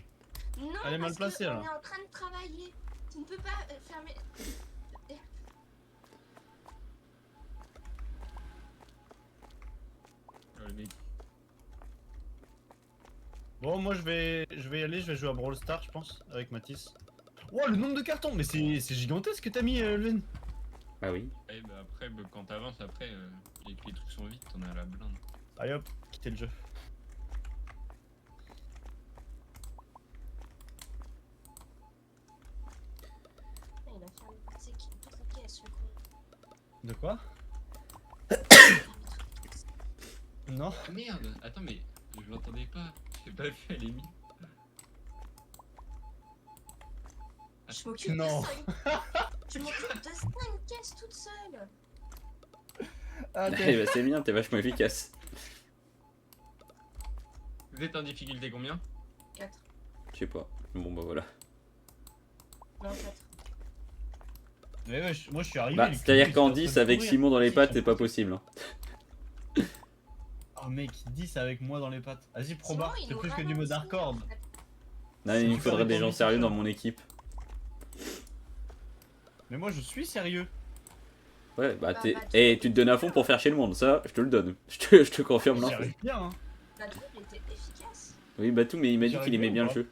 Non, Elle est mal parce placée, que là. on est en train de travailler. Tu ne peux pas fermer. Oh, le mec. Bon moi je vais y aller, je vais jouer à Brawl Stars je pense, avec Mathis. Wow le nombre de cartons, mais c'est gigantesque que t'as mis Lune. Ah oui. Ouais, bah après, bah, quand t'avances, après, et que les trucs sont vides, t'en as la blinde. Allez hop, quittez le jeu. efficace, le con. De quoi? Non. Ah, merde, attends, mais je l'entendais pas. J'ai pas vu, elle est mise. Je m'occupe de Non. 5... Je m'occupe de 5 caisses toute seule. Ah, Eh bah, c'est bien, t'es vachement efficace. Vous êtes en difficulté combien? 4. Je sais pas. Bon bah voilà. Non, 4. Mais ouais, moi je suis arrivé. Bah, le c'est-à-dire cul, qu'en j'étais en train 10 de avec courir. Simon dans les Si, pattes, je- c'est pas possible. Hein. Oh mec, 10 avec moi dans les pattes. Vas-y, proba, Sinon, il c'est nous plus que du ramène mode Simon, hardcore. en fait. Non, Si il tu me fais faudrait des des gens conduites sérieux seul. dans mon équipe. Mais moi je suis sérieux. Ouais, bah Bah, t'es. bah, Eh, tu te donnes à fond pour faire chez le monde, ça, je te le donne. Je te confirme J'y l'info. arrive bien, hein. La troupe était efficace. Oui, bah tout, mais il m'a dit J'y qu'il aimait arrive bien bien le ou jeu.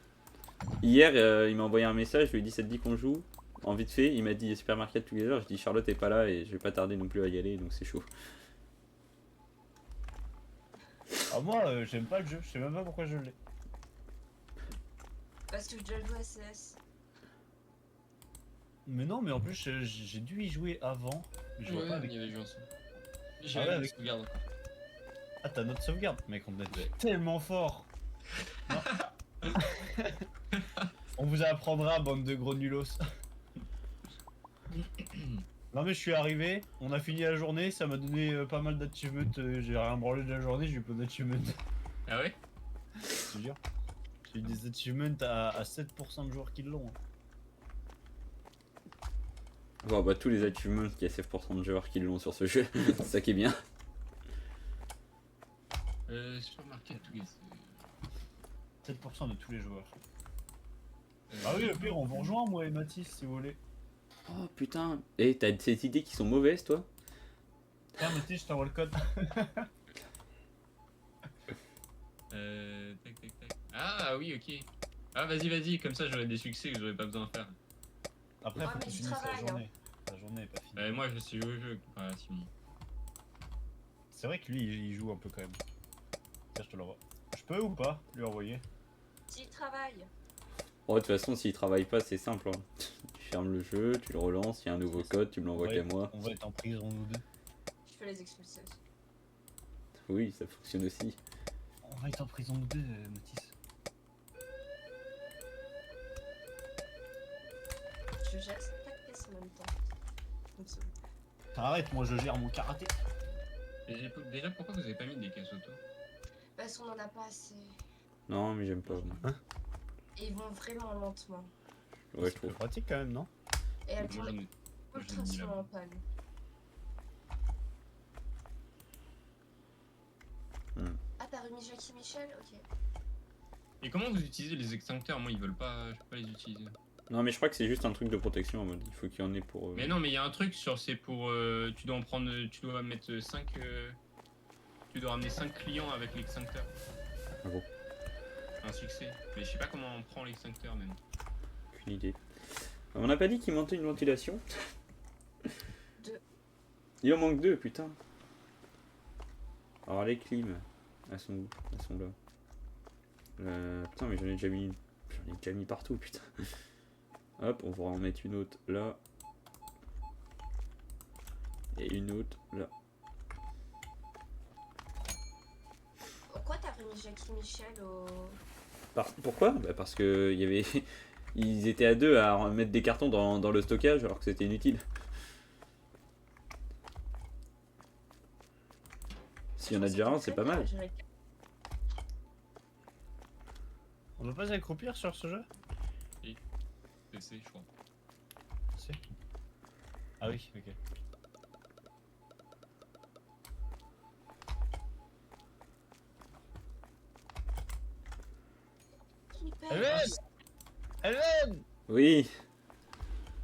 Hier, il m'a envoyé un message, je lui ai dit ça te dit qu'on joue. En vite fait, il m'a dit Supermarket Together, je dis Charlotte est pas là et je vais pas tarder non plus à y aller, donc c'est chaud. Ah, moi j'aime pas le jeu, je sais même pas pourquoi je l'ai. Parce que je dois jouer à CS. Mais non, mais en plus j'ai dû y jouer avant. Mais je vois Ouais, pas on avec. y avait joué ensemble. J'ai Ah ouais, la avec- sauvegarde encore. Ah, t'as notre sauvegarde, mec, on est tellement fort. Non. On vous apprendra, bande de gros nulos. Non mais je suis arrivé, on a fini la journée, ça m'a donné pas mal d'achievements, j'ai rien branlé de la journée, j'ai eu plein d'achievements. Ah ouais? Je te jure. J'ai eu des achievements à 7% de joueurs qui l'ont. Bon, bah tous les achievements, il y a 7% de joueurs qui l'ont sur ce jeu, c'est ça qui est bien. Supermarket Together. 7% de tous les joueurs. Ah oui, le pire, on vous rejoint, moi et Mathis, si vous voulez. Oh putain, eh, t'as ces idées qui sont mauvaises toi? Tiens, Mathis, je t'envoie le code. Tac tac tac. Ah oui, ok. Ah vas-y, comme ça j'aurai des succès que j'aurais pas besoin de faire. Après, Ouais, faut mais que tu du finisses la travail, journée. La journée est pas finie. Moi je suis au jeu, comparé à Simon. C'est vrai que lui, il joue un peu quand même. Tiens, je te l'envoie. Je peux ou pas lui envoyer? S'il travaille. Oh, de toute façon, s'il travaille pas, c'est simple. Hein. Tu fermes le jeu, tu le relances, il y a un nouveau code, tu me l'envoies qu'à moi. On va être en prison, nous deux. Je peux les expulser aussi. Oui, ça fonctionne aussi. On va être en prison, nous deux, Mathis. Je gère 4 pièces en même temps. Comme ça. Arrête, moi je gère mon karaté. Déjà pourquoi vous avez pas mis des caisses auto? Parce qu'on en a pas assez. Non, mais j'aime pas. moi. Et ils vont vraiment lentement. Ouais, je C'est plus trouve. pratique quand même, non? Et elles Moi tombent j'en ai. ultra j'en ai mis souvent là-bas. en panne. Ah, t'as remis Jackie Michel? Ok. Et comment vous utilisez les extincteurs? Moi ils veulent pas. Je peux pas les utiliser. Non, mais je crois que c'est juste un truc de protection en mode. Il faut qu'il y en ait pour. Mais non, mais il y a un truc sur c'est pour. Tu dois en prendre. Tu dois mettre 5. Tu dois ramener 5 clients avec l'extincteur. Ah bon. Un succès. Mais je sais pas comment on prend l'extincteur même. Aucune idée. On n'a pas dit qu'il manquait une ventilation? 2. Il en manque 2, putain. Alors les clims, elles sont où? Elles sont là. Putain, mais j'en ai déjà mis partout, putain. Hop, on va en mettre une autre là. Et une autre là. Pourquoi t'as remis Jackie Michel au. Pourquoi? Bah parce que il y avait. Ils étaient à deux à mettre des cartons dans le stockage alors que c'était inutile. S'il y en a déjà un, c'est pas mal. On va pas s'accroupir sur ce jeu? PC, je crois. Si. Ah oui, ok. Elven! Elven! Oui.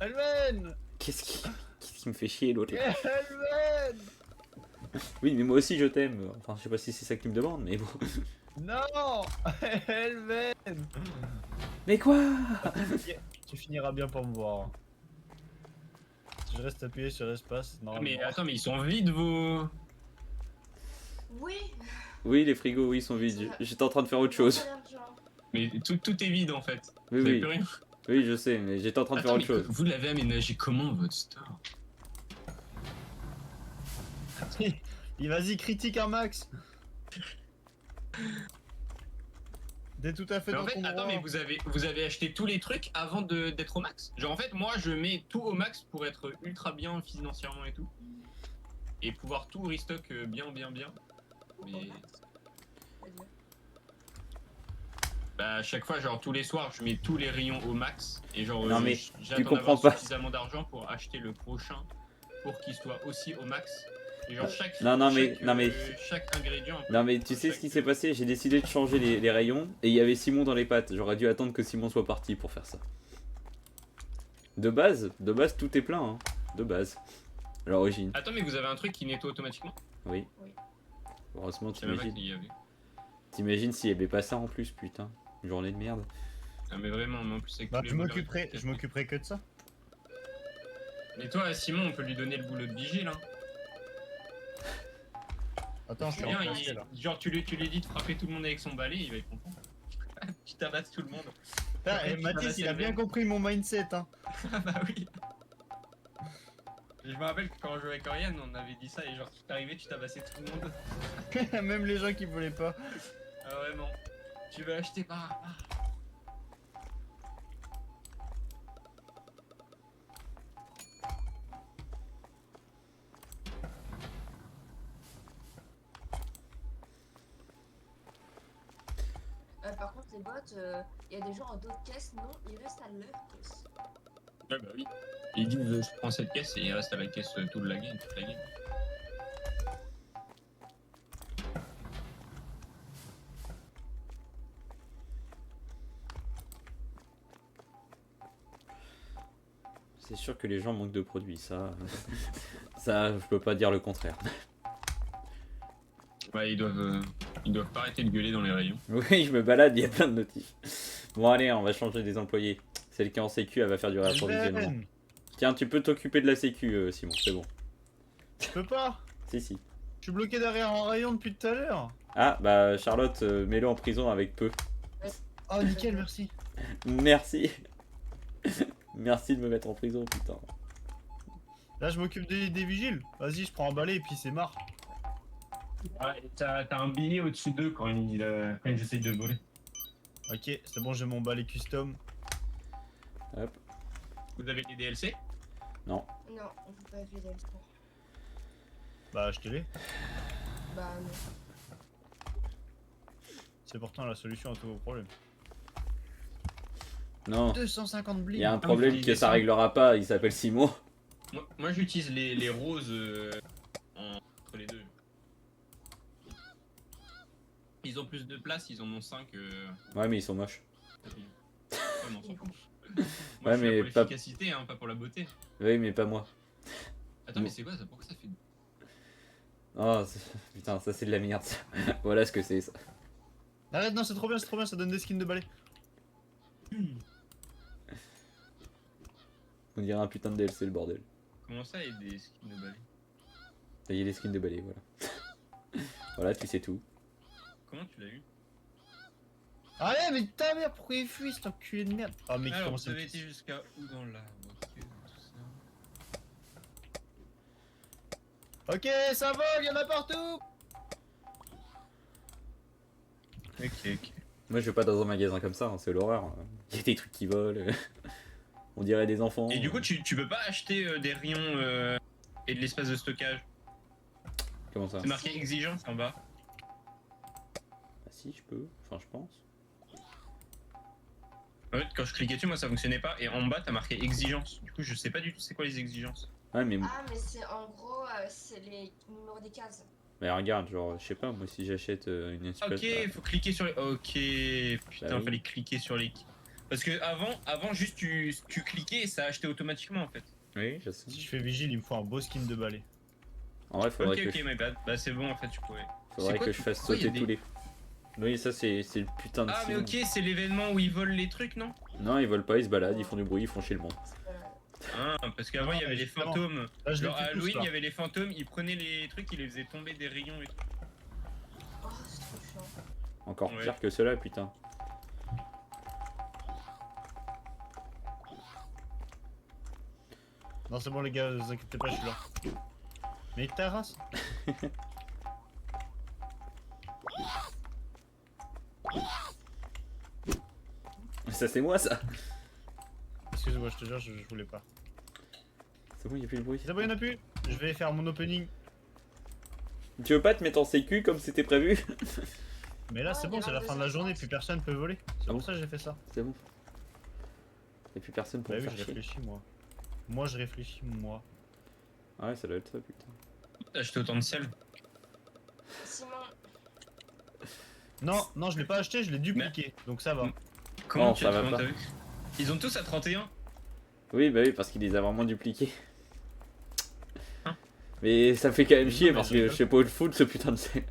Elven! Qu'est-ce qui me fait chier l'autre? Elven! Oui, mais moi aussi je t'aime. Enfin, je sais pas si c'est ça que tu me demandes, mais bon. Non! Elven! Mais quoi? Tu finiras bien par me voir. Si je reste appuyé sur espace, Ah, normalement. mais attends, mais ils sont vides vos. Oui! Oui, les frigos, oui, ils sont vides. J'étais en train de faire autre chose. Mais tout est vide en fait. Oui, Vous avez oui. plus rien. Oui, je sais, mais j'étais en train de faire Attends, autre mais chose. vous l'avez aménagé comment votre store? Il vas-y, critique un max. T'es tout à fait Mais dans en fait, ton attends, droit. mais vous avez acheté tous les trucs avant d'être au max. Genre en fait, moi je mets tout au max pour être ultra bien financièrement et tout. Et pouvoir tout restock bien. Mais C'est-à-dire. bah, à chaque fois, genre tous les soirs, je mets tous les rayons au max. Et genre, Non, mais j'attends comprends d'avoir pas. suffisamment d'argent pour acheter le prochain pour qu'il soit aussi au max. Et genre, chaque, Non, mais- chaque, non, mais- chaque ingrédient. un peu, Non mais tu sais ce qui s'est passé, j'ai décidé de changer les rayons et il y avait Simon dans les pattes. J'aurais dû attendre que Simon soit parti pour faire ça. De base tout est plein, hein. De base. À l'origine. Attends, mais vous avez un truc qui nettoie automatiquement? Oui. Oui. Heureusement, Je savais même pas t'imagines. qu'il y avait. T'imagines s'il y avait pas ça en plus, putain. Une journée de merde. Ah, mais vraiment, mais en plus, avec Bah, tous les je voleurs m'occuperai et tout, je m'occuperai que de ça. Mais toi, Simon, on peut lui donner le boulot de vigile, hein. Attends, je suis Bien, en français, là. genre, tu lui dis de frapper tout le monde avec son balai, il va être content. Tu tabasses tout le monde. Putain, Après, et tu Mathis, tabasses il a le bien mec. compris mon mindset, hein. Ah bah oui. Je me rappelle que quand on jouait avec Oriane, on avait dit ça et genre, tu t'arrivais, tu tabassais tout le monde. Même les gens qui voulaient pas. Ah vraiment. Tu veux acheter par. Par contre, les bots, il y a des gens en d'autres caisses, non, ils restent à leur caisse. Ouais bah oui. Ils disent je prends cette caisse et il reste à la caisse toute la game. C'est sûr que les gens manquent de produits, ça. Ça, je peux pas dire le contraire. Ouais, ils doivent pas arrêter de gueuler dans les rayons. Oui, je me balade, il y a plein de notifs. Bon, allez, on va changer des employés. Celle qui est en sécu, elle va faire du réapprovisionnement. Ben, Tiens, tu peux t'occuper de la sécu, Simon, c'est bon. je peux pas. Si, si. Je suis bloqué derrière un rayon depuis tout à l'heure. Ah, bah, Charlotte, mets-le en prison avec peu. Oh, nickel, merci. Merci. Merci de me mettre en prison, putain. Là, je m'occupe des vigiles. Vas-y, je prends un balai et puis c'est marre. Ouais, t'as un billet au-dessus d'eux quand ils essayent de voler. Ok, c'est bon, j'ai mon balai custom. Hop. Vous avez des DLC? Non, on peut pas vider le sport. Bah, achetez-les. Bah non. C'est pourtant la solution à tous vos problèmes. Non, 250 il bling. y a un problème que ça réglera pas, il s'appelle Simon. Moi j'utilise les roses entre les deux. Ils ont plus de place, ils en ont 5. Ouais, mais ils sont moches. Ouais, mais on s'en fout. Ouais, Moi, je suis là mais pour pas- l'efficacité, hein, pas pour la beauté. Oui, mais pas moi. Attends, mais c'est quoi ça? Pourquoi ça fait. Oh, putain, ça c'est de la merde, ça. Voilà ce que c'est, ça. Arrête, non, c'est trop bien, ça donne des skins de balai. On dirait un putain de DLC, le bordel. Comment ça, il y a des skins de balai? Il y a des skins de balai, voilà. Voilà, tu sais tout. Comment tu l'as eu? Allez, mais ta mère, pourquoi il fuit cet enculé de merde? Ah, mais Alors, comment vous ça avez été jusqu'à où dans l'arbre? Ok, tout ça. Ok, ça vole, il y en a partout. Ok. Moi, je vais pas dans un magasin comme ça, hein, c'est l'horreur. Il y a des trucs qui volent. On dirait des enfants. Et du coup, tu peux pas acheter des rayons et de l'espace de stockage. Comment ça? C'est marqué exigence en bas. Ah si, je peux. Enfin, je pense. En fait, quand je cliquais dessus, moi ça fonctionnait pas. Et en bas, t'as marqué exigence. Du coup, je sais pas du tout c'est quoi les exigences. Ouais, mais... Ah, mais c'est en gros, c'est les numéros des cases. Mais regarde, genre, je sais pas, moi, si j'achète une espèce... Ok, faut cliquer sur les. Ok, putain, Bah oui. fallait cliquer sur les. Parce que avant juste tu cliquais et ça achetait automatiquement en fait. Oui, je sais. Si je fais vigile, il me faut un beau skin de balai. En vrai, faudrait Ok, que, my bad. Bah c'est bon en fait, tu pourrais. faudrait C'est quoi, que je fasse pourquoi il y a sauter tous les... Oui, ça, c'est le putain de Ah, mais Simon. ok, c'est l'événement où ils volent les trucs, non? Non, ils volent pas, ils se baladent, ils font du bruit, ils font chier le monde. Ah, parce qu'avant il y avait les justement. fantômes. Là, je les Genre à tue tous, Halloween, il là. y avait les fantômes, ils prenaient les trucs, ils les faisaient tomber des rayons et tout. Oh, c'est trop chiant. Encore Ouais. pire que cela, putain. Non, c'est bon, les gars, vous inquiétez pas, je suis là. Mais ta race. Ça c'est moi ça. Excuse-moi, je te jure, je voulais pas. C'est bon, y'a plus de bruit. C'est bon, y'en a plus. Je vais faire mon opening. Tu veux pas te mettre en sécu comme c'était prévu? Mais là, Ouais, c'est il y bon, a c'est la fin de la 22h30. journée, plus personne peut voler. C'est Ah bon pour ça que j'ai fait ça. C'est bon. Y'a plus personne pour Bah me oui, faire je chier. réfléchis, moi. Moi, je réfléchis, moi. Ah ouais, ça doit être ça, putain. T'as acheté autant de sel. Simon, Non, non, je l'ai pas acheté, je l'ai dupliqué. Donc ça va. Comment Non, tu ça va comment pas. t'as vu? Ils ont tous à 31. Oui, bah oui, parce qu'il les a vraiment dupliqués. Hein? Mais ça fait quand même Non, chier mais parce je que rigole. je sais pas où le foutre ce putain de sel.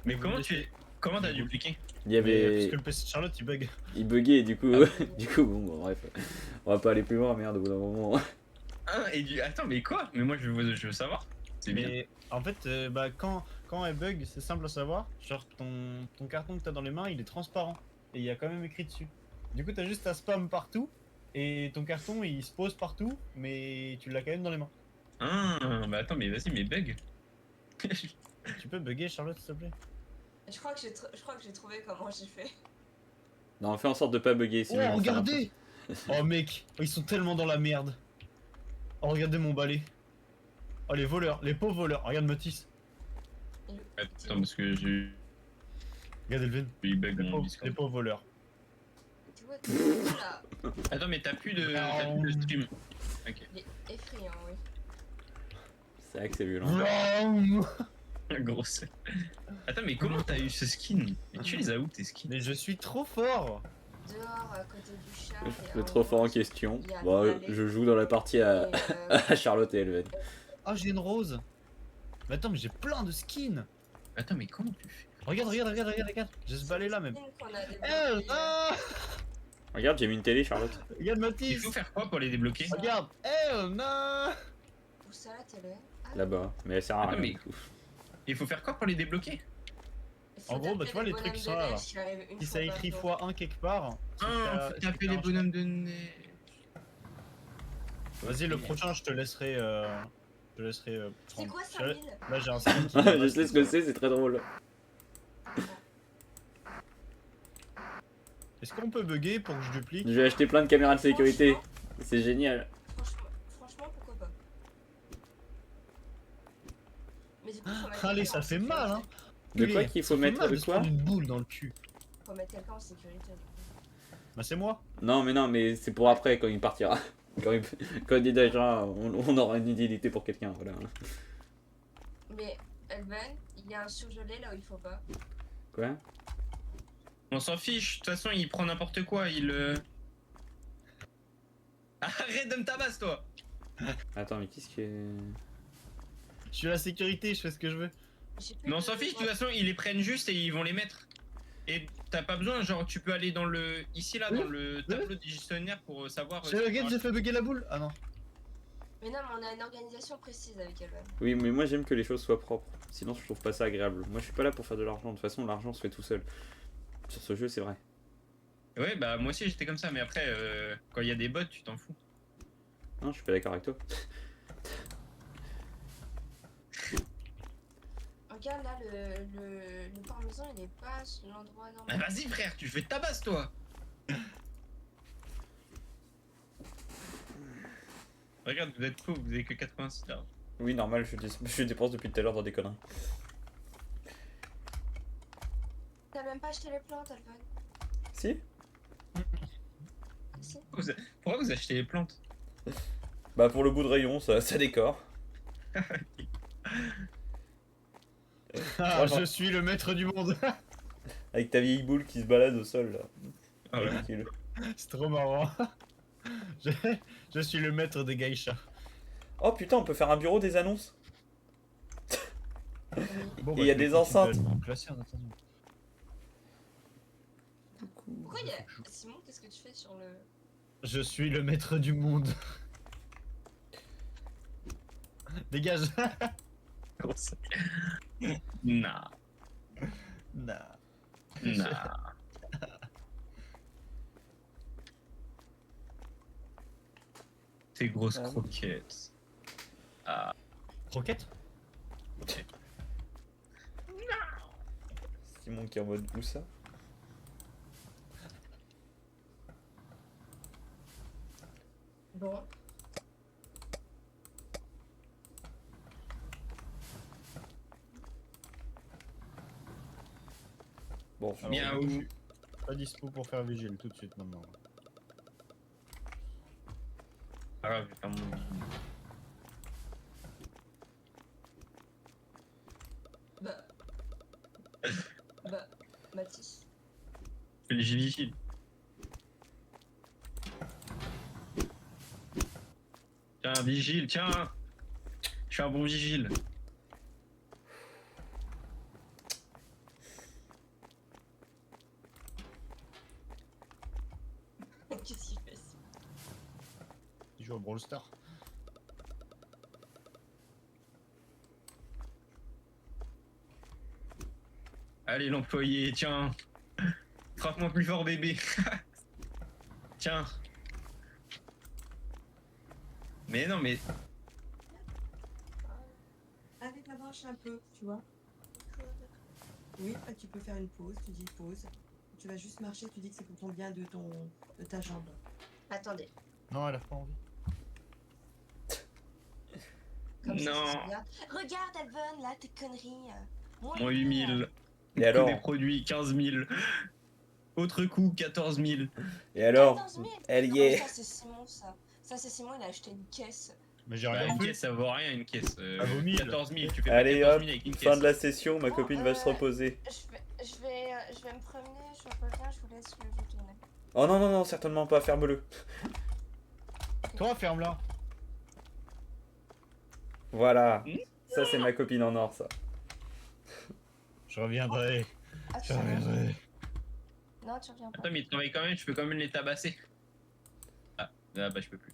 Mais Vous comment me tu comment t'as dupliqué? Il y Mais, parce avait. que le PC de Charlotte, il bug. Il buguait et du coup. Ah. du coup, bon, bref. On va pas aller plus loin, merde, au bout d'un moment. Hein, et du attends, mais quoi? Mais moi je veux savoir. C'est bien. Mais en fait, bah, quand elle bug, c'est simple à savoir. Genre, ton carton que t'as dans les mains, il est transparent. Et il y a quand même écrit dessus. Du coup, t'as juste à spam partout. Et ton carton, il se pose partout. Mais tu l'as quand même dans les mains. Ah, bah attends, mais vas-y, mais bug. Tu peux bugger, Charlotte, s'il te plaît? je crois que j'ai trouvé comment j'ai fait. Non, fais en sorte de pas bugger, sinon. Oh, on va faire regardez! Oh, mec, ils sont tellement dans la merde. Oh, regardez mon balai. Oh, les voleurs, les pauvres voleurs. Regarde Matisse. Attends, parce que j'ai eu Regarde Elvin. bug mon Les Discord. pauvres voleurs. Tu vois, t'es là. Attends, mais t'as plus de stream. Ok. Il est effrayant, oui. C'est vrai que c'est violent. Vroom. Grosse. Attends, mais comment t'as eu ce skin? Mais tu les as où tes skins? Mais je suis trop fort. Dehors, à côté du chat. Le trop fort en question. Il y a Bon, le balai. je joue dans la partie à, Et, à Charlotte et Elven. Ah, j'ai une rose. Mais attends, mais j'ai plein de skins. Attends, mais comment tu fais? Regarde, regarde, regarde, regarde, regarde. J'ai ce balai là même. qu'on a débloqué, Ah, Regarde, j'ai mis une télé, Charlotte. regarde Il Matisse. faut faire quoi pour les débloquer? Regarde. Non. Où ça la télé? Ah, Là-bas. Mais elle sert à Attends, rien mais- du coup. Il faut faire quoi pour les débloquer? il faut En gros, bah, taper tu vois, les bonhommes trucs qui de sont là, neige là. qui arrivent une Si fois ça écrit par jour. x1 quelque part. c'est que Ah, t'as- faut c'est taper que les t'as un bonhommes de neige. choix. Vas-y, le prochain, je te laisserai. C'est prendre. quoi Je- 5000? Là, j'ai un skin qui Je sais ce que c'est très drôle. Est-ce qu'on peut bugger pour que je duplique? Je vais acheter plein de caméras de sécurité. Franchement, C'est génial. franchement, pourquoi pas? Mais du coup, faut mettre Allez, quelqu'un ça en fait mal, hein. sécurité. De quoi Culé, qu'il ça faut fait mettre mal de se quoi? prendre une boule dans le cul. Faut mettre quelqu'un en sécurité. Bah, c'est moi. Non, mais c'est pour après quand il partira. Quand il est déjà, on aura une utilité pour quelqu'un. Voilà. Mais Elven, il y a un surgelé là où il faut pas. Quoi? On s'en fiche, de toute façon il prend n'importe quoi, il Arrête de me tabasser toi. Attends, mais qu'est-ce que. Je suis à la sécurité, je fais ce que je veux. J'ai plus Mais on de- s'en fiche, de toute façon ils les prennent juste et ils vont les mettre. Et t'as pas besoin, genre tu peux aller dans le. Ici là, Oui, dans le tableau du gestionnaire pour savoir. Regarde, j'ai fait bugger la boule. Ah non. Mais non, mais on a une organisation précise avec Elven. Oui, mais moi j'aime que les choses soient propres. Sinon, je trouve pas ça agréable. Moi, je suis pas là pour faire de l'argent. De toute façon, l'argent se fait tout seul. Sur ce jeu, c'est vrai. Ouais, bah moi aussi j'étais comme ça, mais après, quand il y a des bots, tu t'en fous. Non, je suis pas d'accord avec toi. Regarde là, le parmesan il est pas sur l'endroit Bah normal. vas-y frère, tu fais de tabasse toi. Regarde, vous êtes pauvre, vous avez que 86 là. Oui, normal, je dépense depuis tout à l'heure dans des conneries. T'as même pas acheté les plantes, Elven. Si? Si. Pourquoi vous achetez les plantes? Bah, pour le bout de rayon, ça décore. Ah, Voilà. je suis le maître du monde. Avec ta vieille boule qui se balade au sol là. Ah ouais. Tranquille. C'est trop marrant. je, je suis le maître des geishas. Oh putain, on peut faire un bureau des annonces. Bon, Et il y a je des vais enceintes. continuer à me classer en attendant. Pourquoi il y a. Simon, qu'est-ce que tu fais sur le. Je suis le maître du monde. Dégage. Nah, Nah. nah. Tes grosses Ah oui. croquettes. Ah, Croquette? Simon qui est en mode où ça? Bon. Bon, Alors, Miaou. je suis pas dispo pour faire vigile tout de suite maintenant. Ah, je vais faire mon vigile. Bah, Mathis. Je fais le vigile. Tiens, vigile, tiens. Je suis un bon vigile. Qu'est-ce qu'il fait? Il joue au Brawl Star. Allez, l'employé, tiens. Frappe-moi plus fort, bébé. Tiens. Mais non, mais. Avec la marche un peu, tu vois. Oui, bah, tu peux faire une pause, tu dis pause. Tu vas juste marcher, tu dis que c'est pour ton bien de ta jambe. Attendez. Non, elle a pas envie. Comme ça, Non. ça se regarde. Regarde, Alban, là, tes conneries. Moins 8000. Et Coût alors? des produits, 15 000. Autre coût, 14 000. Et alors? 14 000. Elle Non, y mais est. ça, c'est Simon, ça. Ça, c'est Simon, il a acheté une caisse. Mais j'ai Bah, rien une fait. caisse, ça vaut rien, une caisse. Ça vaut 1000. 14 000, tu fais Allez pas 14 hop, 000 avec une fin caisse. de la session, ma Bon, copine va se reposer. Je vais me promener, je reviens, je vous laisse le jeu tourner. Oh non, non, non, certainement pas, ferme-le. Toi, ferme-la. Voilà. Ça, c'est ma copine en or, ça. Je reviendrai. Ah, Je reviendrai. Non, tu reviens pas. Attends, mais il travaille quand même, je peux quand même les tabasser. Ah, bah je peux plus.